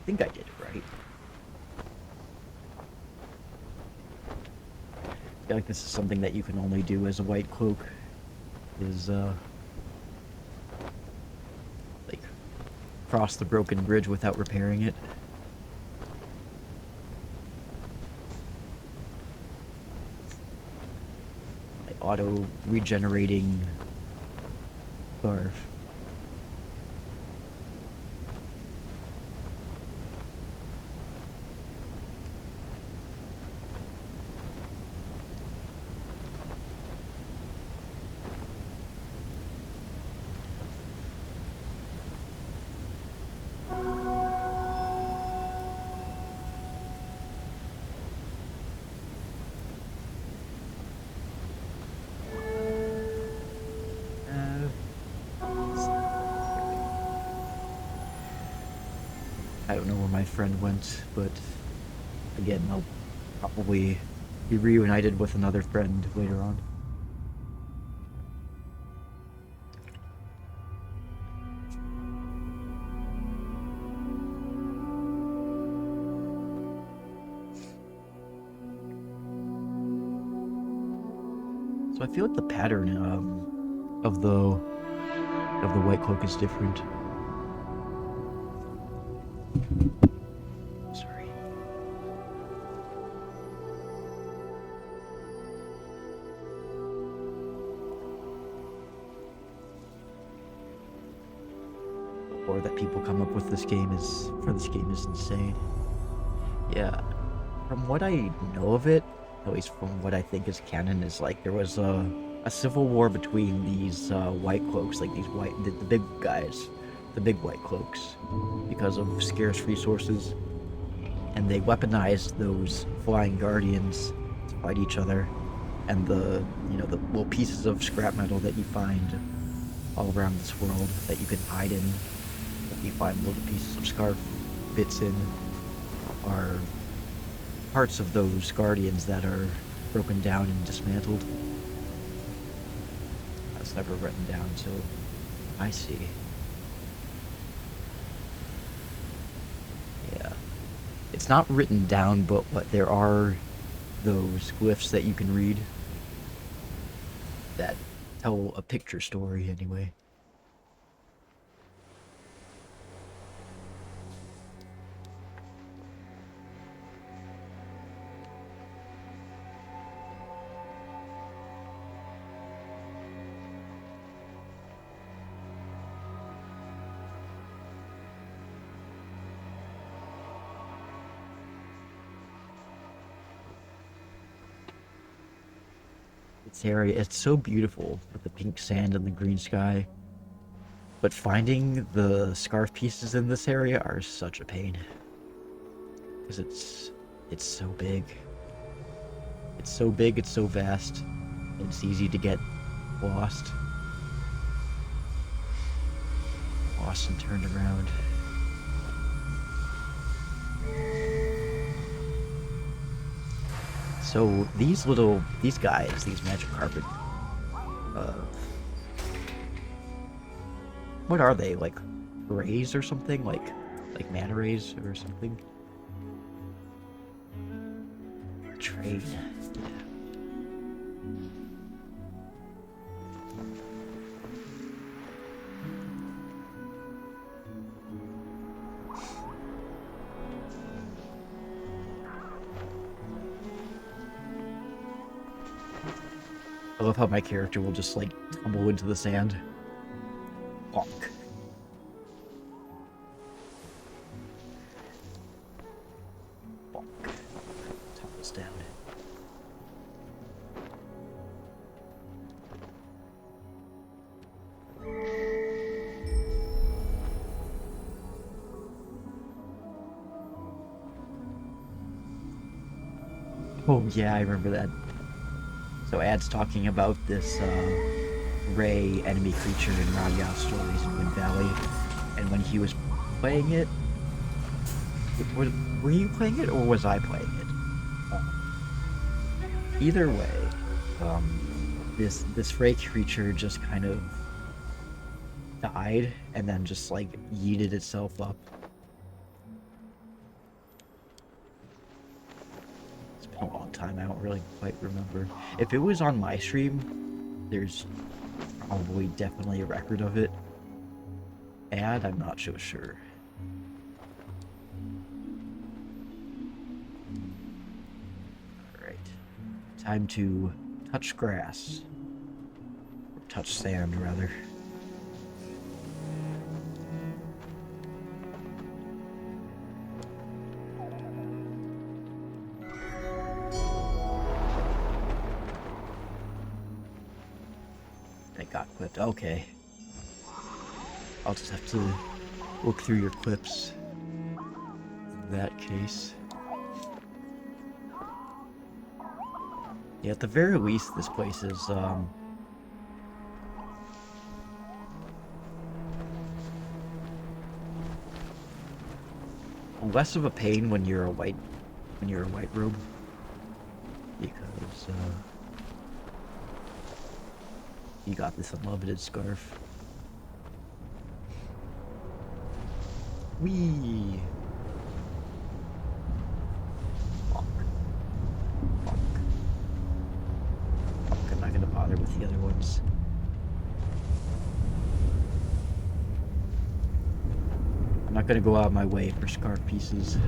I did it right. I feel like this is something that you can only do as a white cloak. Is like cross the broken bridge without repairing it. Like auto regenerating scarf. I don't know where my friend went, but again, I'll probably be reunited with another friend later on. So I feel like the pattern of the white cloak is different. Sorry. The lore that people come up with for this game is insane. Yeah, from what I know of it, at least from what I think is canon, is like there was a civil war between these white cloaks, like the big guys, the big white cloaks, because of scarce resources, and they weaponized those flying guardians to fight each other, and the little pieces of scrap metal that you find all around this world that you can hide in, that you find little pieces of scarf bits in, are parts of those guardians that are broken down and dismantled. That's never written down, so I see. Yeah. It's not written down, but there are those glyphs that you can read that tell a picture story anyway. This area, it's so beautiful with the pink sand and the green sky. But finding the scarf pieces in this area are such a pain. Because it's so big. It's so big, it's so vast. It's easy to get lost. Lost and turned around. So these guys, these magic carpet, uh, what are they, like rays or something? Like mana rays or something? Trade. Yeah. I love how my character will just like tumble into the sand. Bonk. Bonk. Tumbles down. Oh yeah, I remember that. So Ad's talking about this Ray enemy creature in Radia Stories in Wind Valley, and when he was playing it, were you playing it or was I playing it? Either way, this Ray creature just kind of died and then just like yeeted itself up. It's been a long time. I don't really quite remember. If it was on my stream, there's probably definitely a record of it. And I'm not so sure. Alright. Time to touch grass. Or touch sand, rather. That got clipped. Okay. I'll just have to look through your clips in that case. Yeah, at the very least, this place is, less of a pain when you're a white robe. Because, you got this unlimited scarf. Whee! Bonk. Bonk. Bonk. I'm not gonna bother with the other ones. I'm not gonna go out of my way for scarf pieces.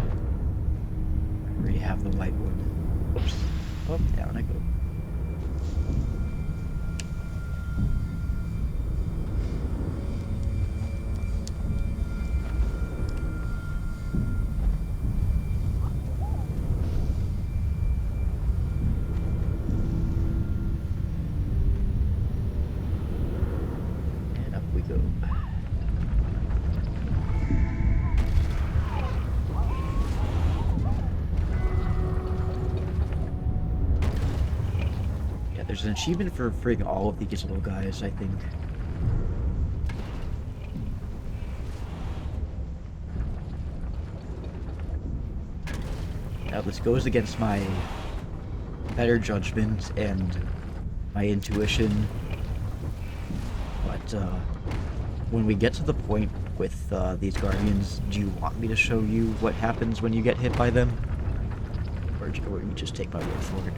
I already have the white one. Oops. Oh, down I go. There's an achievement for freaking all of these little guys, I think. Now this goes against my better judgment and my intuition, but when we get to the point with these guardians, do you want me to show you what happens when you get hit by them? Or you just take my word for it?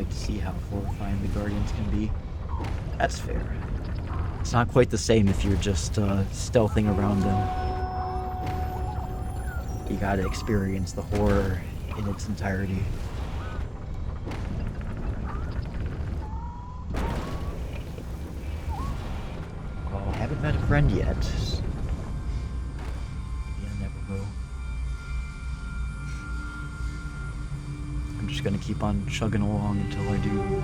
See how horrifying the guardians can be. That's fair. It's not quite the same if you're just stealthing around them. You gotta experience the horror in its entirety. friend yet. Yeah, never will. I'm just gonna keep on chugging along until I do.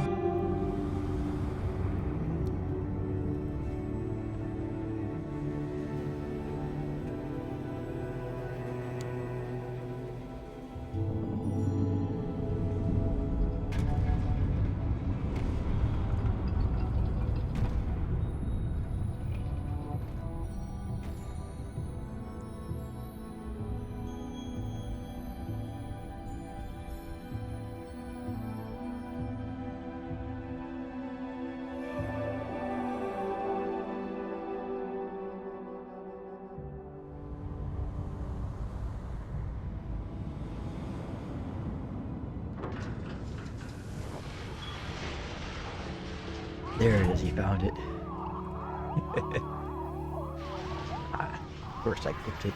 There it is, he found it. Of course I clipped it.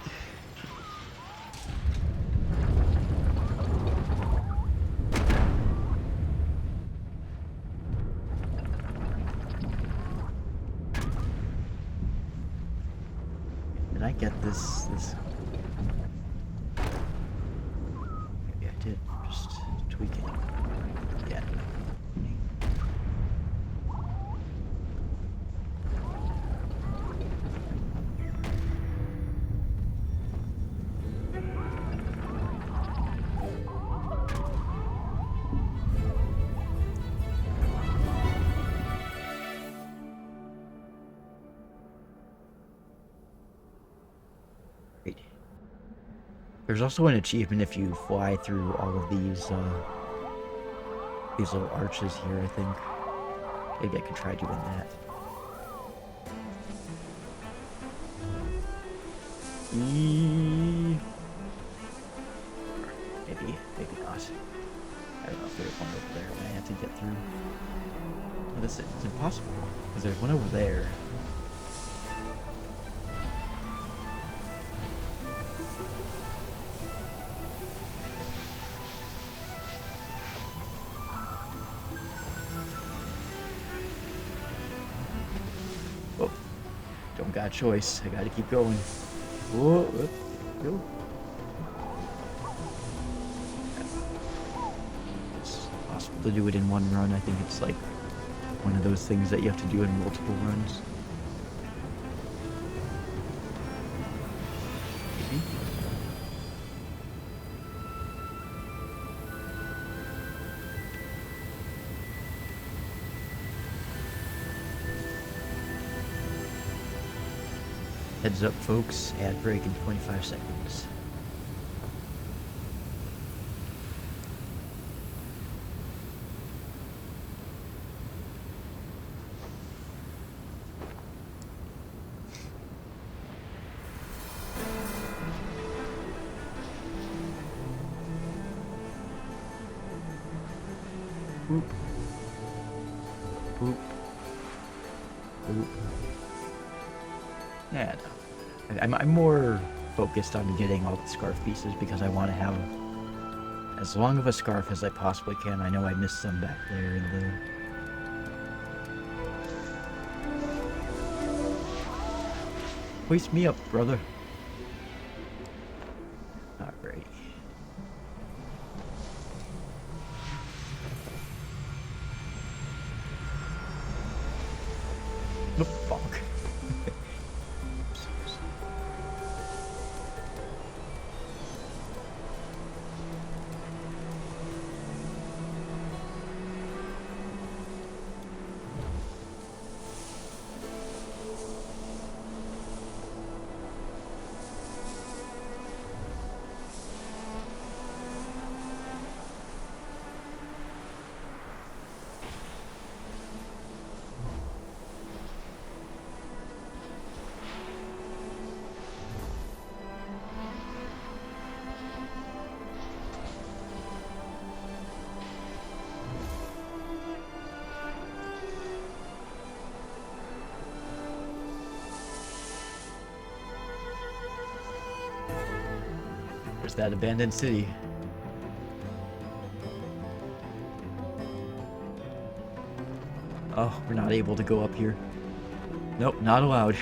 Did I get this? Maybe I did. Just tweak it. Yeah. Great. There's also an achievement if you fly through all of these little arches here, I think. Maybe I could try doing that. Maybe not. I don't know if there's one over there that I have to get through. Well, this is impossible, because there's one over there. Oh, don't got a choice. I gotta keep going. Whoa, go. It's possible to do it in one run. I think it's like one of those things that you have to do in multiple runs. Maybe. Heads up, folks. Ad break in 25 seconds. Boop. Boop. Boop. Yeah, no. I'm more focused on getting all the scarf pieces because I want to have as long of a scarf as I possibly can. I know I missed some back there in the... Hoist me up, brother. Alrighty. Nope, bonk. There's that abandoned city. Oh, we're not able to go up here. Nope, not allowed.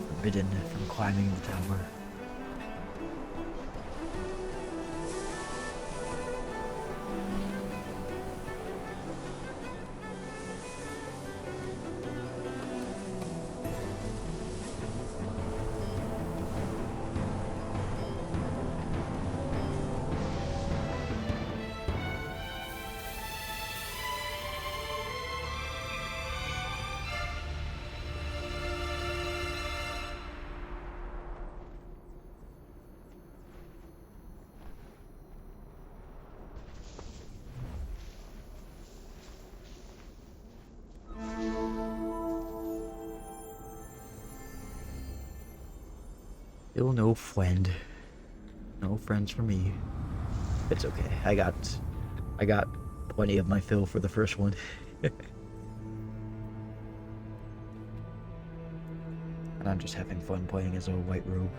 Forbidden from climbing the tower. Still no friend. No friends for me. It's okay. I got plenty of my fill for the first one. And I'm just having fun playing as a white robe.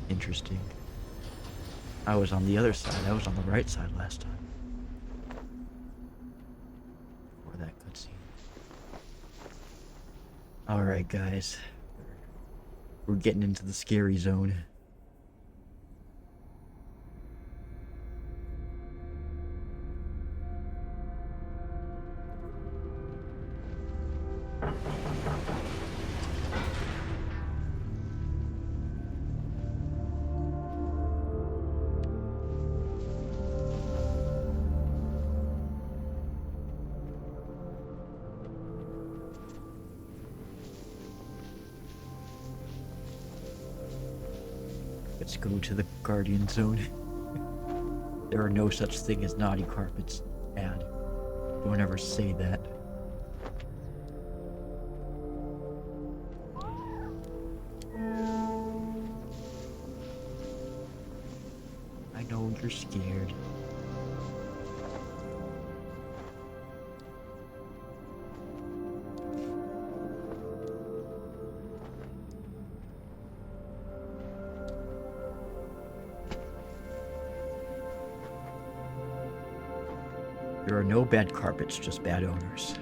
Interesting. I was on the other side. I was on the right side last time. Before that cutscene. Alright, guys. We're getting into the scary zone. Let's go to the Guardian Zone. There are no such thing as naughty carpets, Dad. Don't ever say that. I know you're scared. There are no bad carpets, just bad owners.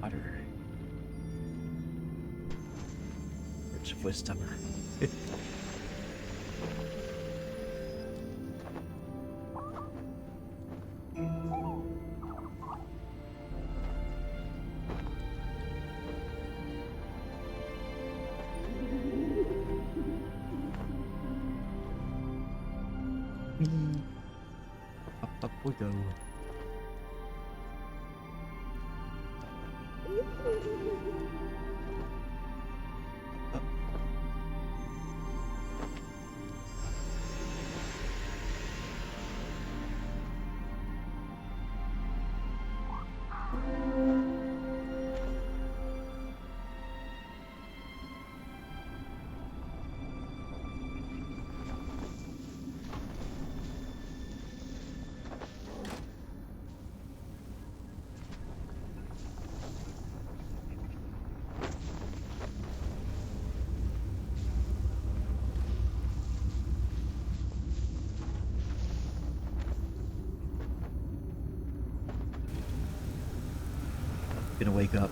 Water. Words of wisdom. Up we go. Gonna wake up.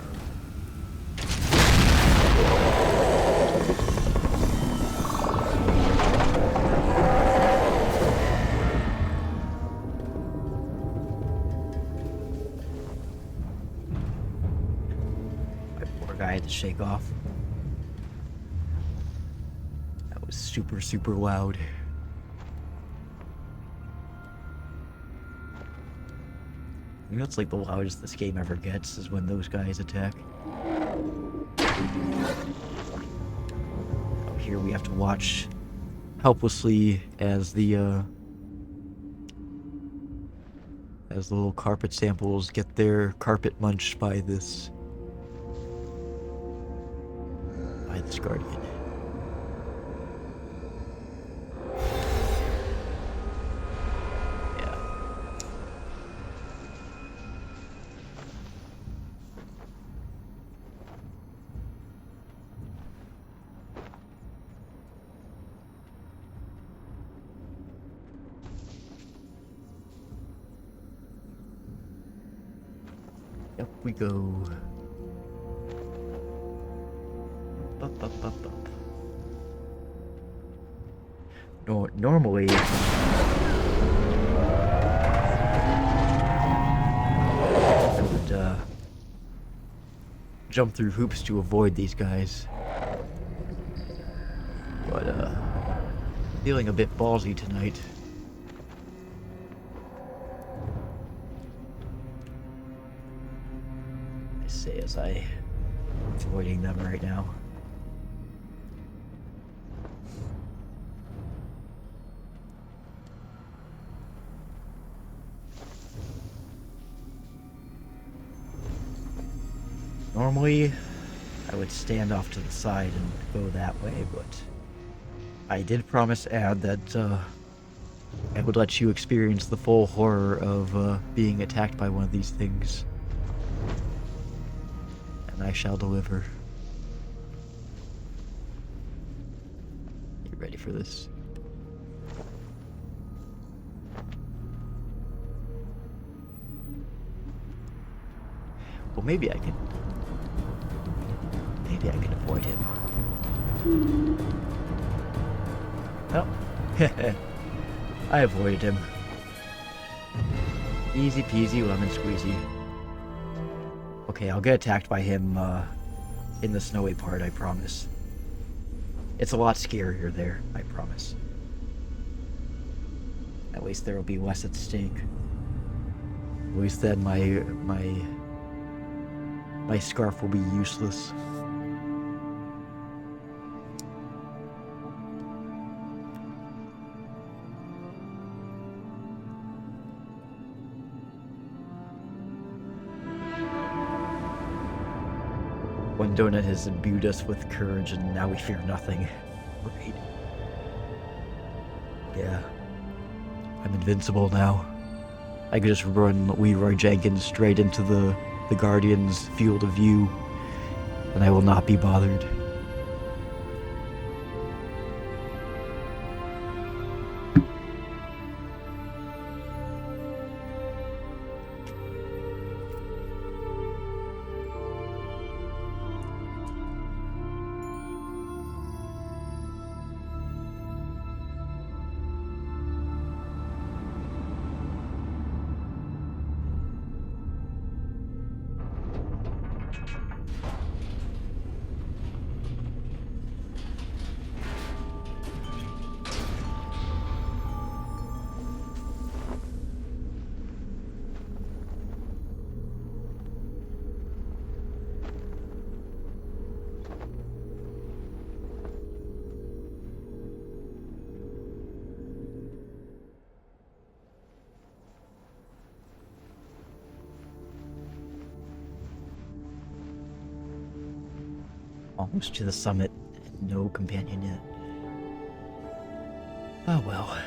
I had to shake off. That was super, super loud. I think that's like the loudest this game ever gets, is when those guys attack. Oh, here we have to watch helplessly as the little carpet samples get their carpet munched by this guardian. Yeah. Up we go. Up, up, up, up. No, normally I would jump through hoops to avoid these guys, but feeling a bit ballsy tonight. I say as I'm avoiding them right now. Normally, I would stand off to the side and go that way, but I did promise Ad that I would let you experience the full horror of being attacked by one of these things. And I shall deliver. You ready for this? Well, maybe I can avoid him. Oh, I avoided him. Easy peasy lemon squeezy. Okay, I'll get attacked by him in the snowy part, I promise. It's a lot scarier there, I promise. At least there will be less at stake. At least then my scarf will be useless. One donut has imbued us with courage, and now we fear nothing. Right? Yeah. I'm invincible now. I could just run Leroy Jenkins straight into the Guardian's field of view, and I will not be bothered. Almost to the summit, and no companion yet. Oh well.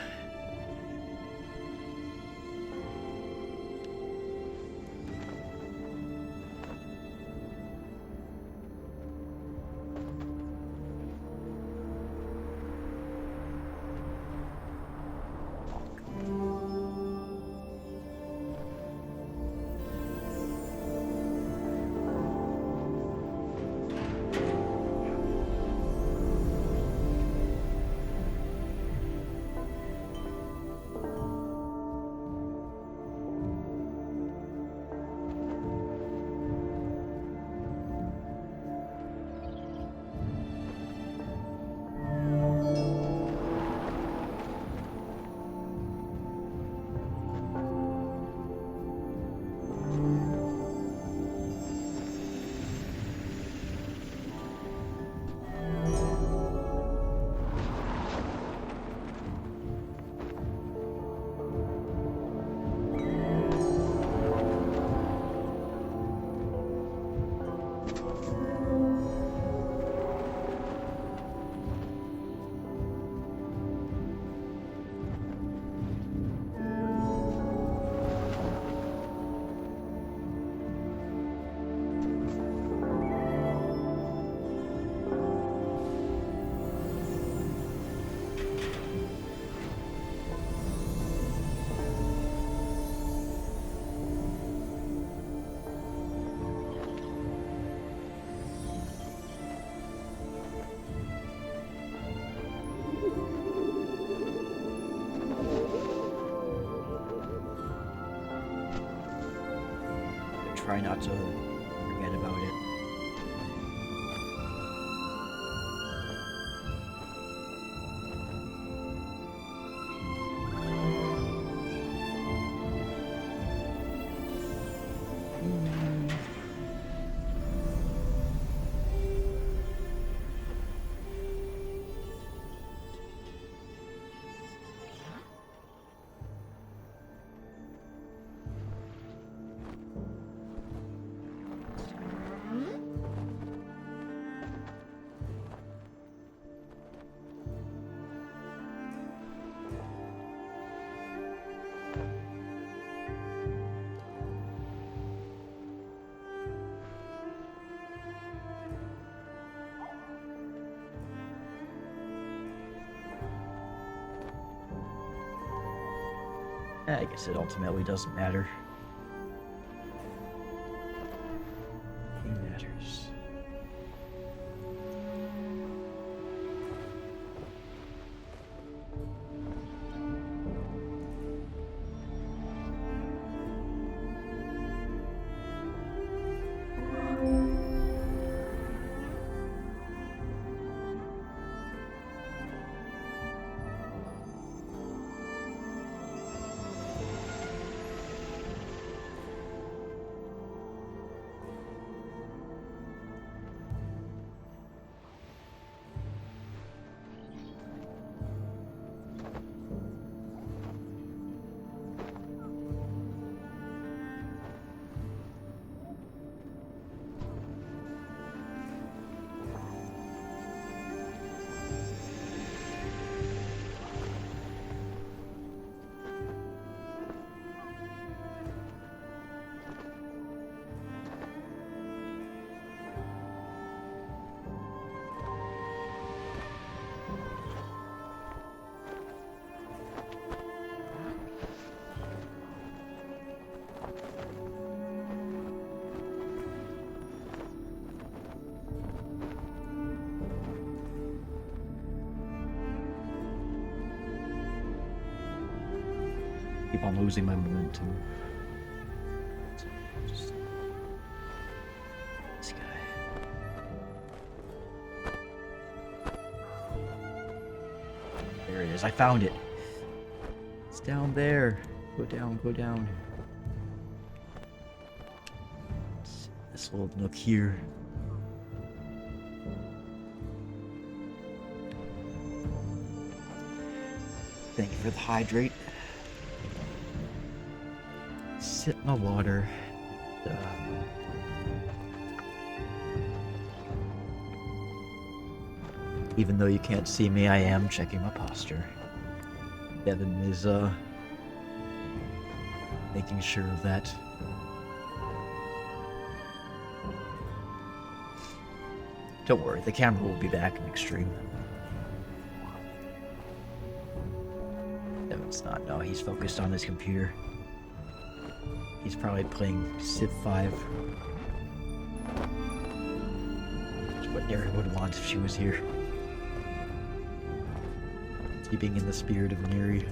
try not to forget about it. I guess it ultimately doesn't matter. Nothing matters. Keep on losing my momentum. Just this guy. There it is. I found it. It's down there. Go down, go down. It's this little nook here. Thank you for the hydrate. Sit in the water. Even though you can't see me, I am checking my posture. Devin is making sure of that. Don't worry, the camera will be back in extreme. Devin's not. No, he's focused on his computer. He's probably playing Civ 5. That's what Darren would want if she was here. Keeping in the spirit of Neri.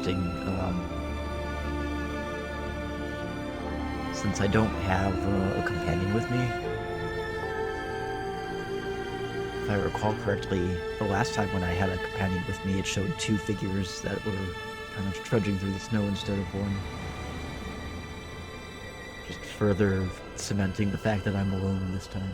interesting. Since I don't have a companion with me, if I recall correctly, the last time when I had a companion with me, it showed two figures that were kind of trudging through the snow instead of one. Just further cementing the fact that I'm alone this time.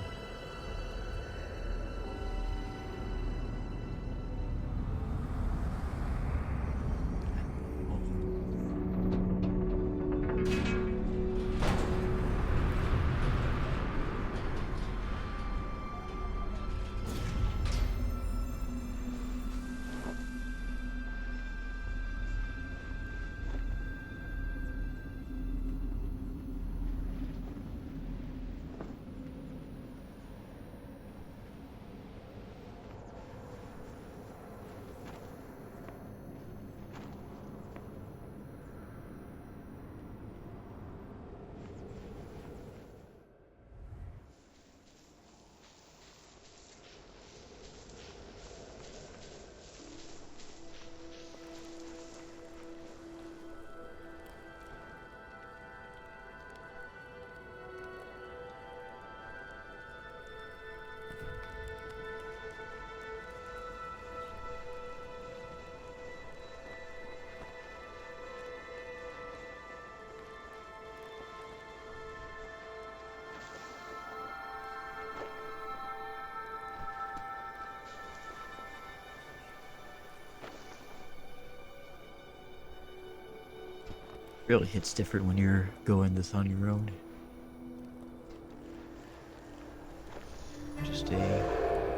Really hits different when you're going this on your own. Just a...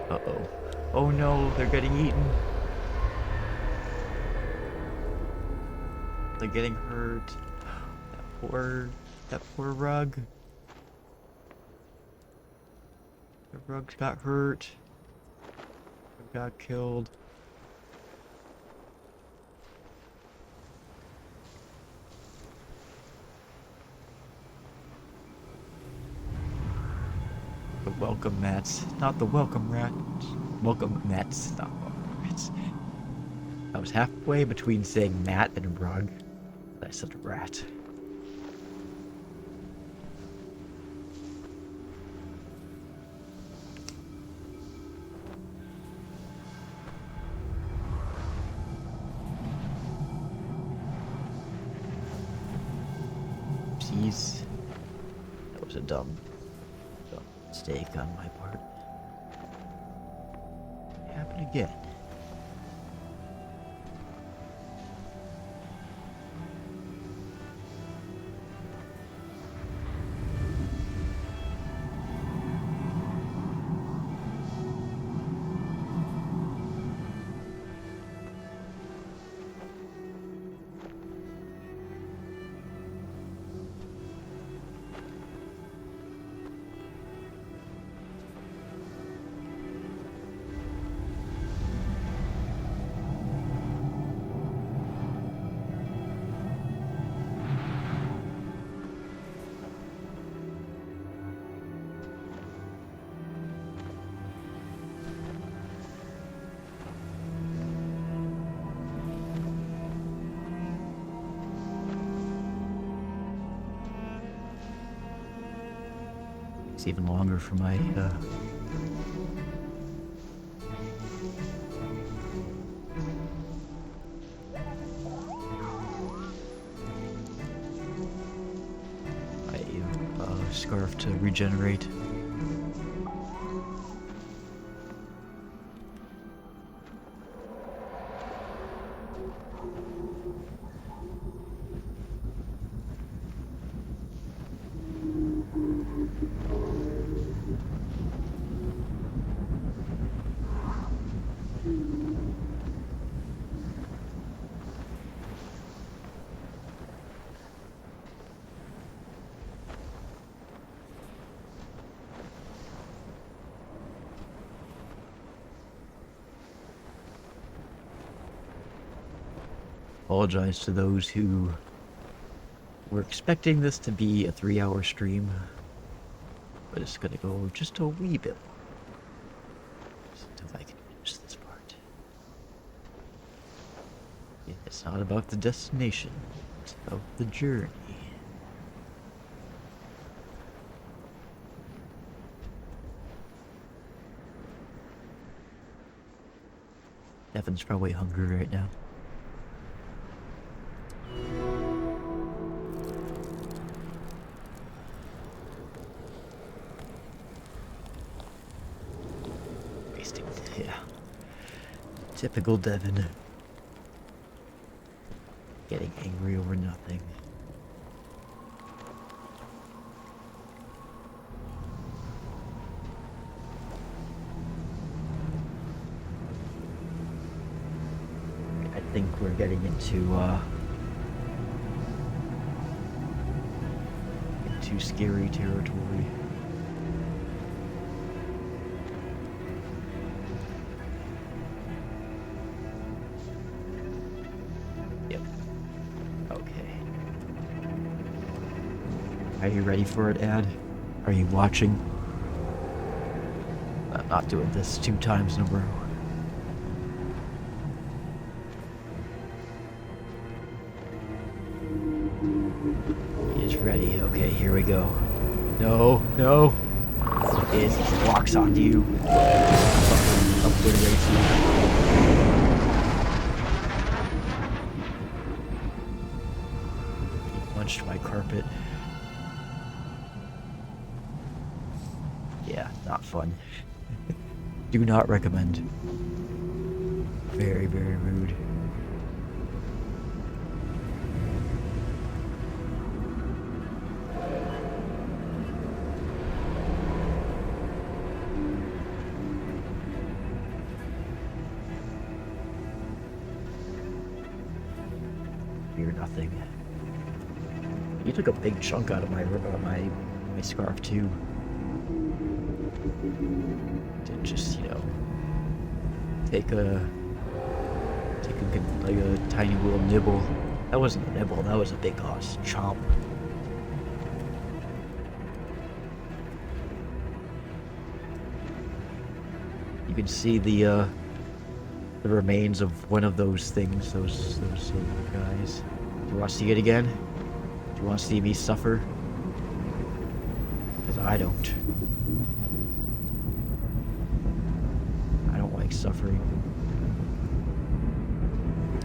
Uh-oh. Oh no, they're getting eaten. They're getting hurt. That poor rug. The rug got hurt. Got killed. The welcome mats, not the welcome rats. Welcome mats, not welcome rats. I was halfway between saying mat and rug. I said rat. Oopsies. That was a dumb mistake on my part. Happen again. It's even longer for my scarf to regenerate. Apologize to those who were expecting this to be a 3-hour stream, but it's gonna go just a wee bit until I can finish this part. Yeah. It's not about the destination, it's about the journey. Devin's probably hungry right now. Wasting, yeah. Typical Devin. Getting angry over nothing. I think we're getting into scary territory. Yep. Okay. Are you ready for it, Ad? Are you watching? I'm not doing this 2 times in a row. He is ready. Okay, here we go. No, no. He locks onto you. Obliterates you. He punched my carpet. Yeah, not fun. Do not recommend. Very, very rude. You're nothing. You took a big chunk out of my scarf too. To just, you know, take a tiny little nibble. That wasn't a nibble. That was a big ass chomp. You can see the remains of one of those things. Those guys. Do you want to see it again? Do you want to see me suffer? Because I don't. I don't like suffering.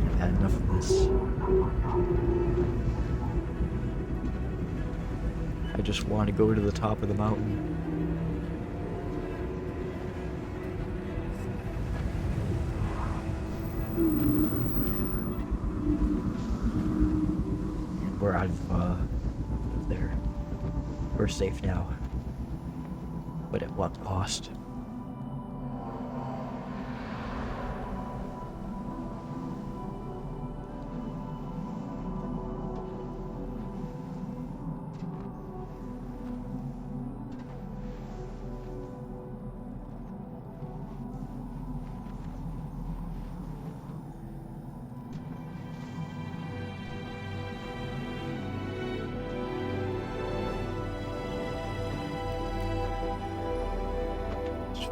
I've had enough of this. I just want to go to the top of the mountain. We're out of there. We're safe now. But at what cost?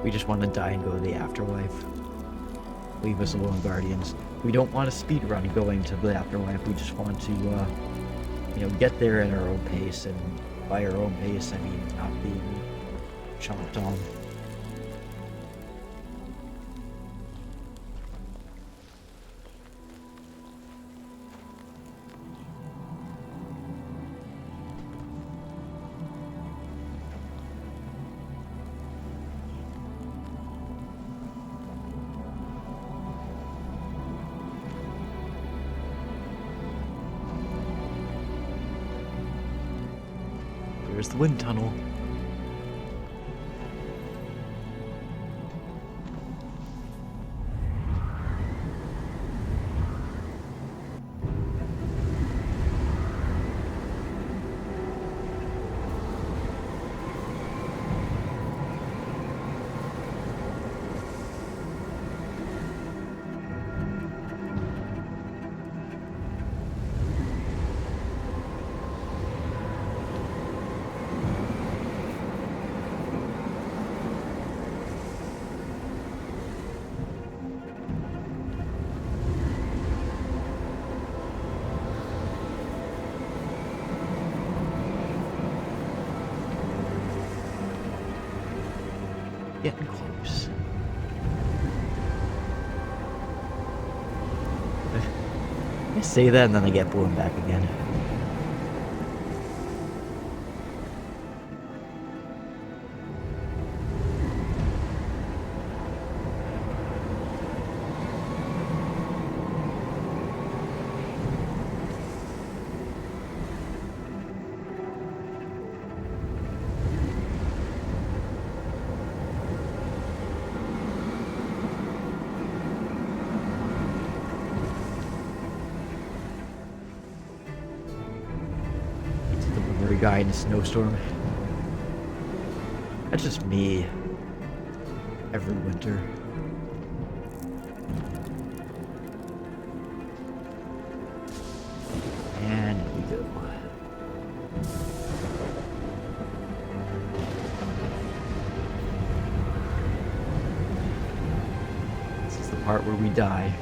We just want to die and go to the afterlife. Leave us alone, Guardians. We don't want to speedrun going to the afterlife. We just want to, you know, get there at our own pace. And by our own pace, I mean not being chomped on. There's the wind tunnel. Getting close. I say that and then I get blown back again. The guy in a snowstorm. That's just me. Every winter. And here we go. This is the part where we die.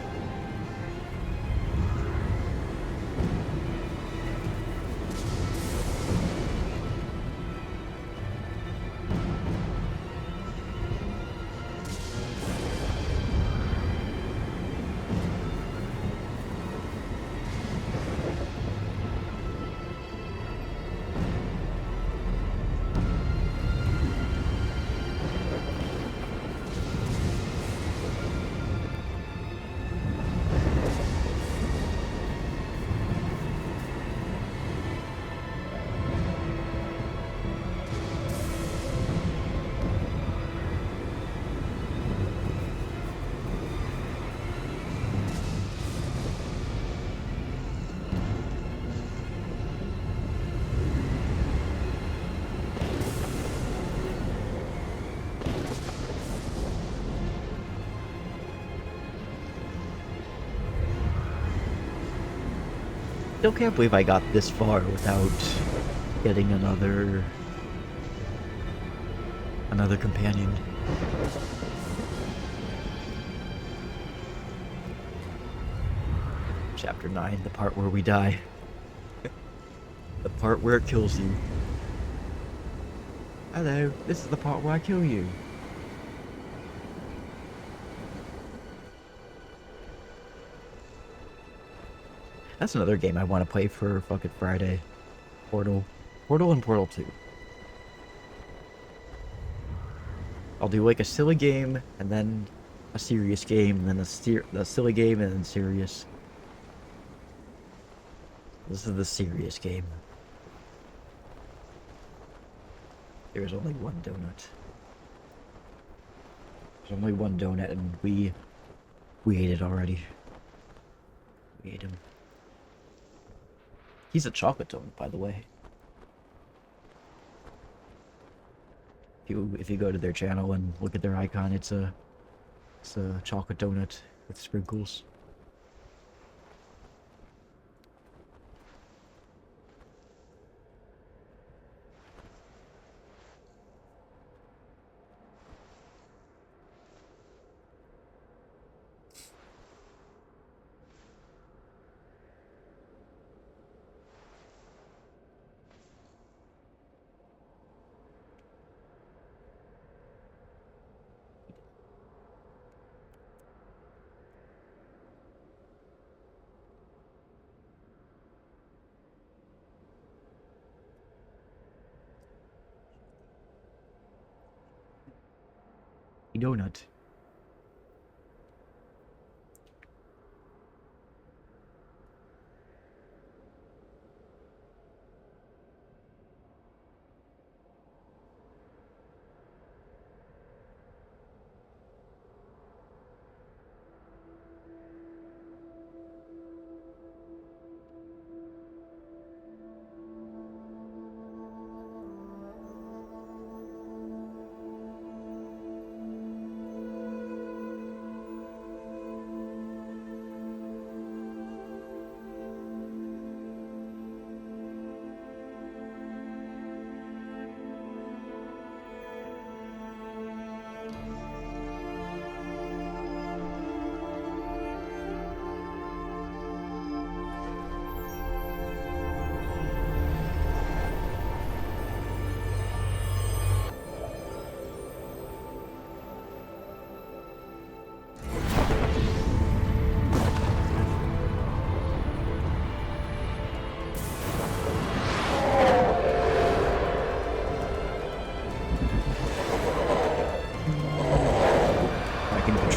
Still can't believe I got this far without getting another companion. Chapter 9, the part where we die. The part where it kills you. Hello, this is the part where I kill you. That's another game I want to play for fucking Friday. Portal. Portal and Portal 2. I'll do like a silly game, and then a serious game, and then a silly game, and then serious. This is the serious game. There's only one donut. There's only one donut, and we ate it already. We ate him. He's a chocolate donut, by the way. If you go to their channel and look at their icon, it's a chocolate donut with sprinkles. Donut.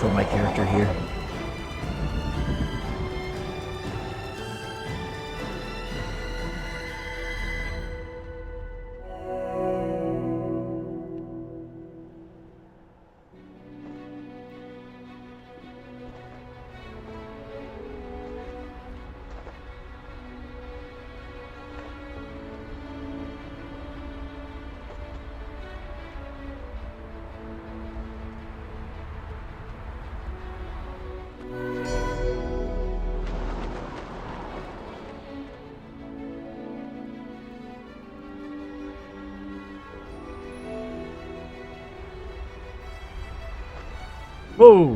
for my character here. Whoa!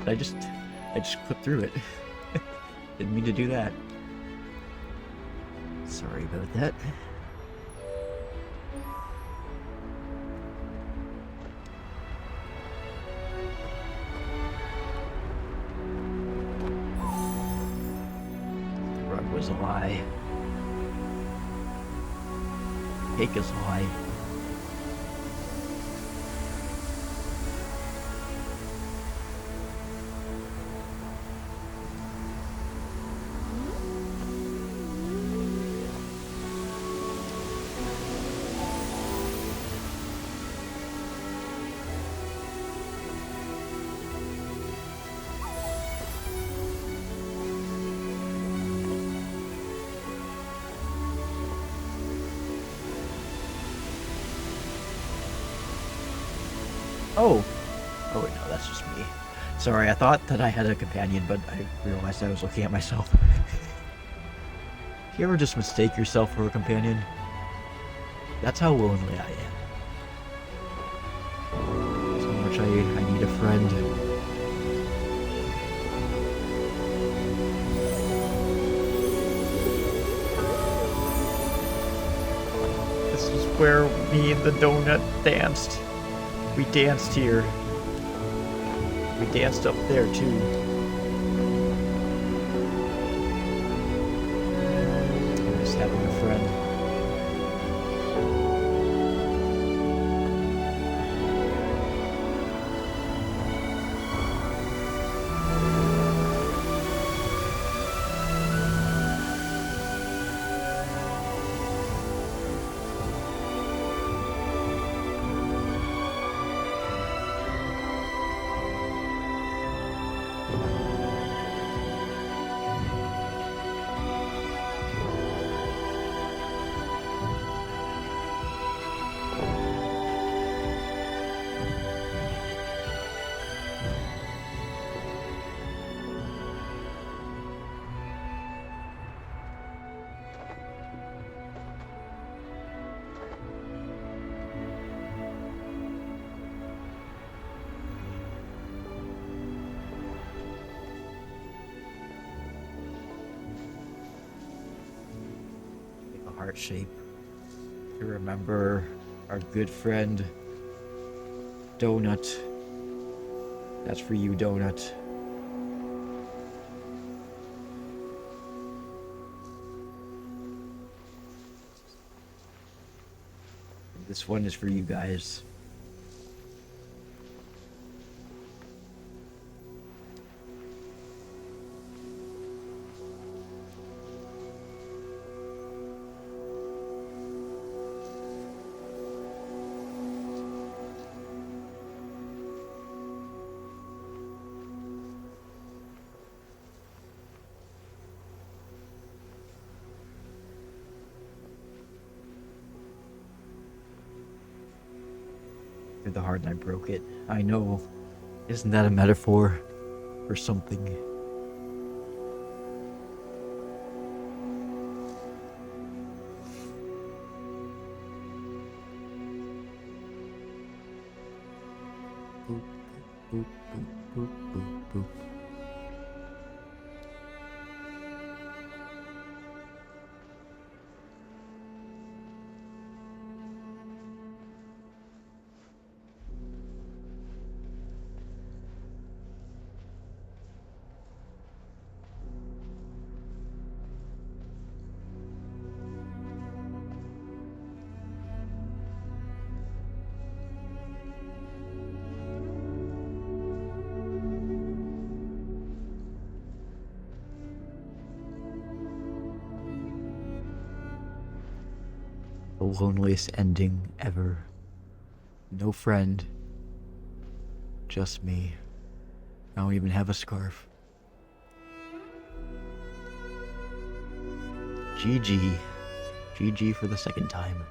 I just clipped through it. Didn't mean to do that. Sorry about that. The rug was a lie. Cake is a lie. Oh! Oh wait, no, that's just me. Sorry, I thought that I had a companion, but I realized I was looking at myself. Do you ever just mistake yourself for a companion? That's how lonely I am. So much I need a friend. This is where me and the donut danced. We danced here. We danced up there too. I'm just having a friend. Heart shape to remember our good friend Donut. That's for you, Donut. This one is for you guys. The heart and I broke it. I know. Isn't that a metaphor for something? Boop, boop, boop, boop, boop, boop. loneliest ending ever. No friend. Just me. I don't even have a scarf. GG. GG for the second time.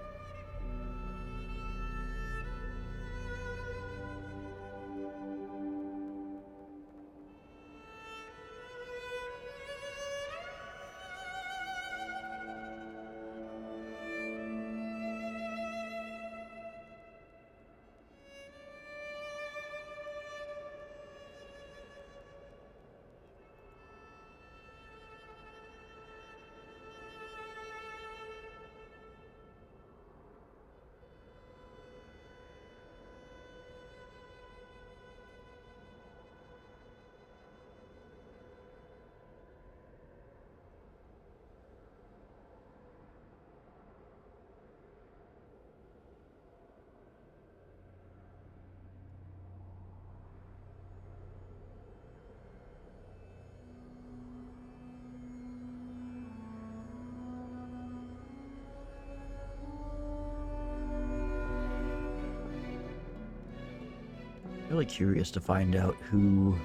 Really curious to find out who,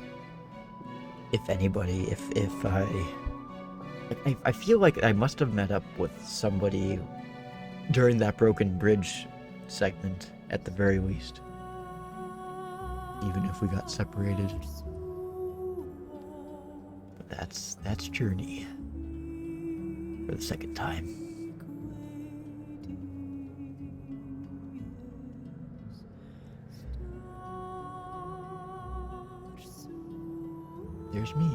if anybody, if I feel like I must have met up with somebody during that broken bridge segment at the very least, even if we got separated. But that's Journey for the second time. There's me.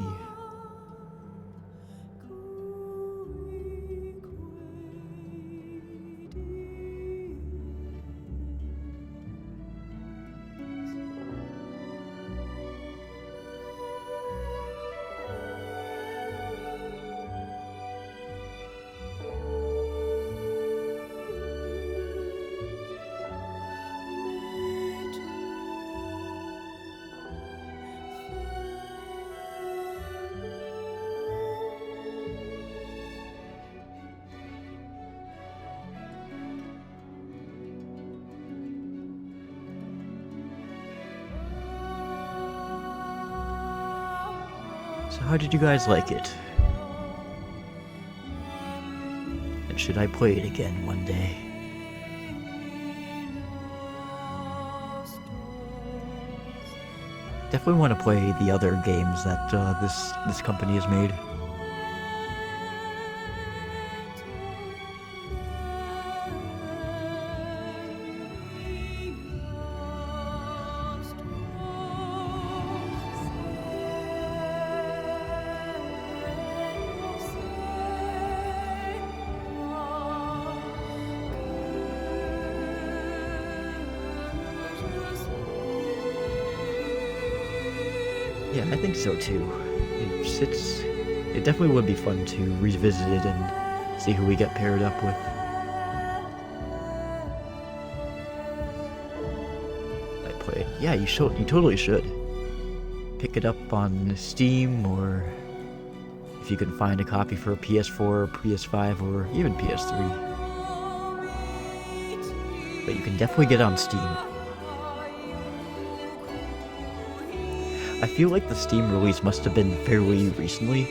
So how did you guys like it? And should I play it again one day? Definitely want to play the other games that this company has made. Yeah, I think so too. It definitely would be fun to revisit it and see who we get paired up with. I play it. Yeah, you totally should. Pick it up on Steam, or if you can find a copy for a PS4 or PS5 or even PS3. But you can definitely get it on Steam. I feel like the Steam release must have been fairly recently,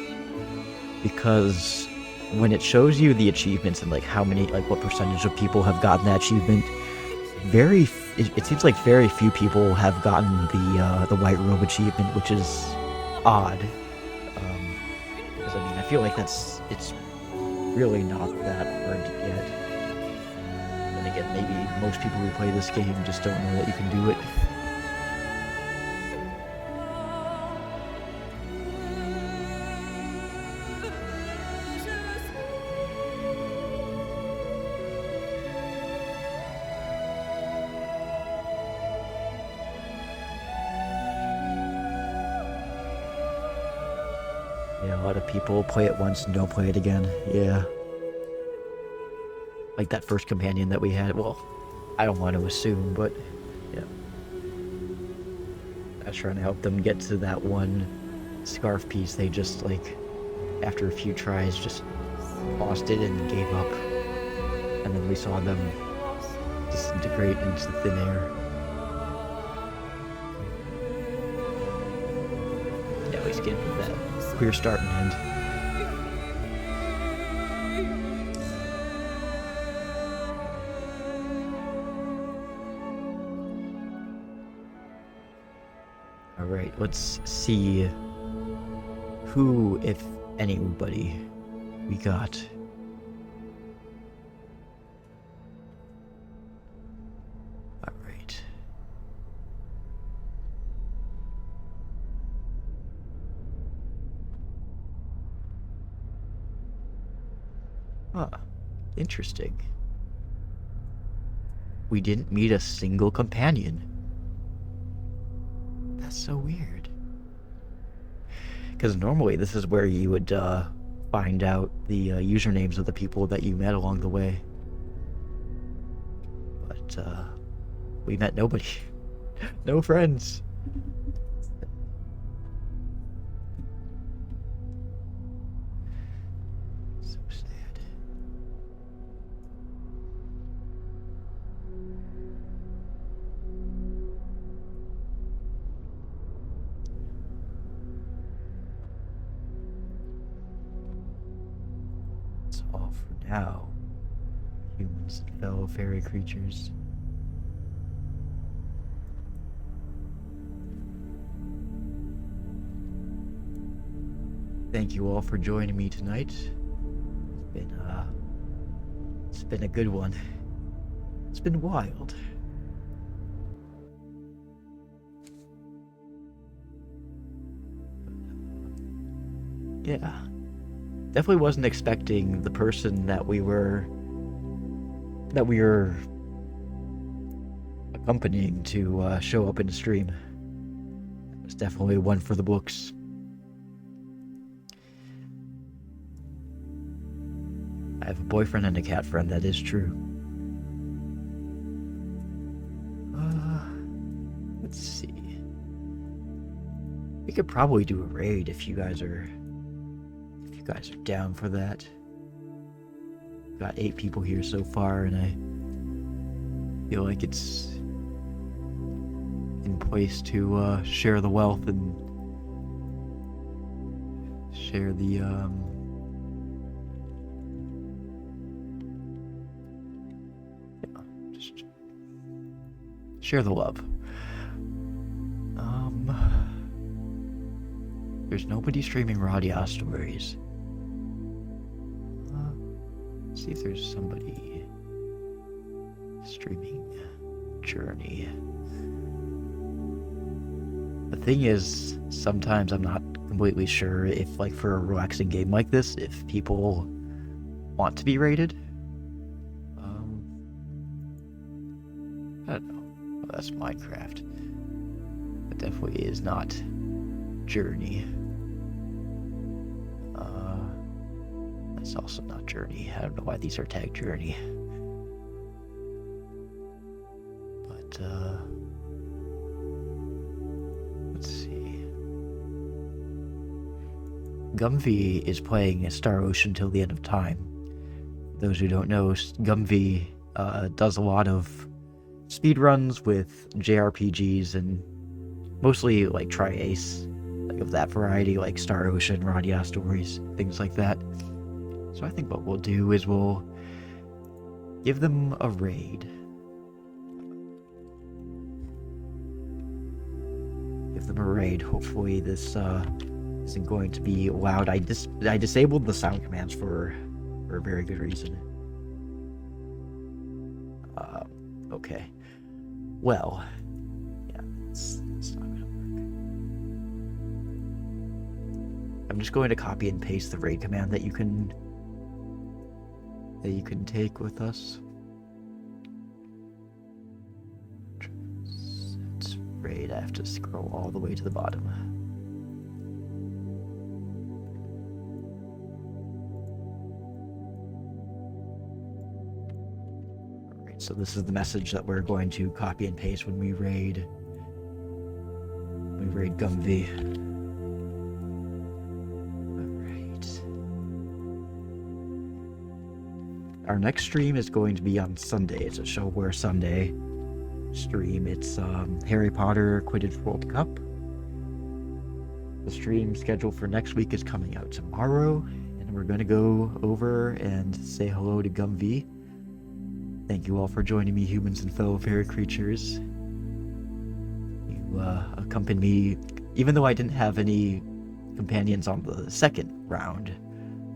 because when it shows you the achievements and like how many, like what percentage of people have gotten that achievement, it seems like very few people have gotten the White Robe achievement, which is odd. Because I mean, I feel like it's really not that hard to get. And again, maybe most people who play this game just don't know that you can do it. Yeah, a lot of people play it once and don't play it again. Yeah. Like that first companion that we had. Well, I don't want to assume, but yeah. I was trying to help them get to that one scarf piece. They just, like, after a few tries, just lost it and gave up. and then we saw them disintegrate into thin air. Yeah, we skipped that queer start and end. Alright, let's see who, if anybody, we got. Alright. Huh. Interesting. We didn't meet a single companion. That's so weird. Because normally this is where you would find out the usernames of the people that you met along the way. But we met nobody. No friends. So sad. That's all for now, humans and fellow fairy creatures. Thank you all for joining me tonight. It's been a good one. It's been wild. Yeah. Definitely wasn't expecting the person that we were accompanying to show up in the stream. It was definitely one for the books. I have a boyfriend and a cat friend, that is true. Let's see. We could probably do a raid if you guys are down for that. Got 8 people here so far, and I feel like it's in place to share the wealth and share the just share the love. There's nobody streaming Radia stories. See if there's somebody streaming Journey. The thing is, sometimes I'm not completely sure if, like, for a relaxing game like this, if people want to be rated. I don't know. Well, that's Minecraft. It definitely is not Journey. That's also not Journey. I don't know why these are tagged Journey. But, let's see. Gumvee is playing Star Ocean till the end of time. Those who don't know, Gumvee does a lot of speedruns with JRPGs and mostly like Tri-Ace, like of that variety, like Star Ocean, Radia stories, things like that. So I think what we'll do is we'll give them a raid. Give them a raid. Hopefully this isn't going to be loud. I disabled the sound commands for a very good reason. Okay. Well, yeah, it's not gonna work. I'm just going to copy and paste the raid command that you can take with us. Set raid. I have to scroll all the way to the bottom. Alright, so this is the message that we're going to copy and paste when we raid Gumvee. our next stream is going to be on Sunday. It's a Showware Sunday stream. It's Harry Potter Quidditch World Cup. The stream schedule for next week is coming out tomorrow, and we're going to go over and say hello to Gumvee. Thank you all for joining me, humans and fellow fairy creatures. You accompanied me, even though I didn't have any companions on the second round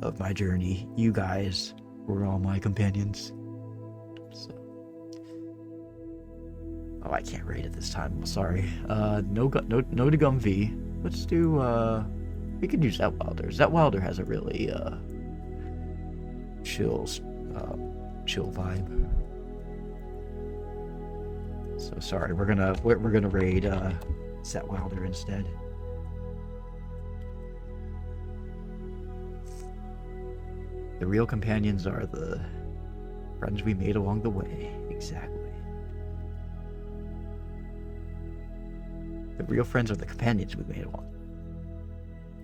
of my journey. You guys were all my companions. So, oh, I can't rate it this time. I'm sorry. No to Gumvee. Let's do, we could do Zetwilder. Zetwilder has a really, chill vibe. So sorry, we're gonna raid, Zetwilder instead. The real companions are the friends we made along the way. Exactly. The real friends are the companions we made along.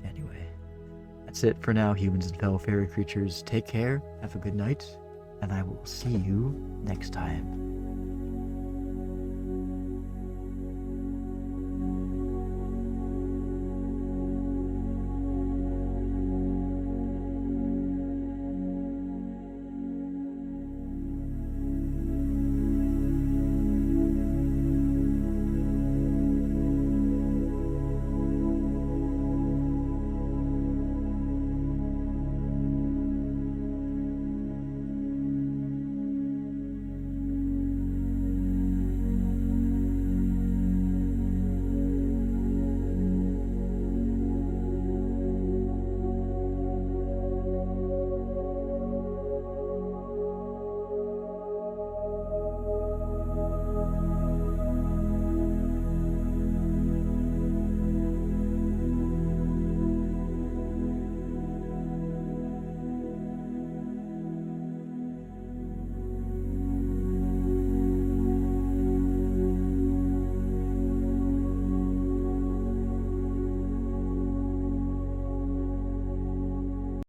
Anyway, that's it for now, humans and fellow fairy creatures. Take care, have a good night, and I will see you next time.